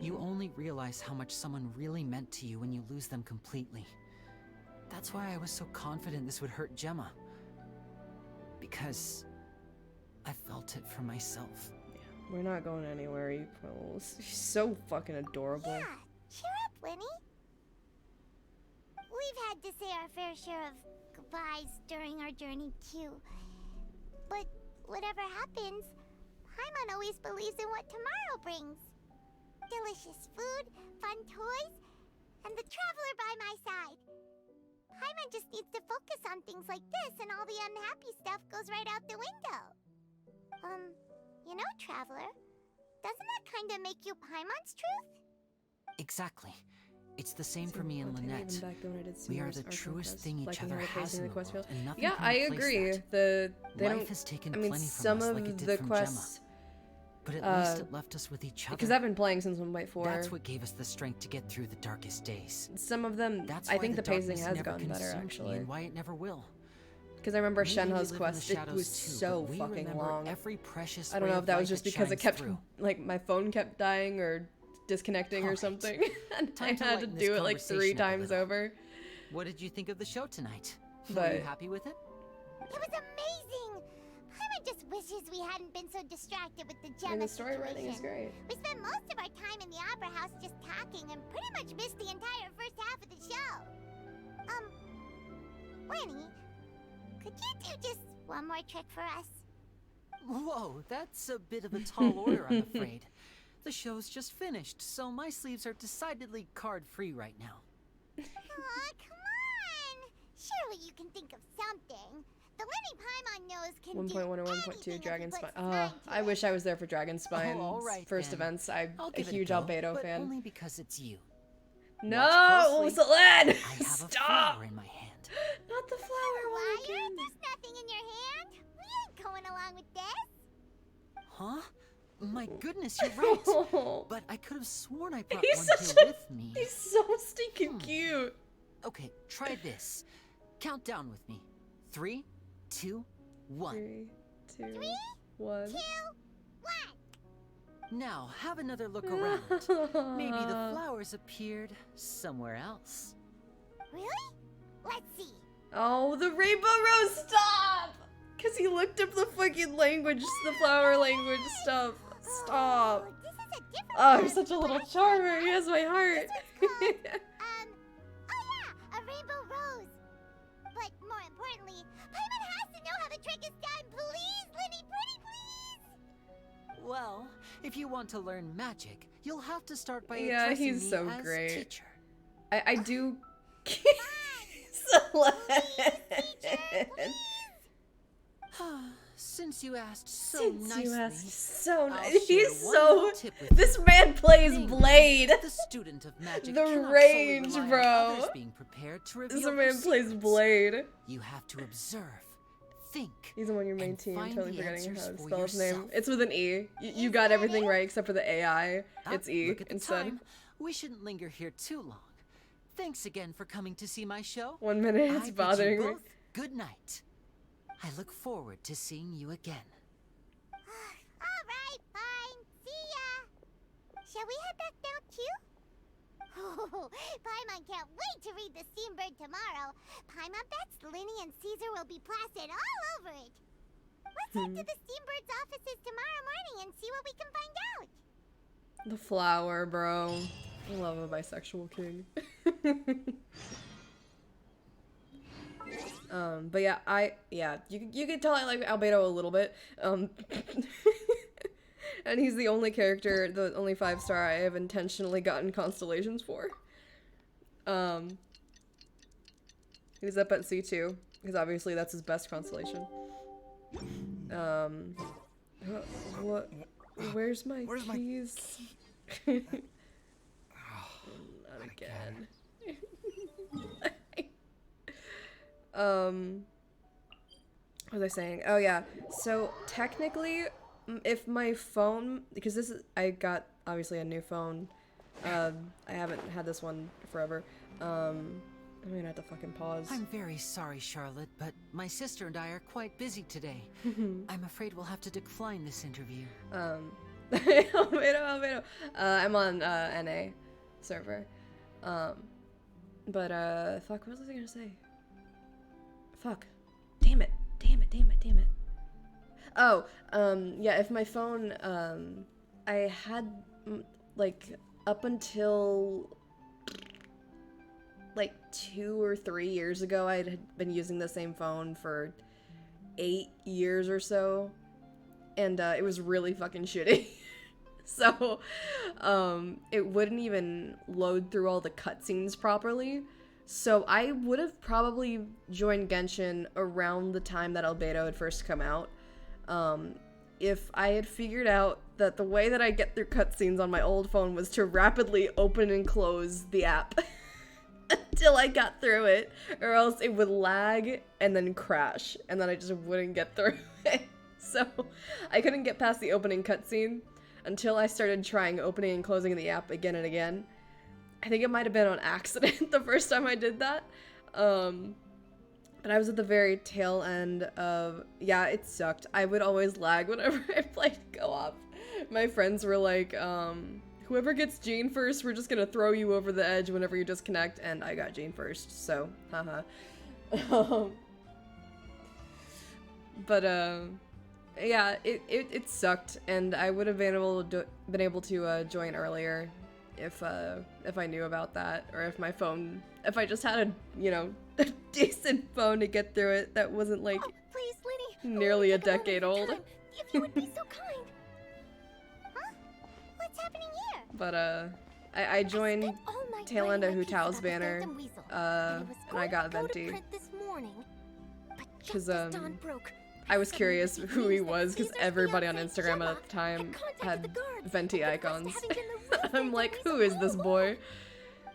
C: You only realize how much someone really meant to you when you lose them completely. That's why I was so confident this would hurt Gemma. Because I felt it for myself.
A: We're not going anywhere, you fools. She's so fucking adorable.
I: Yeah, cheer up, Winnie. We've had to say our fair share of goodbyes during our journey, too. But whatever happens, Paimon always believes in what tomorrow brings. Delicious food, fun toys, and the traveler by my side. Paimon just needs to focus on things like this, and all the unhappy stuff goes right out the window. You know, Traveler, doesn't that kind of make you Paimon's truth?
C: Exactly. It's the same for me and
A: Even
C: Lynette.
A: back then when I did
C: We are
A: Seymour's
C: the
A: Archer
C: truest
A: Quest,
C: thing each
A: liking
C: other
A: how the
C: has
A: pacing
C: in
A: of
C: the
A: quest
C: world,
A: feels-
C: and nothing
A: Yeah,
C: can
A: I
C: replace
A: agree.
C: that.
A: They
C: Life
A: don't.
C: has taken
A: I mean,
C: plenty from
A: some
C: us
A: of
C: like it did
A: the
C: from
A: quests.
C: Gemma. But at least it left us with each other.
A: Because I've been playing since 1.4.
C: That's what gave us the strength to get through the darkest days.
A: Some of them,
C: That's
A: I
C: why
A: think the pacing
C: darkness
A: has
C: never
A: gotten better,
C: consumed me,
A: actually.
C: and why it never will.
A: Because I remember
C: Maybe we
A: Shenhe's
C: live in the
A: quest, it
C: shadows
A: was
C: too,
A: so
C: but we
A: fucking
C: remember
A: long.
C: every precious
A: I don't
C: ray
A: know
C: of
A: if that was
C: light
A: just
C: that
A: because it
C: shines
A: kept,
C: through.
A: like, my phone kept dying or disconnecting or
C: Alright.
A: something. And I
C: Time to
A: had to
C: lighten this
A: do it like 3
C: conversation up a
A: times
C: little.
A: over.
C: What did you think of the show tonight? Were
A: But-
C: you happy with it?
I: It was amazing! Paimon just wishes we hadn't been so distracted with the Gemma
A: And the story writing is
I: situation.
A: great.
I: We spent most of our time in the Opera House just talking and pretty much missed the entire first half of the show. Winnie, could you do just one more trick for us?
C: Whoa, that's a bit of a tall order, I'm afraid. The show's just finished, so my sleeves are decidedly card-free right now.
I: Aw, come on! Surely you can think of something. The Lenny Paimon knows can
A: 1.1 or
I: do
A: 1.2
I: anything
A: Dragon
I: if he
A: Spine.
I: puts his mind to
A: I
I: it.
A: wish I was there for Dragon Spine's
C: all right,
A: first
C: then.
A: events. I'm
C: I'll
A: a
C: give it
A: huge
C: go,
A: Albedo
C: but
A: fan.
C: only because it's you.
A: No,
C: Watch closely.
A: Selene!
C: I have a
A: Stop!
C: flower in my hand.
A: Not the flower one
I: Liar,
A: again.
I: there's nothing in your hand. We ain't going along with this.
C: Huh? My goodness, you're right.
A: Oh.
C: But I could have sworn I brought
A: He's
C: one
A: such
C: here
A: a-
C: with me.
A: He's so stinking cute.
C: Okay, try this. Count down with me. 3, 2, 1.
A: 3, 2, 1.
I: 2, 1.
C: Now, have another look around. Maybe the flowers appeared somewhere else.
I: Really? Let's see.
A: Oh, the Rainbow Rose, stop! Because he looked up the fucking language, the flower language stuff. Stop.
I: Oh, this is a different
A: Oh,
I: one.
A: you're such a little charmer. He has my heart.
I: Oh yeah, a rainbow rose. But more importantly, Paimon has to know how the trick is done. Please, Linny, pretty please.
C: Well, if you want to learn magic, you'll have to start by
A: Yeah,
C: addressing
A: he's
C: me
A: so
C: as
A: great.
C: teacher.
A: I do.
C: Since you asked so
A: Since
C: nicely,
A: you asked so
C: I'll
A: nice.
C: share
A: He's
C: one
A: so.
C: little tip with
A: This
C: you.
A: man plays
C: Namely,
A: Blade.
C: The student of magic
A: The
C: cannot
A: range,
C: solely rely
A: bro.
C: on others being prepared to
A: This
C: reveal
A: man
C: their
A: plays
C: secrets.
A: Blade.
C: You have to observe, think.
A: He's on your main
C: and
A: team.
C: find
A: Totally
C: the
A: forgetting how
C: answers
A: to
C: for
A: spell his name.
C: yourself.
A: It's with an E. You got everything right except for the AI.
C: Ah,
A: It's E
C: look at the
A: instead.
C: time. We shouldn't linger here too long. Thanks again for coming to see my show.
A: 1 minute,
C: I
A: it's
C: bid
A: bothering
C: you
A: me.
C: both good night. I look forward to seeing you again.
I: All right, fine. See ya. Shall we head back down too? Oh, Paimon can't wait to read the Steambird tomorrow. Paimon bets Linny and Caesar will be plastered all over it. Let's head to the Steambird's offices tomorrow morning and see what we can find out.
A: The flower, bro. I love a bisexual king. But yeah, you could tell I like Albedo a little bit. And he's the only character, the only 5-star I have intentionally gotten constellations for. He's up at C2 because obviously that's his best constellation. What? Where's my keys? Not again. What was I saying? Oh yeah. So technically, if my phone, because this is, I got obviously a new phone. I haven't had this one forever. I'm gonna have to fucking pause.
C: I'm very sorry, Charlotte, but my sister and I are quite busy today. I'm afraid we'll have to decline this interview.
A: I'm on NA server. Fuck, what was I gonna say? Fuck. Damn it. Oh, yeah, if my phone, I had, like, up until, like, 2 or 3 years ago, I had been using the same phone for 8 years or so, and, it was really fucking shitty. So, it wouldn't even load through all the cutscenes properly. So I would have probably joined Genshin around the time that Albedo had first come out. If I had figured out that the way that I get through cutscenes on my old phone was to rapidly open and close the app until I got through it, or else it would lag and then crash, and then I just wouldn't get through it. So I couldn't get past the opening cutscene until I started trying opening and closing the app again and again. I think it might have been on accident the first time I did that. But I was at the very tail end of... Yeah, it sucked. I would always lag whenever I played co-op. My friends were like, whoever gets Jean first, we're just gonna throw you over the edge whenever you disconnect, and I got Jean first, so, haha. Yeah, it sucked, and I would have been able to join earlier if I knew about that, or if my phone, if I just had a decent phone to get through it that wasn't like
D: Please, Lenny,
A: nearly a decade old.
D: If you would be so kind. Huh? What's happening here?
A: But I joined tail end of Hu Tao's banner, and I got Venti. Because I was curious who he was, because everybody on Instagram at the time had Venti icons. I'm like, who is this boy?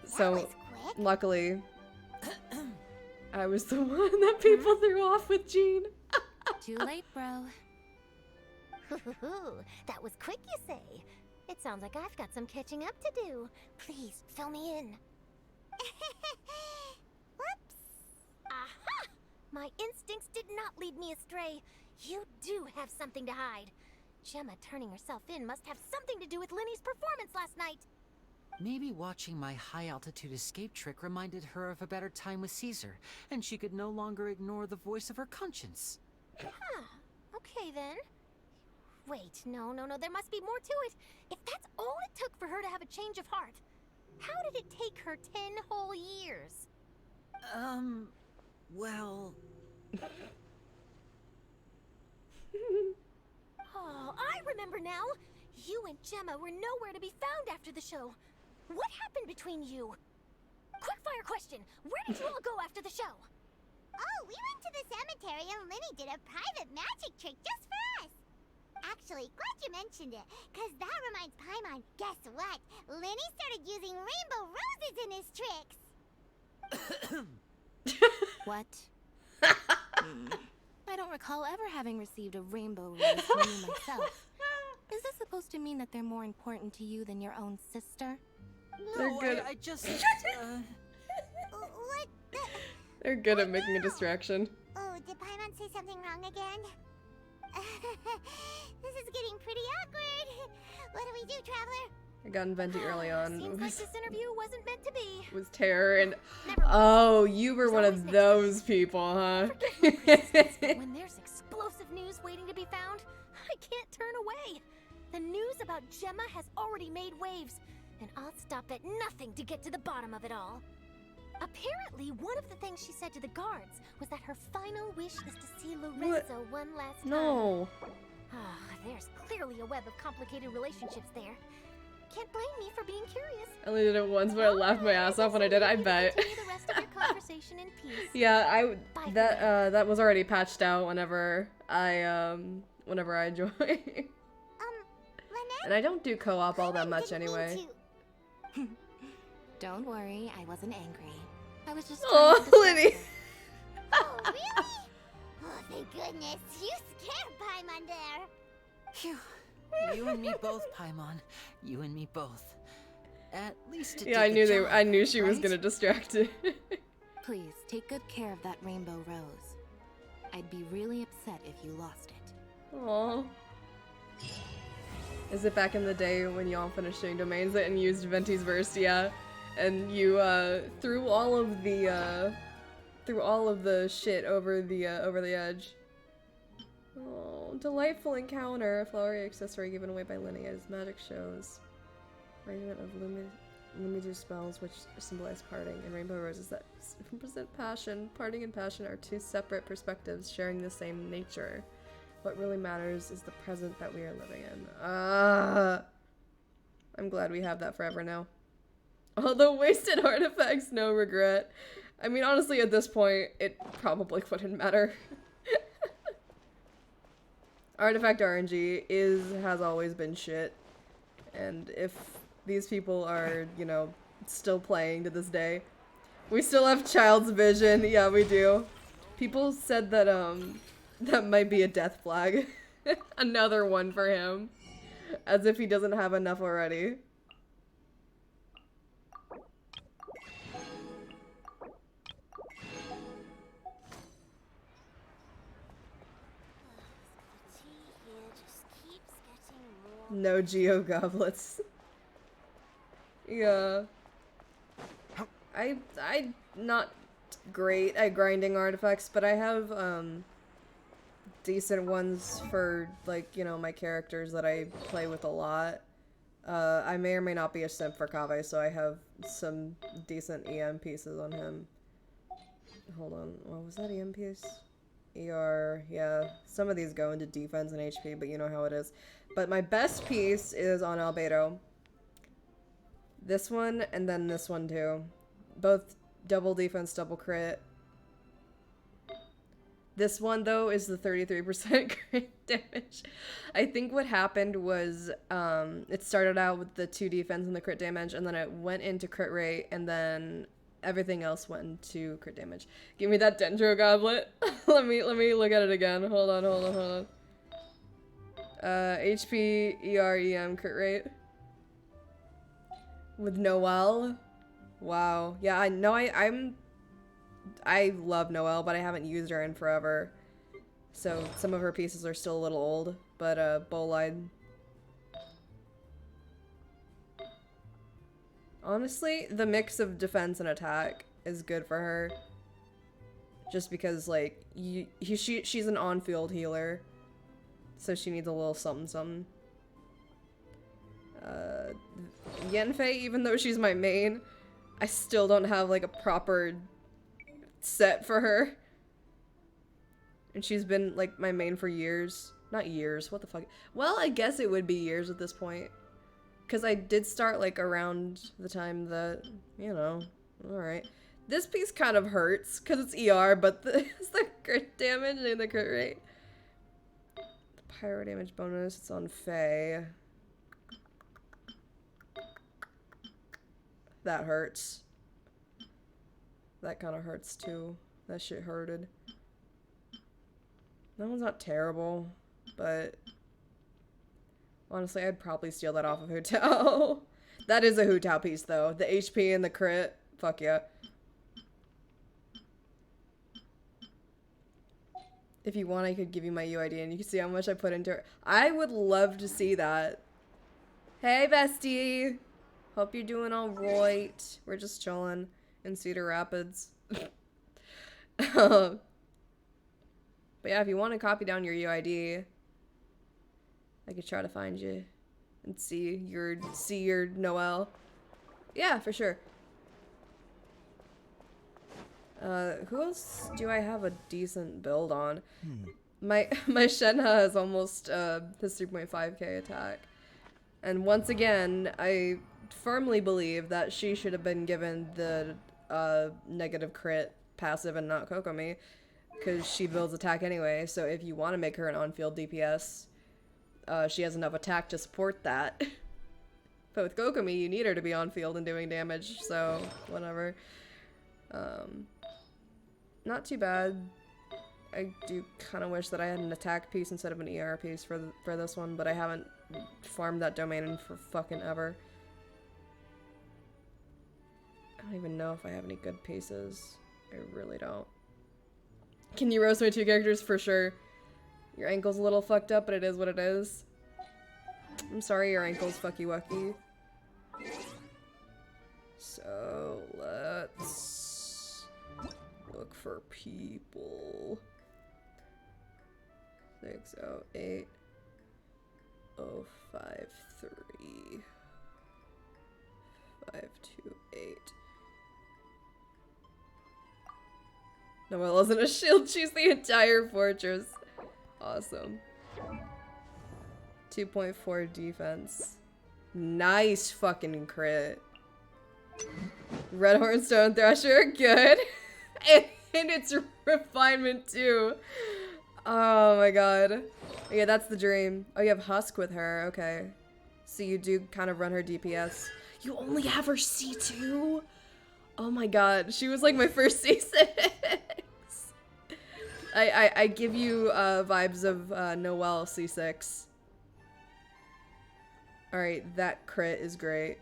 A: So, luckily, I was the one that people threw off with Jean.
B: Too late, bro.
D: That was quick, you say? It sounds like I've got some catching up to do. Please, fill me in. Whoops. Aha! My instincts did not lead me astray. You do have something to hide. Gemma turning herself in must have something to do with Lenny's performance last night.
C: Maybe watching my high-altitude escape trick reminded her of a better time with Caesar, and she could no longer ignore the voice of her conscience.
D: Huh. Okay, then. Wait, no, there must be more to it. If that's all it took for her to have a change of heart, how did it take her 10 whole years?
C: Well...
D: Oh, I remember now! You and Gemma were nowhere to be found after the show. What happened between you? Quickfire question! Where did you all go after the show?
I: Oh, we went to the cemetery and Lenny did a private magic trick just for us. Actually, glad you mentioned it, because that reminds Paimon, guess what? Lenny started using rainbow roses in his tricks.
B: What? I don't recall ever having received a rainbow rose from you myself. Is this supposed to mean that they're more important to you than your own sister?
C: No, I just...
I: What the...
A: They're good at making a distraction.
I: Oh, did Paimon say something wrong again? This is getting pretty awkward. What do we do, Traveler?
A: I got Venti early on.
D: Seems like this interview wasn't meant to be.
A: Was terror and... Oh, you were one of those people, huh?
D: When there's explosive news waiting to be found, I can't turn away. The news about Gemma has already made waves, and I'll stop at nothing to get to the bottom of it all. Apparently, one of the things she said to the guards was that her final wish is to see Lorenzo one last time.
A: No.
D: Ah, there's clearly a web of complicated relationships there. can't blame me for being curious.
A: I only did it once, but I laughed my ass off when I did it, I bet.
D: Continue the rest of your conversation in peace.
A: Yeah,
D: Bye
A: that was already patched out whenever I joined. And I don't do co-op all that much anyway.
B: Don't worry, I wasn't angry. I was just
A: Oh, Linny.
I: Oh, really? Oh, thank goodness. You scared Paimon there.
C: Phew. You and me both, Paimon. You and me both. At least it
A: Yeah, I
C: did
A: knew
C: the job,
A: I knew she was
C: right?
A: gonna distract it.
B: Please, take good care of that rainbow rose. I'd be really upset if you lost it.
A: Aww. Is it back in the day when y'all finished doing domains and used Venti's verse? Yeah. And you, threw all of the shit over the edge. Oh, delightful encounter. A flowery accessory given away by Linny as magic shows. Arrangement of limited spells which symbolize parting, and rainbow roses that represent passion. Parting and passion are two separate perspectives sharing the same nature. What really matters is the present that we are living in. I'm glad we have that forever now. Although wasted artifacts, no regret. I mean, honestly, at this point, it probably wouldn't matter. Artifact RNG has always been shit. And if these people are, you know, still playing to this day, we still have Child's Vision. Yeah, we do. People said that, that might be a death flag. Another one for him. As if he doesn't have enough already. No Geo Goblets. Yeah. I not great at grinding artifacts, but I have, decent ones for, like, you know, my characters that I play with a lot. I may or may not be a simp for Kaveh, so I have some decent EM pieces on him. Hold on, what was that EM piece? ER, yeah. Some of these go into defense and HP, but you know how it is. But my best piece is on Albedo. This one, and then this one too. Both double defense, double crit. This one, though, is the 33% crit damage. I think what happened was, it started out with the 2 defense and the crit damage, and then it went into crit rate, and then everything else went into crit damage. Give me that Dendro Goblet. let me look at it again. Hold on. HP, ER, EM, crit rate. With Noelle. Wow. Yeah, I know I love Noelle, but I haven't used her in forever. So some of her pieces are still a little old, but Bolide. Honestly, the mix of defense and attack is good for her. Just because, like, she's an on-field healer. So she needs a little something. Yenfei, even though she's my main, I still don't have, like, a proper set for her. And she's been, like, my main for years. Not years, what the fuck? Well, I guess it would be years at this point. Because I did start, like, around the time that, you know, alright. This piece kind of hurts, because it's ER, but it's the crit damage and the crit rate. The pyro damage bonus, it's on Faye. That hurts. That kind of hurts, too. That shit hurted. That one's not terrible, but honestly, I'd probably steal that off of Hu Tao. That is a Hu Tao piece, though. The HP and the crit. Fuck yeah. If you want, I could give you my UID and you can see how much I put into it. I would love to see that. Hey, bestie! Hope you're doing all right. We're just chilling in Cedar Rapids. But yeah, if you want to copy down your UID, I could try to find you and see your Noelle. Yeah, for sure. Who else do I have a decent build on? My Shenhe has almost his 3.5k attack. And once again, I firmly believe that she should have been given the negative crit passive and not Kokomi, because she builds attack anyway, so if you want to make her an on-field DPS, she has enough attack to support that. But with Kokomi, you need her to be on-field and doing damage, so whatever. Not too bad. I do kind of wish that I had an attack piece instead of an ER piece for this one, but I haven't farmed that domain in for fucking ever. I don't even know if I have any good pieces. I really don't. Can you roast my 2 characters? For sure. Your ankle's a little fucked up, but it is what it is. I'm sorry your ankle's fucky wucky. So, let's look for people. 608 053 528. Noelle isn't a shield, she's the entire fortress. Awesome. 2.4 defense. Nice fucking crit. Red Hornstone Thrasher, good. and it's refinement too. Oh my god. Yeah, that's the dream. Oh, you have Husk with her, okay. So you do kind of run her DPS. You only have her C2? Oh my god, she was like my first C6. I give you vibes of Noelle C6. Alright, that crit is great.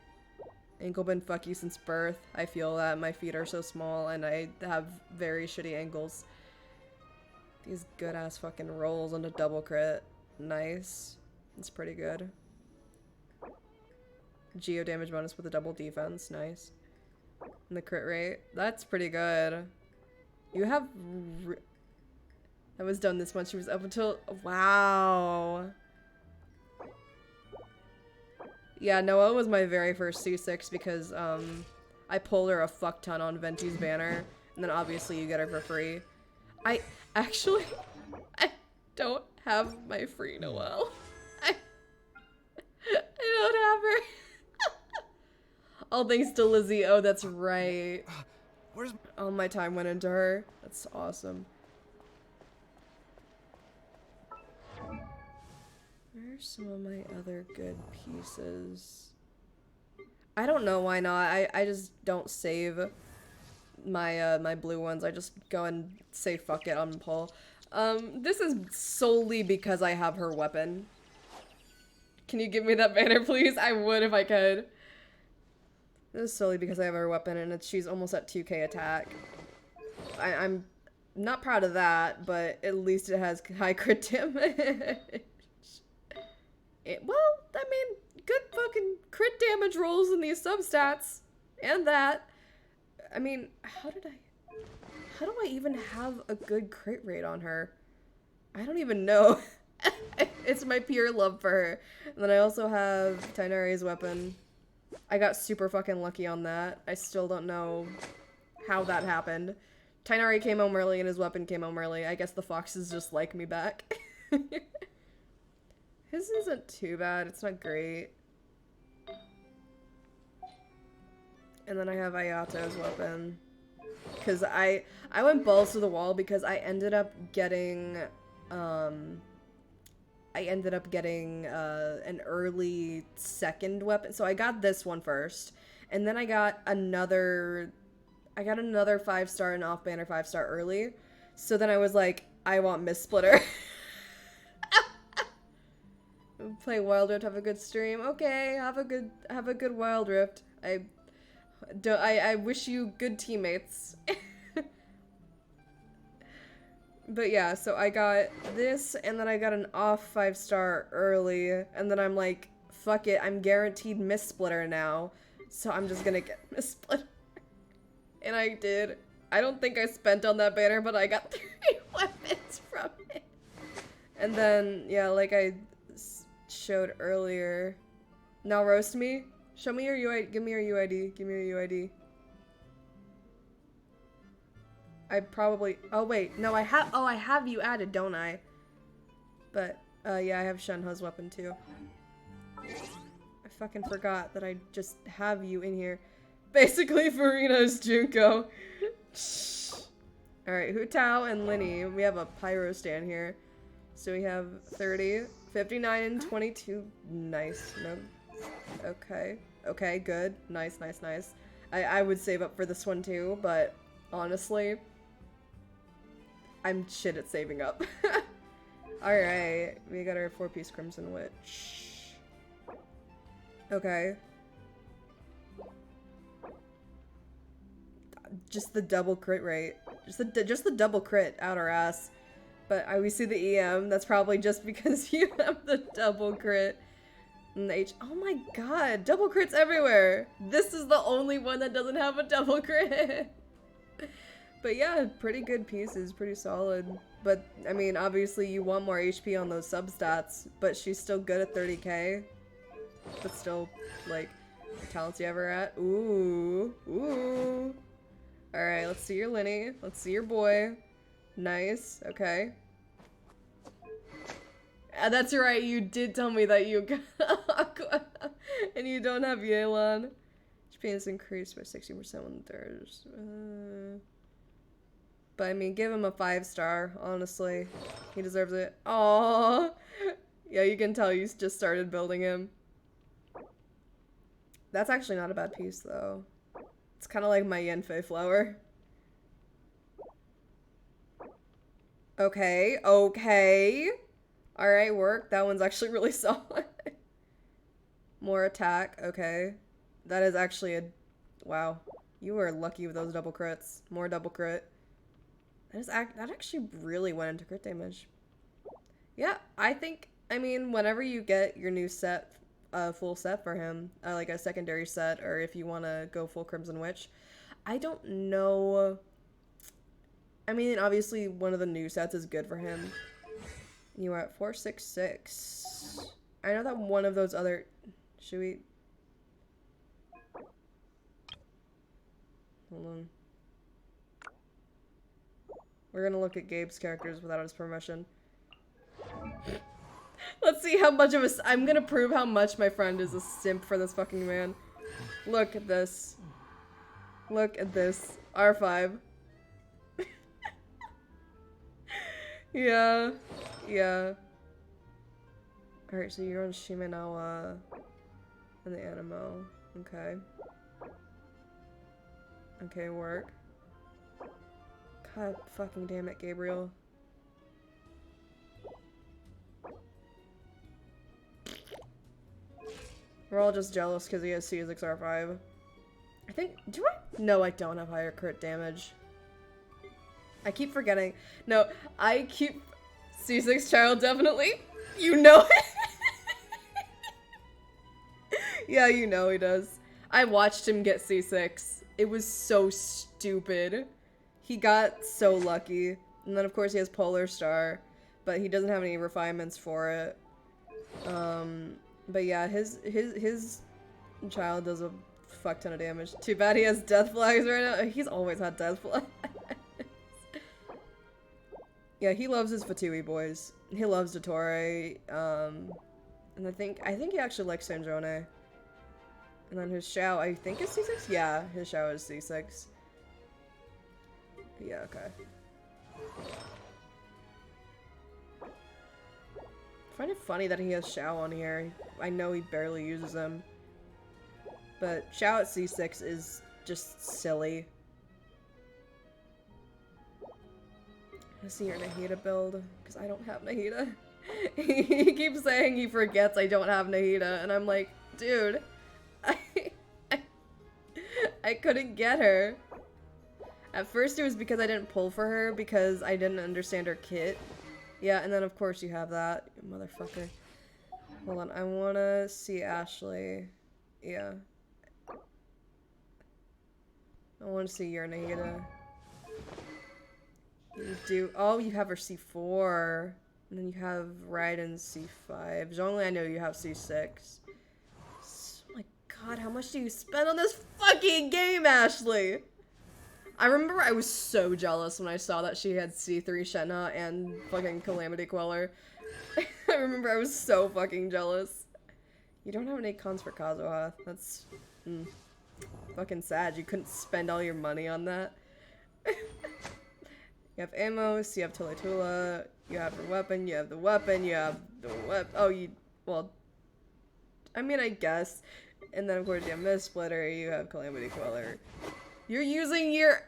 A: Ankle been fucky since birth. I feel that my feet are so small and I have very shitty ankles. These good ass fucking rolls on a double crit. Nice. It's pretty good. Geo damage bonus with a double defense. Nice. And the crit rate. That's pretty good. You have... That was done this month. She was up until... Wow. Yeah, Noelle was my very first C6 because I pulled her a fuck ton on Venti's banner. And then obviously you get her for free. I don't have my free Noelle. I don't have her. All thanks to Lizzie. Oh, that's right. All my time went into her. That's awesome. Where are some of my other good pieces? I don't know why not. I just don't save my my blue ones. I just go and say fuck it on pull. This is solely because I have her weapon. Can you give me that banner, please? I would if I could. This is solely because I have her weapon and she's almost at 2k attack. I'm not proud of that, but at least it has high crit damage. Well, I mean, good fucking crit damage rolls in these substats. And that. I mean, how do I even have a good crit rate on her? I don't even know. It's my pure love for her. And then I also have Tainari's weapon. I got super fucking lucky on that. I still don't know how that happened. Tainari came home early and his weapon came home early. I guess the foxes just like me back. His isn't too bad. It's not great. And then I have Ayato's weapon. Because I went balls to the wall because I ended up getting an early second weapon. So I got this one first. And then I got another 5-star and off-banner 5-star early. So then I was like, I want Miss Splitter. Play Wild Rift, have a good stream. Okay, have a good Wild Rift. I wish you good teammates. But yeah, so I got this, and then I got an off 5-star early, and then I'm like, fuck it, I'm guaranteed Miss Splitter now, so I'm just gonna get Miss Splitter. And I did. I don't think I spent on that banner, but I got 3 weapons from it. And then, yeah, like I showed earlier. Now roast me? Show me your UID. Give me your UID. Give me your UID. I probably... Oh, wait. No, I have... Oh, I have you added, don't I? But, yeah, I have Shenhe's weapon, too. fucking forgot that I just have you in here. Basically, Farina's Junko. Alright, Hu Tao and Linny. We have a pyro stand here. So we have 30, 59, and 22. Nice. No. Okay. Okay, good. Nice, nice, nice. I would save up for this one too, but honestly, I'm shit at saving up. Alright, we got our 4-piece Crimson Witch. Okay. Just the double crit rate. Just the double crit out our ass. But we see the EM. That's probably just because you have the double crit. And the H. Oh my god, double crits everywhere. This is the only one that doesn't have a double crit. But yeah, pretty good pieces, pretty solid. But I mean, obviously you want more HP on those substats, but she's still good at 30k. But still, like, talents you ever at. Ooh, ooh. Alright, let's see your Linny. Let's see your boy. Nice, okay. That's right, you did tell me that you got Aqua, and you don't have Yelan. HP is increased by 60% when there's... But I mean, give him a 5-star, honestly. He deserves it. Aww. Yeah, you can tell you just started building him. That's actually not a bad piece, though. It's kind of like my Yenfei flower. Okay, okay. Alright, work. That one's actually really solid. More attack, okay. That is actually a... Wow. You were lucky with those double crits. More double crit. That actually really went into crit damage. Yeah, I think... I mean, whenever you get your new set... full set for him, like a secondary set, or if you want to go full Crimson Witch. I don't know. I mean, obviously one of the new sets is good for him. You are at 466. I know that one of those other... Should we... Hold on. We're gonna look at Gabe's characters without his permission. Let's see how much of a... I'm gonna prove how much my friend is a simp for this fucking man. Look at this. Look at this. R5. Yeah. Yeah. Alright, so you're on Shimenawa and the Animo. Okay. Okay, work. God fucking damn it, Gabriel. We're all just jealous because he has C6 R5. I think, do I? No, I don't have higher crit damage. I keep forgetting. No, I keep C6 child, definitely. You know it. Yeah, you know he does. I watched him get C6. It was so stupid. He got so lucky. And then of course he has Polar Star, but he doesn't have any refinements for it. But yeah, his child does a fuck ton of damage. Too bad he has death flags right now. He's always had death flags. Yeah, he loves his Fatui boys. He loves Dottore. And I think he actually likes Sanjone. And then his Xiao, I think is C6? Yeah, his Xiao is C6. Yeah, okay. I find it funny that he has Xiao on here. I know he barely uses them. But Xiao at C6 is just silly. Let's see your Nahida build, because I don't have Nahida. He keeps saying he forgets I don't have Nahida, and I'm like, dude, I couldn't get her. At first it was because I didn't pull for her, because I didn't understand her kit. Yeah, and then of course you have that, you motherfucker. Hold on, I wanna see Ashley. Yeah. I wanna see your Nahida. You do. Oh, you have her C4. And then you have Raiden C5. Zhongli, I know you have C6. Oh my god, how much do you spend on this fucking game, Ashley? I remember I was so jealous when I saw that she had C3 Shenna and fucking Calamity Queller. I remember I was so fucking jealous. You don't have any cons for Kazuha. That's fucking sad. You couldn't spend all your money on that. You have Amos, you have Tula Tula, you have her weapon, you have the weapon, you have the oh, well, I mean, I guess. And then, of course, you have Mist Splitter, you have Calamity Queller. You're using your...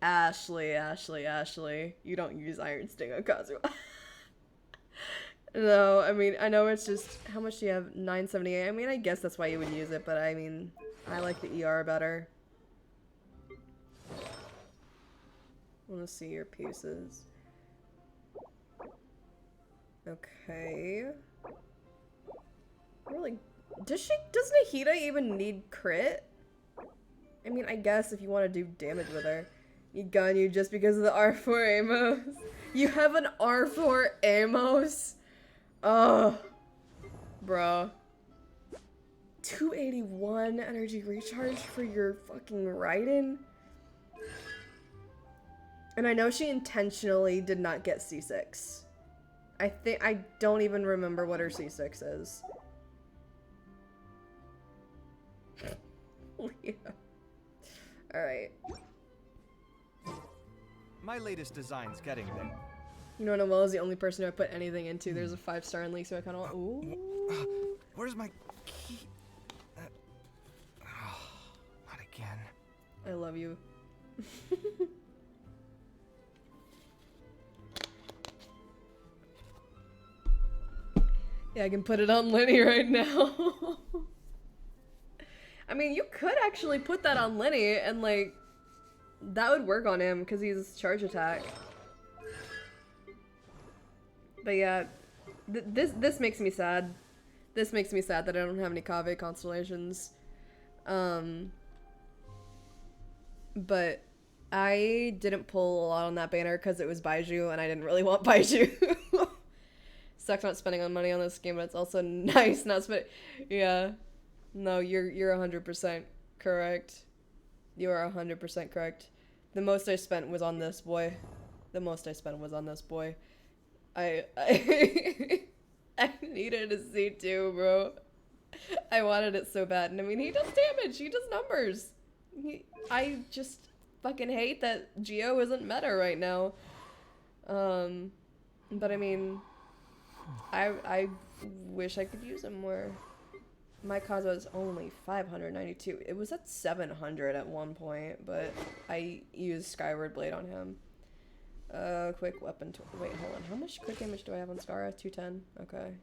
A: Ashley. You don't use Iron Sting on Kazuha. No, I mean, I know it's just... How much do you have? 978? I mean, I guess that's why you would use it, but I mean, I like the ER better. I want to see your pieces. Okay. Really? Does Nahida even need crit? I mean, I guess if you want to do damage with her. You gun you just because of the R4 Amos. You have an R4 Amos? Oh. Bro. 281 energy recharge for your fucking Raiden? And I know she intentionally did not get C6. I don't even remember what her C6 is. Yeah. Alright.
R: My latest design's getting there.
A: You know, Noelle is the only person who I put anything into. There's a 5-star in League, so I kind of want. Ooh.
R: Where's my key? Not again.
A: I love you. Yeah, I can put it on Lenny right now. I mean, you could actually put that on Lenny and, like, that would work on him because he's charge attack. But yeah, this makes me sad. This makes me sad that I don't have any Kaveh constellations. But I didn't pull a lot on that banner because it was Baiju and I didn't really want Baiju. Sucks not spending on money on this game, but it's also nice not spending. Yeah. No, you're 100% correct. You are 100% correct. The most I spent was on this boy. The most I spent was on this boy. I I needed a C2, bro. I wanted it so bad. And I mean, he does damage. He does numbers. I just fucking hate that Geo isn't meta right now. But I mean, I wish I could use him more. My Kazuha is only 592. It was at 700 at one point, but I used Skyward Blade on him. Quick weapon tour. Wait, hold on. How much crit damage do I have on Skara? 210. Okay.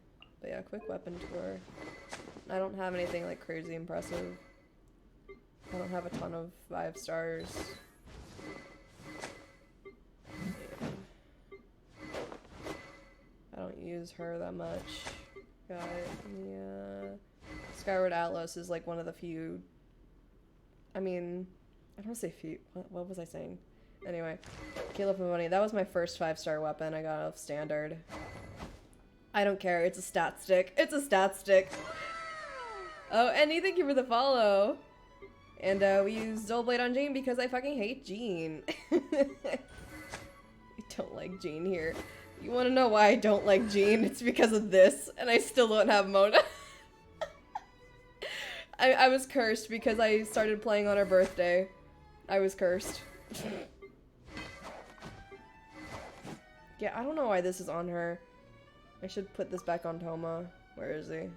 A: But yeah, quick weapon tour. I don't have anything like crazy impressive. I don't have a ton of 5 stars. I don't use her that much. Got it. Yeah. Skyward Atlas is like one of the few. I mean, I don't want to say few. What was I saying? Anyway, Caleb Pavoni. That was my first 5-star weapon I got off standard. I don't care. It's a stat stick. It's a stat stick. Oh, Annie, thank you for the follow. And we use Zollblade on Jean because I fucking hate Jean. I don't like Jean here. You want to know why I don't like Jean? It's because of this, and I still don't have Mona. I was cursed because I started playing on her birthday. I was cursed. Yeah, I don't know why this is on her. I should put this back on Toma. Where is he?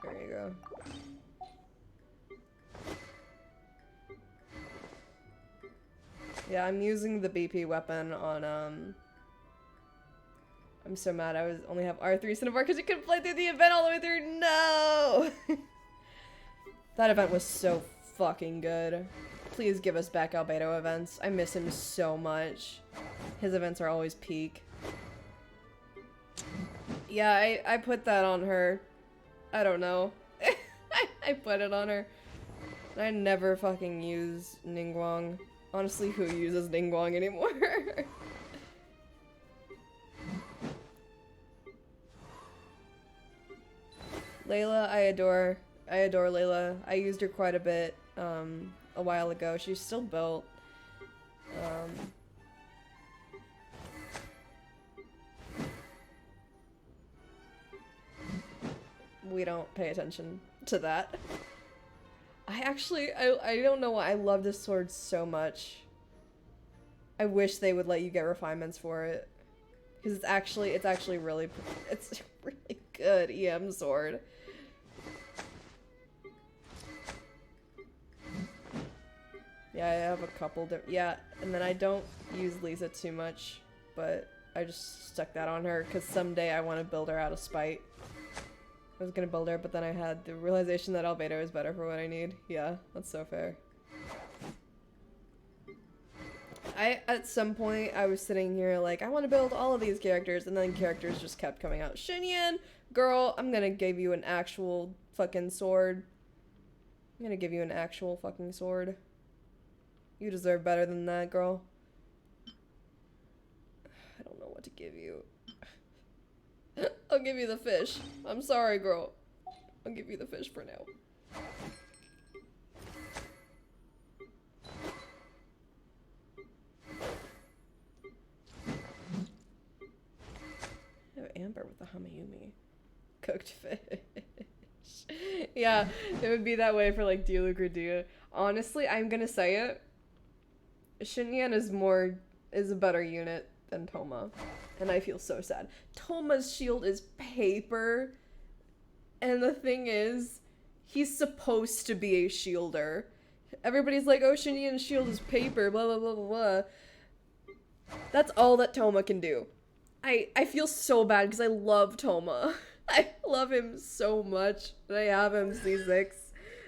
A: There you go. Yeah, I'm using the BP weapon on, I'm so mad I only have R3 Cinnabar because you couldn't play through the event all the way through. No! That event was so fucking good. Please give us back Albedo events. I miss him so much. His events are always peak. Yeah, I put that on her. I don't know. I put it on her. I never fucking use Ningguang. Honestly, who uses Ningguang anymore? Layla, I adore Layla. I used her quite a bit a while ago. She's still built. we don't pay attention to that. I don't know why I love this sword so much. I wish they would let you get refinements for it. Because it's actually really, it's really good EM sword. Yeah, I have a couple yeah, and then I don't use Lisa too much, but I just stuck that on her because someday I want to build her out of spite. I was gonna build her, but then I had the realization that Albedo is better for what I need. Yeah, that's so fair. At some point, I was sitting here like, I want to build all of these characters, and then characters just kept coming out. Xinyan, girl, I'm gonna give you an actual fucking sword. I'm gonna give you an actual fucking sword. You deserve better than that, girl. I don't know what to give you. I'll give you the fish. I'm sorry, girl. I'll give you the fish for now. Oh, Amber with the Hamayumi. Cooked fish. Yeah, it would be that way for like Dilucradia. Honestly, I'm gonna say it. Xinyan is a better unit than Toma. And I feel so sad. Toma's shield is paper. And the thing is, he's supposed to be a shielder. Everybody's like, oh, Xinyan's shield is paper, blah, blah, blah, blah, blah. That's all that Toma can do. I feel so bad because I love Toma. I love him so much. And I have him C6.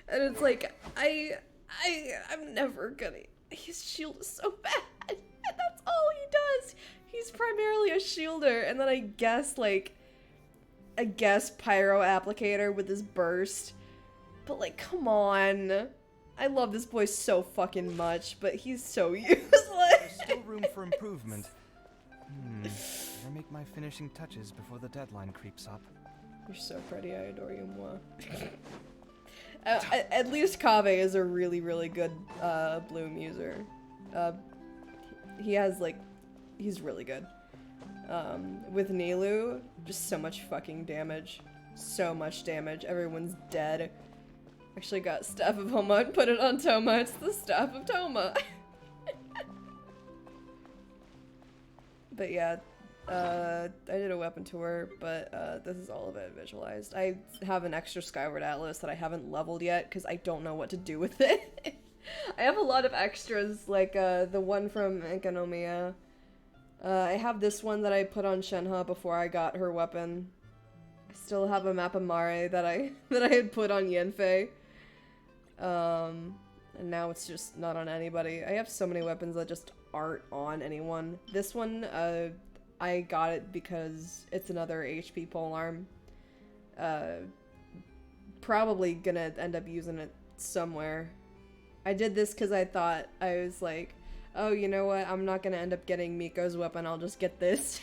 A: And it's like, I'm never gonna... His shield is so bad. And that's all he does. He's primarily a shielder. And then I guess, like, pyro applicator with his burst. But, like, come on. I love this boy so fucking much, but he's so useless.
R: There's still room for improvement. Better make my finishing touches before the deadline creeps up.
A: You're so pretty, I adore you, moi. At least Kaveh is a really, really good bloom user. He has, like, he's really good. With Nilu, just so much fucking damage. So much damage. Everyone's dead. Actually got Staff of Homa and put it on Toma. It's the Staff of Toma. But yeah, I did a weapon tour, but this is all of it visualized. I have an extra Skyward Atlas that I haven't leveled yet because I don't know what to do with it. I have a lot of extras, like the one from Enkanomiya. I have this one that I put on Shenhe before I got her weapon. I still have a Mappa Mare that I had put on Yanfei. And now it's just not on anybody. I have so many weapons that just aren't on anyone. This one, I got it because it's another HP polearm. Probably gonna end up using it somewhere. I did this because I thought, I was like, oh, you know what, I'm not gonna end up getting Miko's weapon, I'll just get this.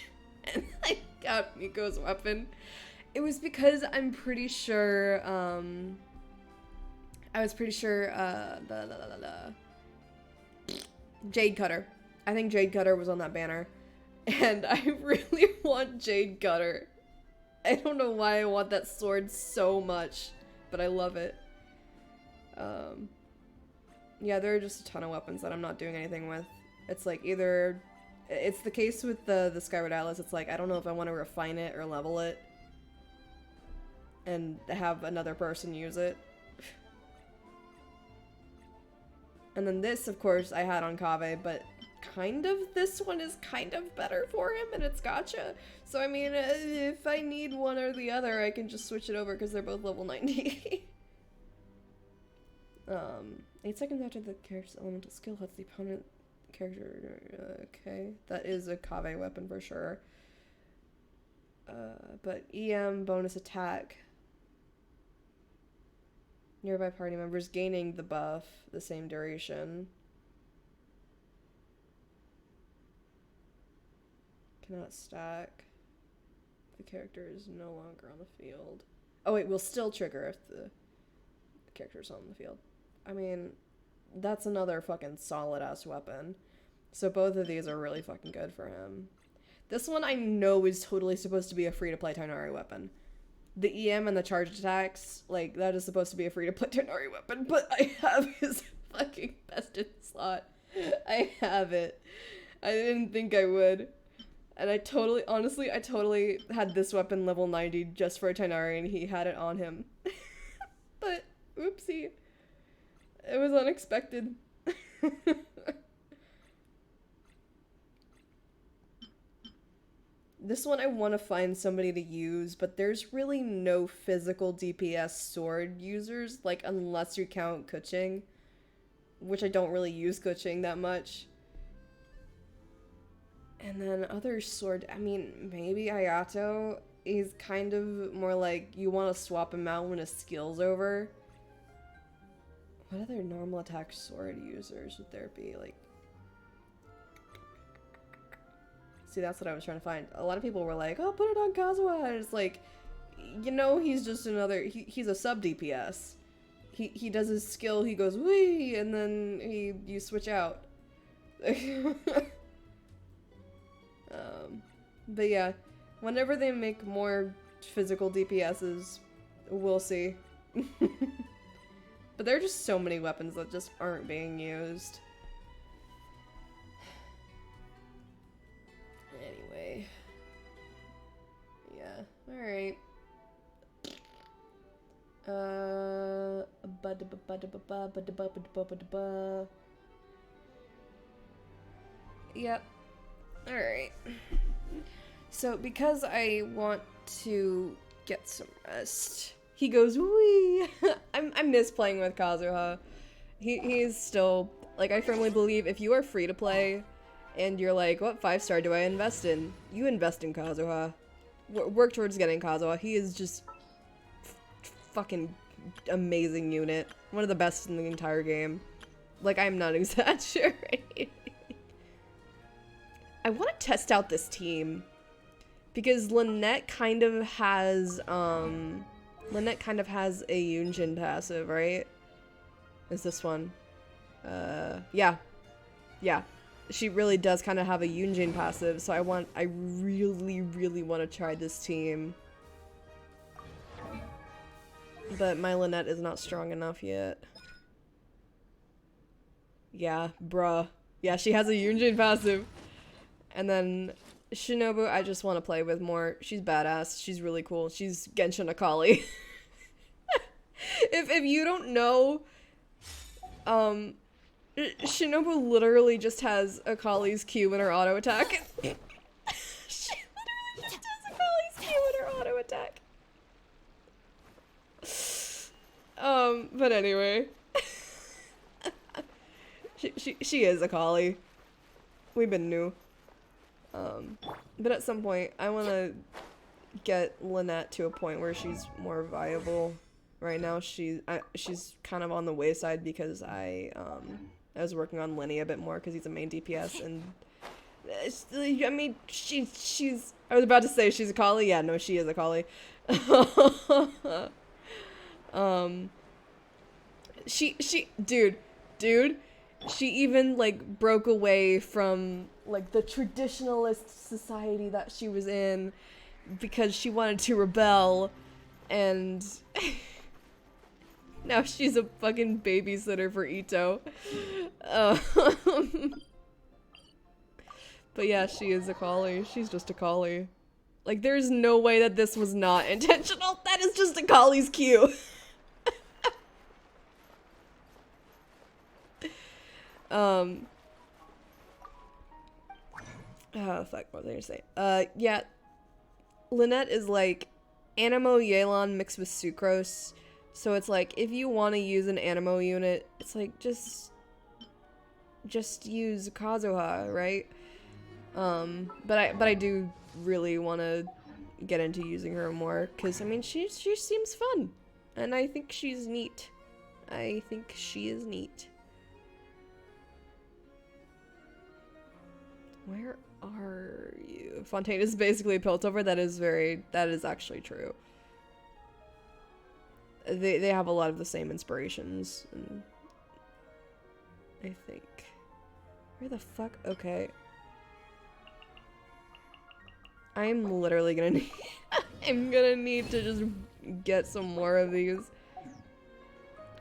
A: And I got Miko's weapon. It was because I'm pretty sure, Jade Cutter. I think Jade Cutter was on that banner. And I really want Jade Cutter. I don't know why I want that sword so much, but I love it. Yeah, there are just a ton of weapons that I'm not doing anything with. It's like either... It's the case with the Skyward Atlas, it's like, I don't know if I want to refine it or level it. And have another person use it. And then this, of course, I had on Kaveh, but kind of this one is kind of better for him, and it's gotcha. So, I mean, if I need one or the other, I can just switch it over because they're both level 90. 8 seconds after the character's elemental skill hits the opponent character. Okay, that is a Kaveh weapon for sure. But EM bonus attack. Nearby party members gaining the buff, the same duration. Cannot stack. The character is no longer on the field. Oh wait, will still trigger if the character's on the field. I mean, that's another fucking solid-ass weapon. So both of these are really fucking good for him. This one I know is totally supposed to be a free-to-play Tighnari weapon. the EM and the charge attacks, like, that is supposed to be a free-to-play Tonari weapon, but I have his fucking best in slot. I have it. I didn't think I would. And I totally, honestly, I totally had this weapon level 90 just for a Tonari, and he had it on him. But, oopsie. It was unexpected. This one I want to find somebody to use, but there's really no physical DPS sword users, like, unless you count Kuching, which I don't really use Kuching that much. And then other sword, I mean, maybe Ayato is kind of more like you want to swap him out when his skill's over. What other normal attack sword users would there be? Like, see, that's what I was trying to find. A lot of people were like, oh, put it on Kazuha. And it's like, you know, he's just another, he's a sub DPS. He does his skill, he goes, wee, and then you switch out. But yeah, whenever they make more physical DPSs, we'll see. But there are just so many weapons that just aren't being used. Anyway. Yeah, alright. Yep. Alright. So, because I want to get some rest, he goes, wee! I miss playing with Kazuha. He's still, like, I firmly believe if you are free to play, and you're like, what 5-star do I invest in? You invest in Kazuha. Work towards getting Kazuha. He is just fucking amazing unit. One of the best in the entire game. Like, I'm not exaggerating. I want to test out this team. Because Lynette kind of has a Yunjin passive, right? Is this one? Yeah. Yeah. She really does kind of have a Yunjin passive, so I really, really want to try this team. But my Lynette is not strong enough yet. Yeah, bruh. Yeah, she has a Yunjin passive. And then Shinobu, I just want to play with more. She's badass. She's really cool. She's Genshin Akali. If you don't know, Shinobu literally just has Akali's Q in her auto attack. She literally just has Akali's Q in her auto attack. But anyway. she is Akali. We've been new. But at some point, I want to get Lynette to a point where she's more viable. Right now, she's kind of on the wayside because I was working on Lenny a bit more because he's a main DPS, and I mean, she's. I was about to say she's a Akali. Yeah, no, she is a Akali. Dude. She even, like, broke away from, like, the traditionalist society that she was in because she wanted to rebel, and now she's a fucking babysitter for Ito. But yeah, she is a Akali. She's just a Akali. Like, there's no way that this was not intentional. That is just Akali's cue. Oh, fuck, what was I gonna say? Yeah. Lynette is like Animo Yelan mixed with Sucrose. So it's like, if you want to use an Animo unit, it's like, just use Kazuha, right? But I do really want to get into using her more, because, I mean, she seems fun. And I think she's neat. I think she is neat. Where are you? Fontaine is basically a Piltover. That is actually true. They have a lot of the same inspirations, and I think. Where the fuck? Okay. I'm literally gonna need I'm gonna need to just get some more of these.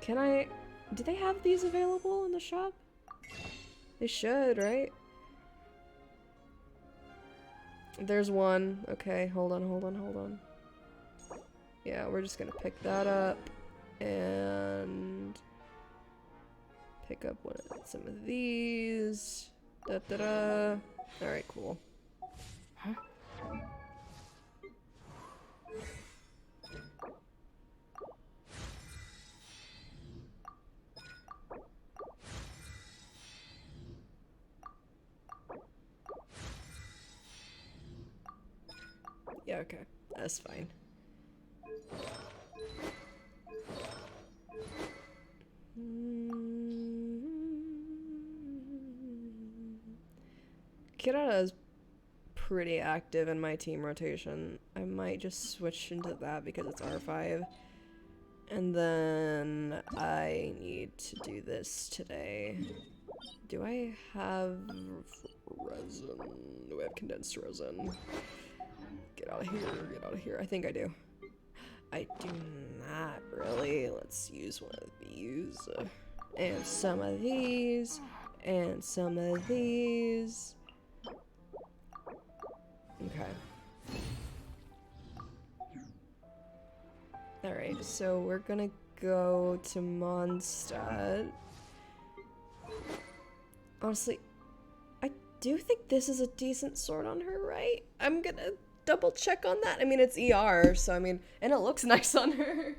A: Can I... Do they have these available in the shop? They should, right? There's one. Okay, hold on. Yeah, we're just gonna pick that up and pick up some of these. Da-da-da. Alright, cool. Huh? Yeah, okay. That's fine. Kirara is pretty active in my team rotation. I might just switch into that because it's R5. And then I need to do this today. Do I have resin? Do I have condensed resin? Get out of here. I think I do. I do not really. Let's use one of these. And some of these. And some of these. Okay. Alright, so we're gonna go to Mondstadt. Honestly, I do think this is a decent sword on her, right? I'm gonna double check on that. I mean, it's ER, so I mean, and it looks nice on her.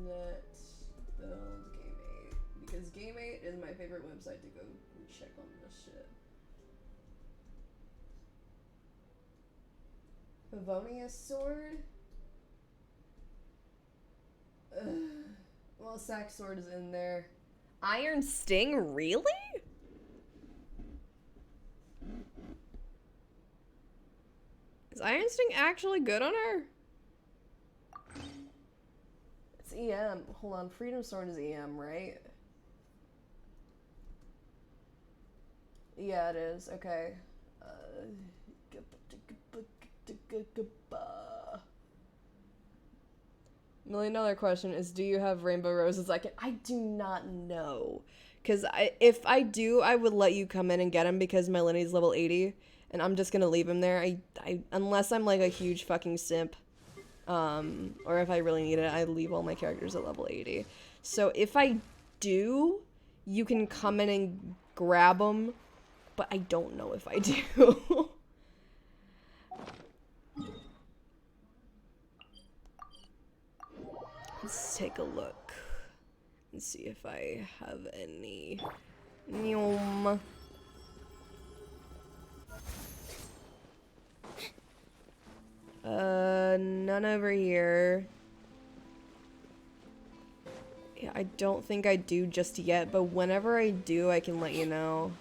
A: Let's build Game 8 because Game 8 is my favorite website to go and check on this shit. Favonius sword. Well, sack sword is in there. Iron Sting, really? Is Iron Sting actually good on her? It's EM. Hold on, Freedom Sword is EM, right? Yeah, it is. Okay. $1,000,000 question is, do you have rainbow roses? I do not know. Because if I do, I would let you come in and get him because my Lenny's level 80. And I'm just going to leave him there. Unless I'm like a huge fucking simp. Or if I really need it, I leave all my characters at level 80. So if I do, you can come in and grab them. But I don't know if I do. Let's take a look and see if I have any. None over here. Yeah, I don't think I do just yet, but whenever I do, I can let you know.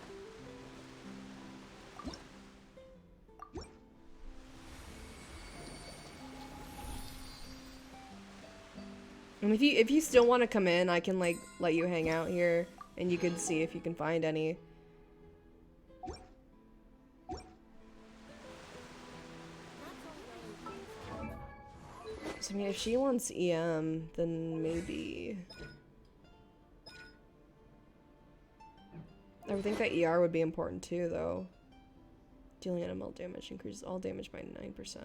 A: And if you still want to come in, I can like let you hang out here and you can see if you can find any. So, I mean, if she wants EM, then maybe. I would think that ER would be important too, though. Dealing animal damage increases all damage by 9%.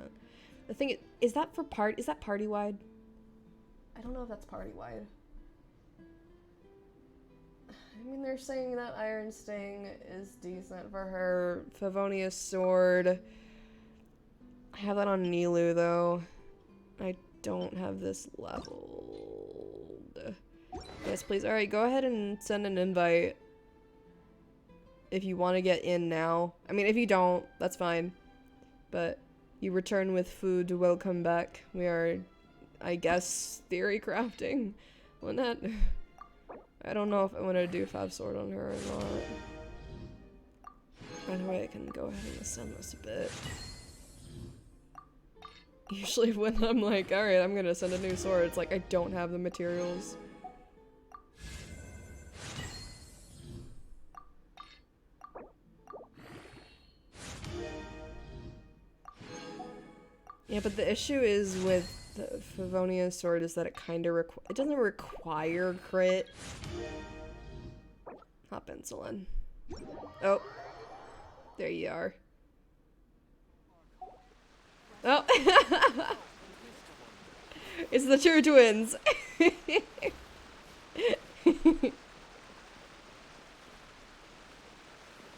A: The thing is that for is that party wide? I don't know if that's party wide. I mean, they're saying that Iron Sting is decent for her. Favonius sword. I have that on Nilu though. I don't have this leveled. Yes, please. Alright, go ahead and send an invite. If you want to get in now. I mean, if you don't, that's fine. But you return with food. Welcome back. We are, I guess, theory crafting. Lynette. I don't know if I want to do Fab Sword on her or not. By the way, I can go ahead and ascend this a bit. Usually when I'm like, alright, I'm gonna send a new sword, it's like I don't have the materials. Yeah, but the issue is with the Favonian sword is that it kind of it doesn't require crit. Hop insulin. Oh. There you are. Oh. It's the true twins.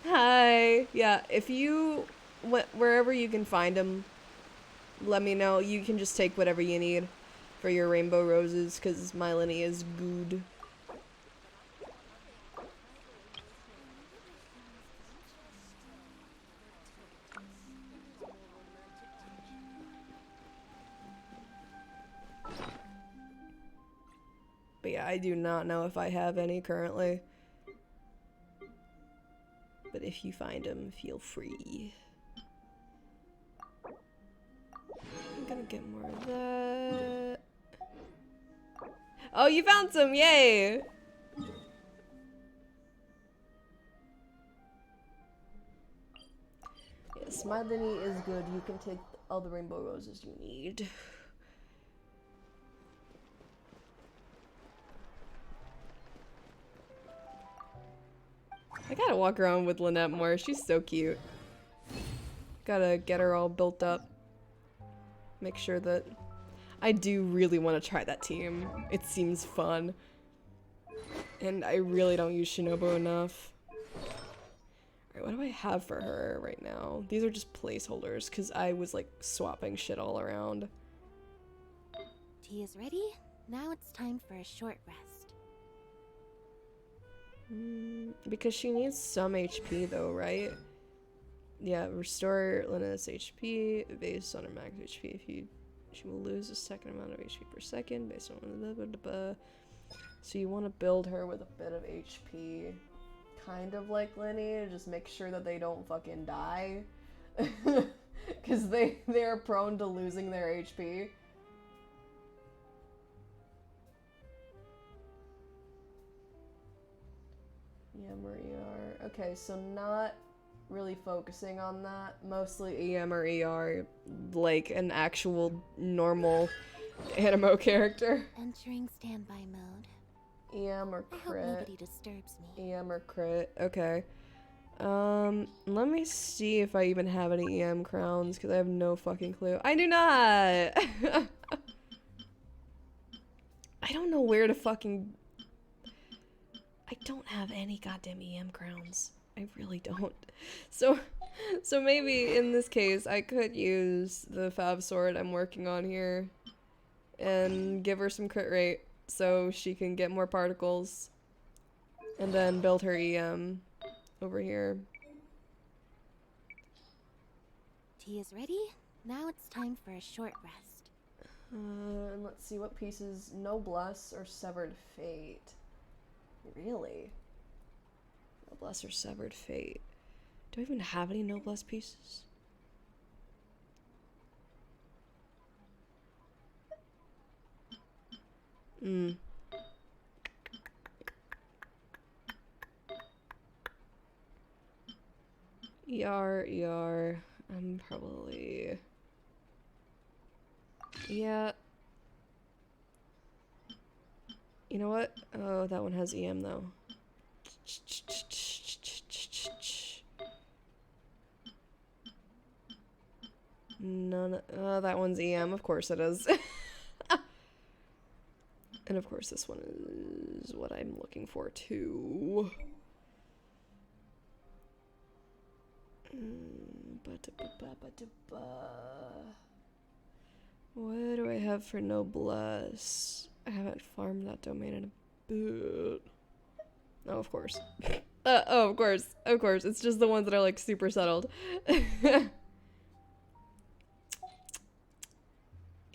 A: Hi. Yeah, if you wherever you can find them, let me know. You can just take whatever you need for your rainbow roses, because my Lenny is good. But yeah, I do not know if I have any currently. But if you find them, feel free. I'm gonna get more of that. Oh, you found some! Yay! Yes, my Lenny is good. You can take all the rainbow roses you need. I gotta walk around with Lynette more. She's so cute. Gotta get her all built up. Make sure that... I do really want to try that team. It seems fun. And I really don't use Shinobu enough. Alright, what do I have for her right now? These are just placeholders, because I was like swapping shit all around.
B: Tea is ready. Now it's time for a short rest.
A: Because she needs some HP though, right? Yeah, restore Lynette's HP based on her max HP. She will lose a second amount of HP per second based on blah, blah, blah, blah. So you want to build her with a bit of HP, kind of like Lenny, just make sure that they don't fucking die, because they are prone to losing their HP. EM or ER. Okay, so not really focusing on that. Mostly EM or ER, like an actual normal animo character.
B: Entering standby mode.
A: EM or
B: I hope
A: crit.
B: nobody disturbs me.
A: EM or crit. Okay. Let me see if I even have any EM crowns, because I have no fucking clue. I do not! I don't know where to fucking... I don't have any goddamn EM crowns. I really don't. So maybe in this case, I could use the Fab Sword I'm working on here and give her some crit rate so she can get more particles, and then build her EM over here.
B: Tea is ready. Now it's time for a short rest.
A: And let's see what pieces. Noblesse or Severed Fate. Really? Noblesse or Severed Fate. Do I even have any Noblesse pieces? ER. I'm probably... Yeah. You know what? Oh, that one has EM though. None. Oh, that one's EM. Of course it is. And of course this one is what I'm looking for too. What do I have for Noblesse? I haven't farmed that domain in a bit. Oh, of course. Oh, of course. Of course. It's just the ones that are like super settled.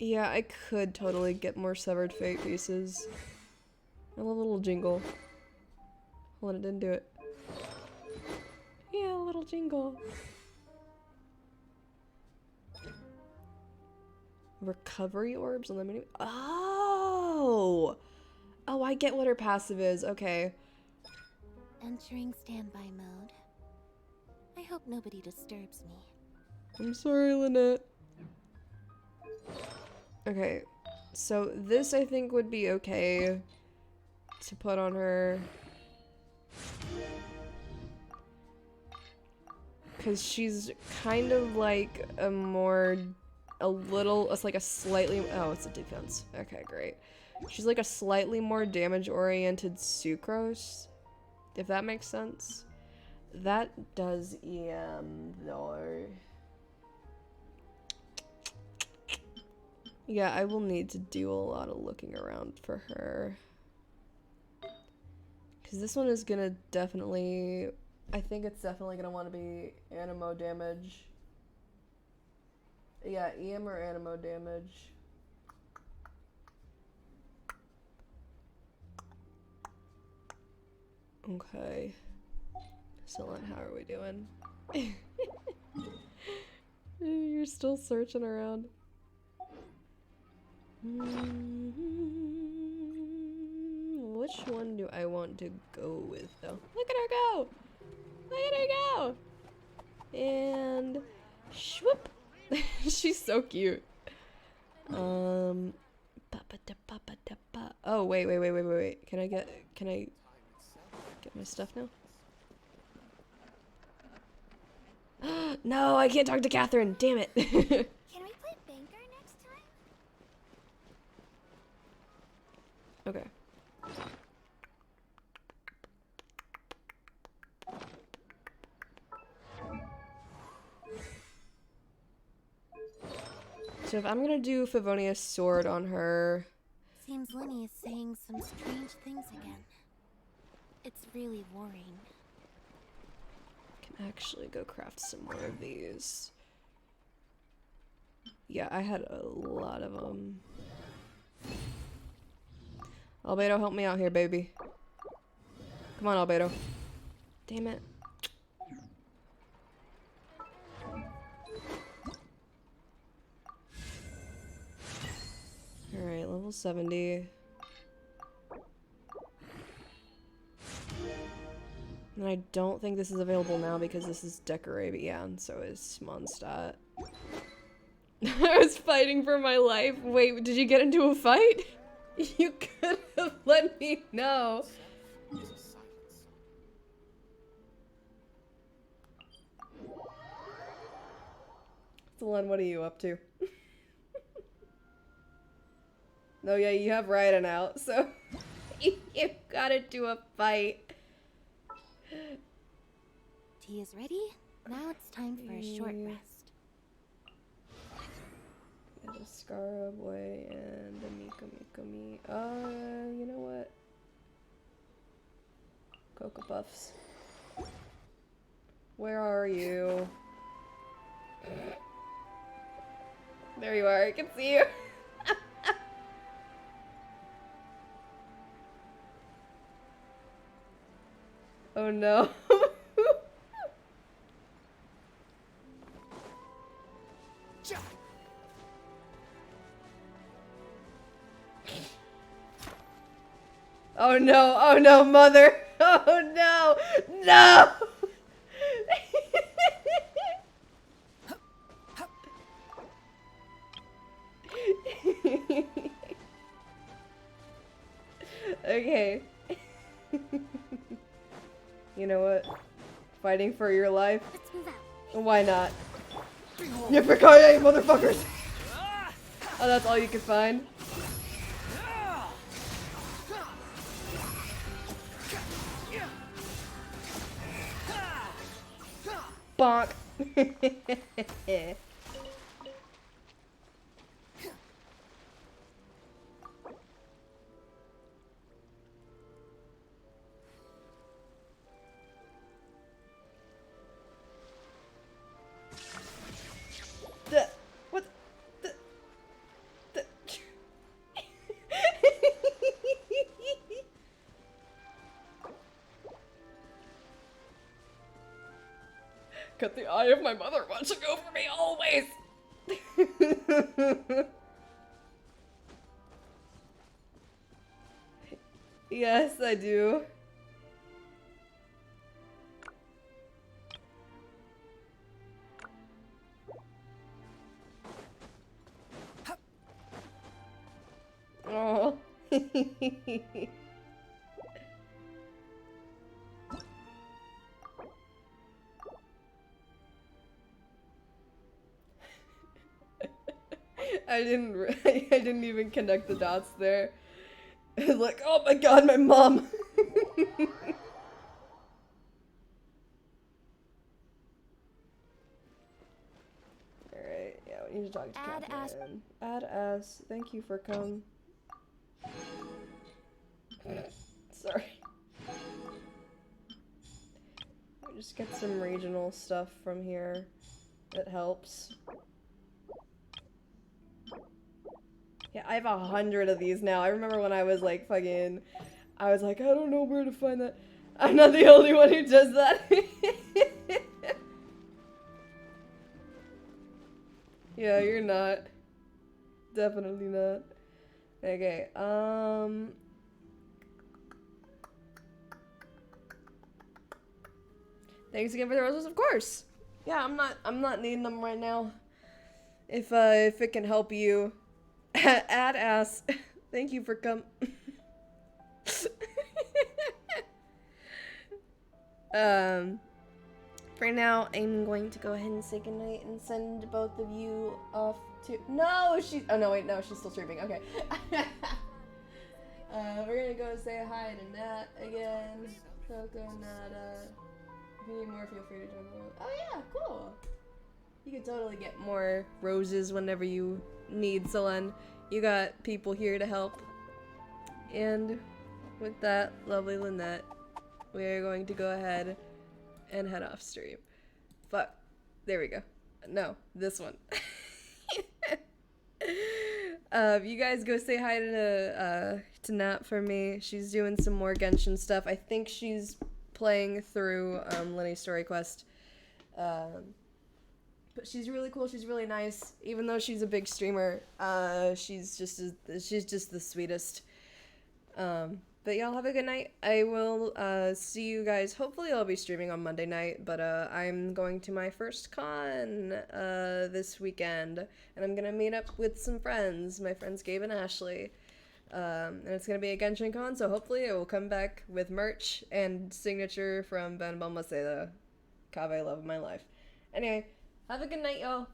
A: Yeah, I could totally get more Severed Fate pieces. I love a little jingle. Hold on, it didn't do it. Yeah, a little jingle. Recovery orbs on the mini. Oh! Oh, I get what her passive is. Okay.
B: Entering standby mode. I hope nobody disturbs me.
A: I'm sorry, Lynette. Okay. So this I think would be okay to put on her. Because she's kind of like a little, it's like a slightly, oh, it's a defense. Okay, great. She's like a slightly more damage-oriented Sucrose, if that makes sense. That does EM, though. Yeah, I will need to do a lot of looking around for her. Because this one is gonna definitely, I think it's definitely gonna want to be Animo damage. Yeah, EM or Animo damage. Okay. So then how are we doing? You're still searching around. Which one do I want to go with though? Look at her go! Look at her go! And swoop! She's so cute. Oh wait. Can I get my stuff now? No, I can't talk to Catherine. Damn it.
I: Can we play Banker next time?
A: Okay. So if I'm gonna do Favonia's sword on her.
B: Seems Lenny is saying some strange things again. It's really worrying.
A: Can actually go craft some more of these. Yeah, I had a lot of them. Albedo, help me out here, baby. Come on, Albedo. Damn it. Alright, level 70. And I don't think this is available now because this is Decorabian, and so is Mondstadt. I was fighting for my life. Wait, did you get into a fight? You could have let me know. Dylan, what are you up to? No, yeah, you have Raiden out, so you got into a fight.
B: Tea is ready. Now it's time for a short rest.
A: Get a Scara boy and a Mikami. You know what? Cocoa Puffs. Where are you? There you are, I can see you. Oh no. Oh no, mother! Oh no! No! Okay. You know what? Fighting for your life?
I: Let's move out.
A: Why not? Yippee-ki-yay, motherfuckers! Oh, that's all you could find? Bonk! What? Got the eye of my mother watching over me always. Yes, I do. Oh. I didn't even connect the dots there. Like, oh my god, my mom. Alright, yeah, we need to talk to Catherine. Add as. Thank you for coming. Sorry. Just get some regional stuff from here. It helps. Yeah, I have 100 of these now. I remember when I was like fucking... I was like, I don't know where to find that. I'm not the only one who does that. Yeah, you're not. Definitely not. Okay, thanks again for the roses, of course. Yeah, I'm not needing them right now. If it can help you. Add ass. Thank you for for now, I'm going to go ahead and say goodnight and send both of you off to... No, oh no, wait, no, she's still streaming, okay. We're gonna go say hi to Nat again. Coco, Nata. If you need more, feel free to join the... Oh yeah, cool. You can totally get more roses whenever you need, Solen. You got people here to help. And with that, lovely Lynette, we are going to go ahead and head off stream. Fuck. There we go. No, this one. You guys go say hi to Nat for me. She's doing some more Genshin stuff. I think she's playing through Lenny's Story Quest. But she's really cool. She's really nice. Even though she's a big streamer, she's just the sweetest. But y'all have a good night. I will see you guys. Hopefully I'll be streaming on Monday night, but I'm going to my first con this weekend, and I'm gonna meet up with some friends, my friends Gabe and Ashley. And it's gonna be a Genshin con, so hopefully it will come back with merch and signature from Ben Balmaceda, Cave Love of My Life. Anyway, have a good night, y'all.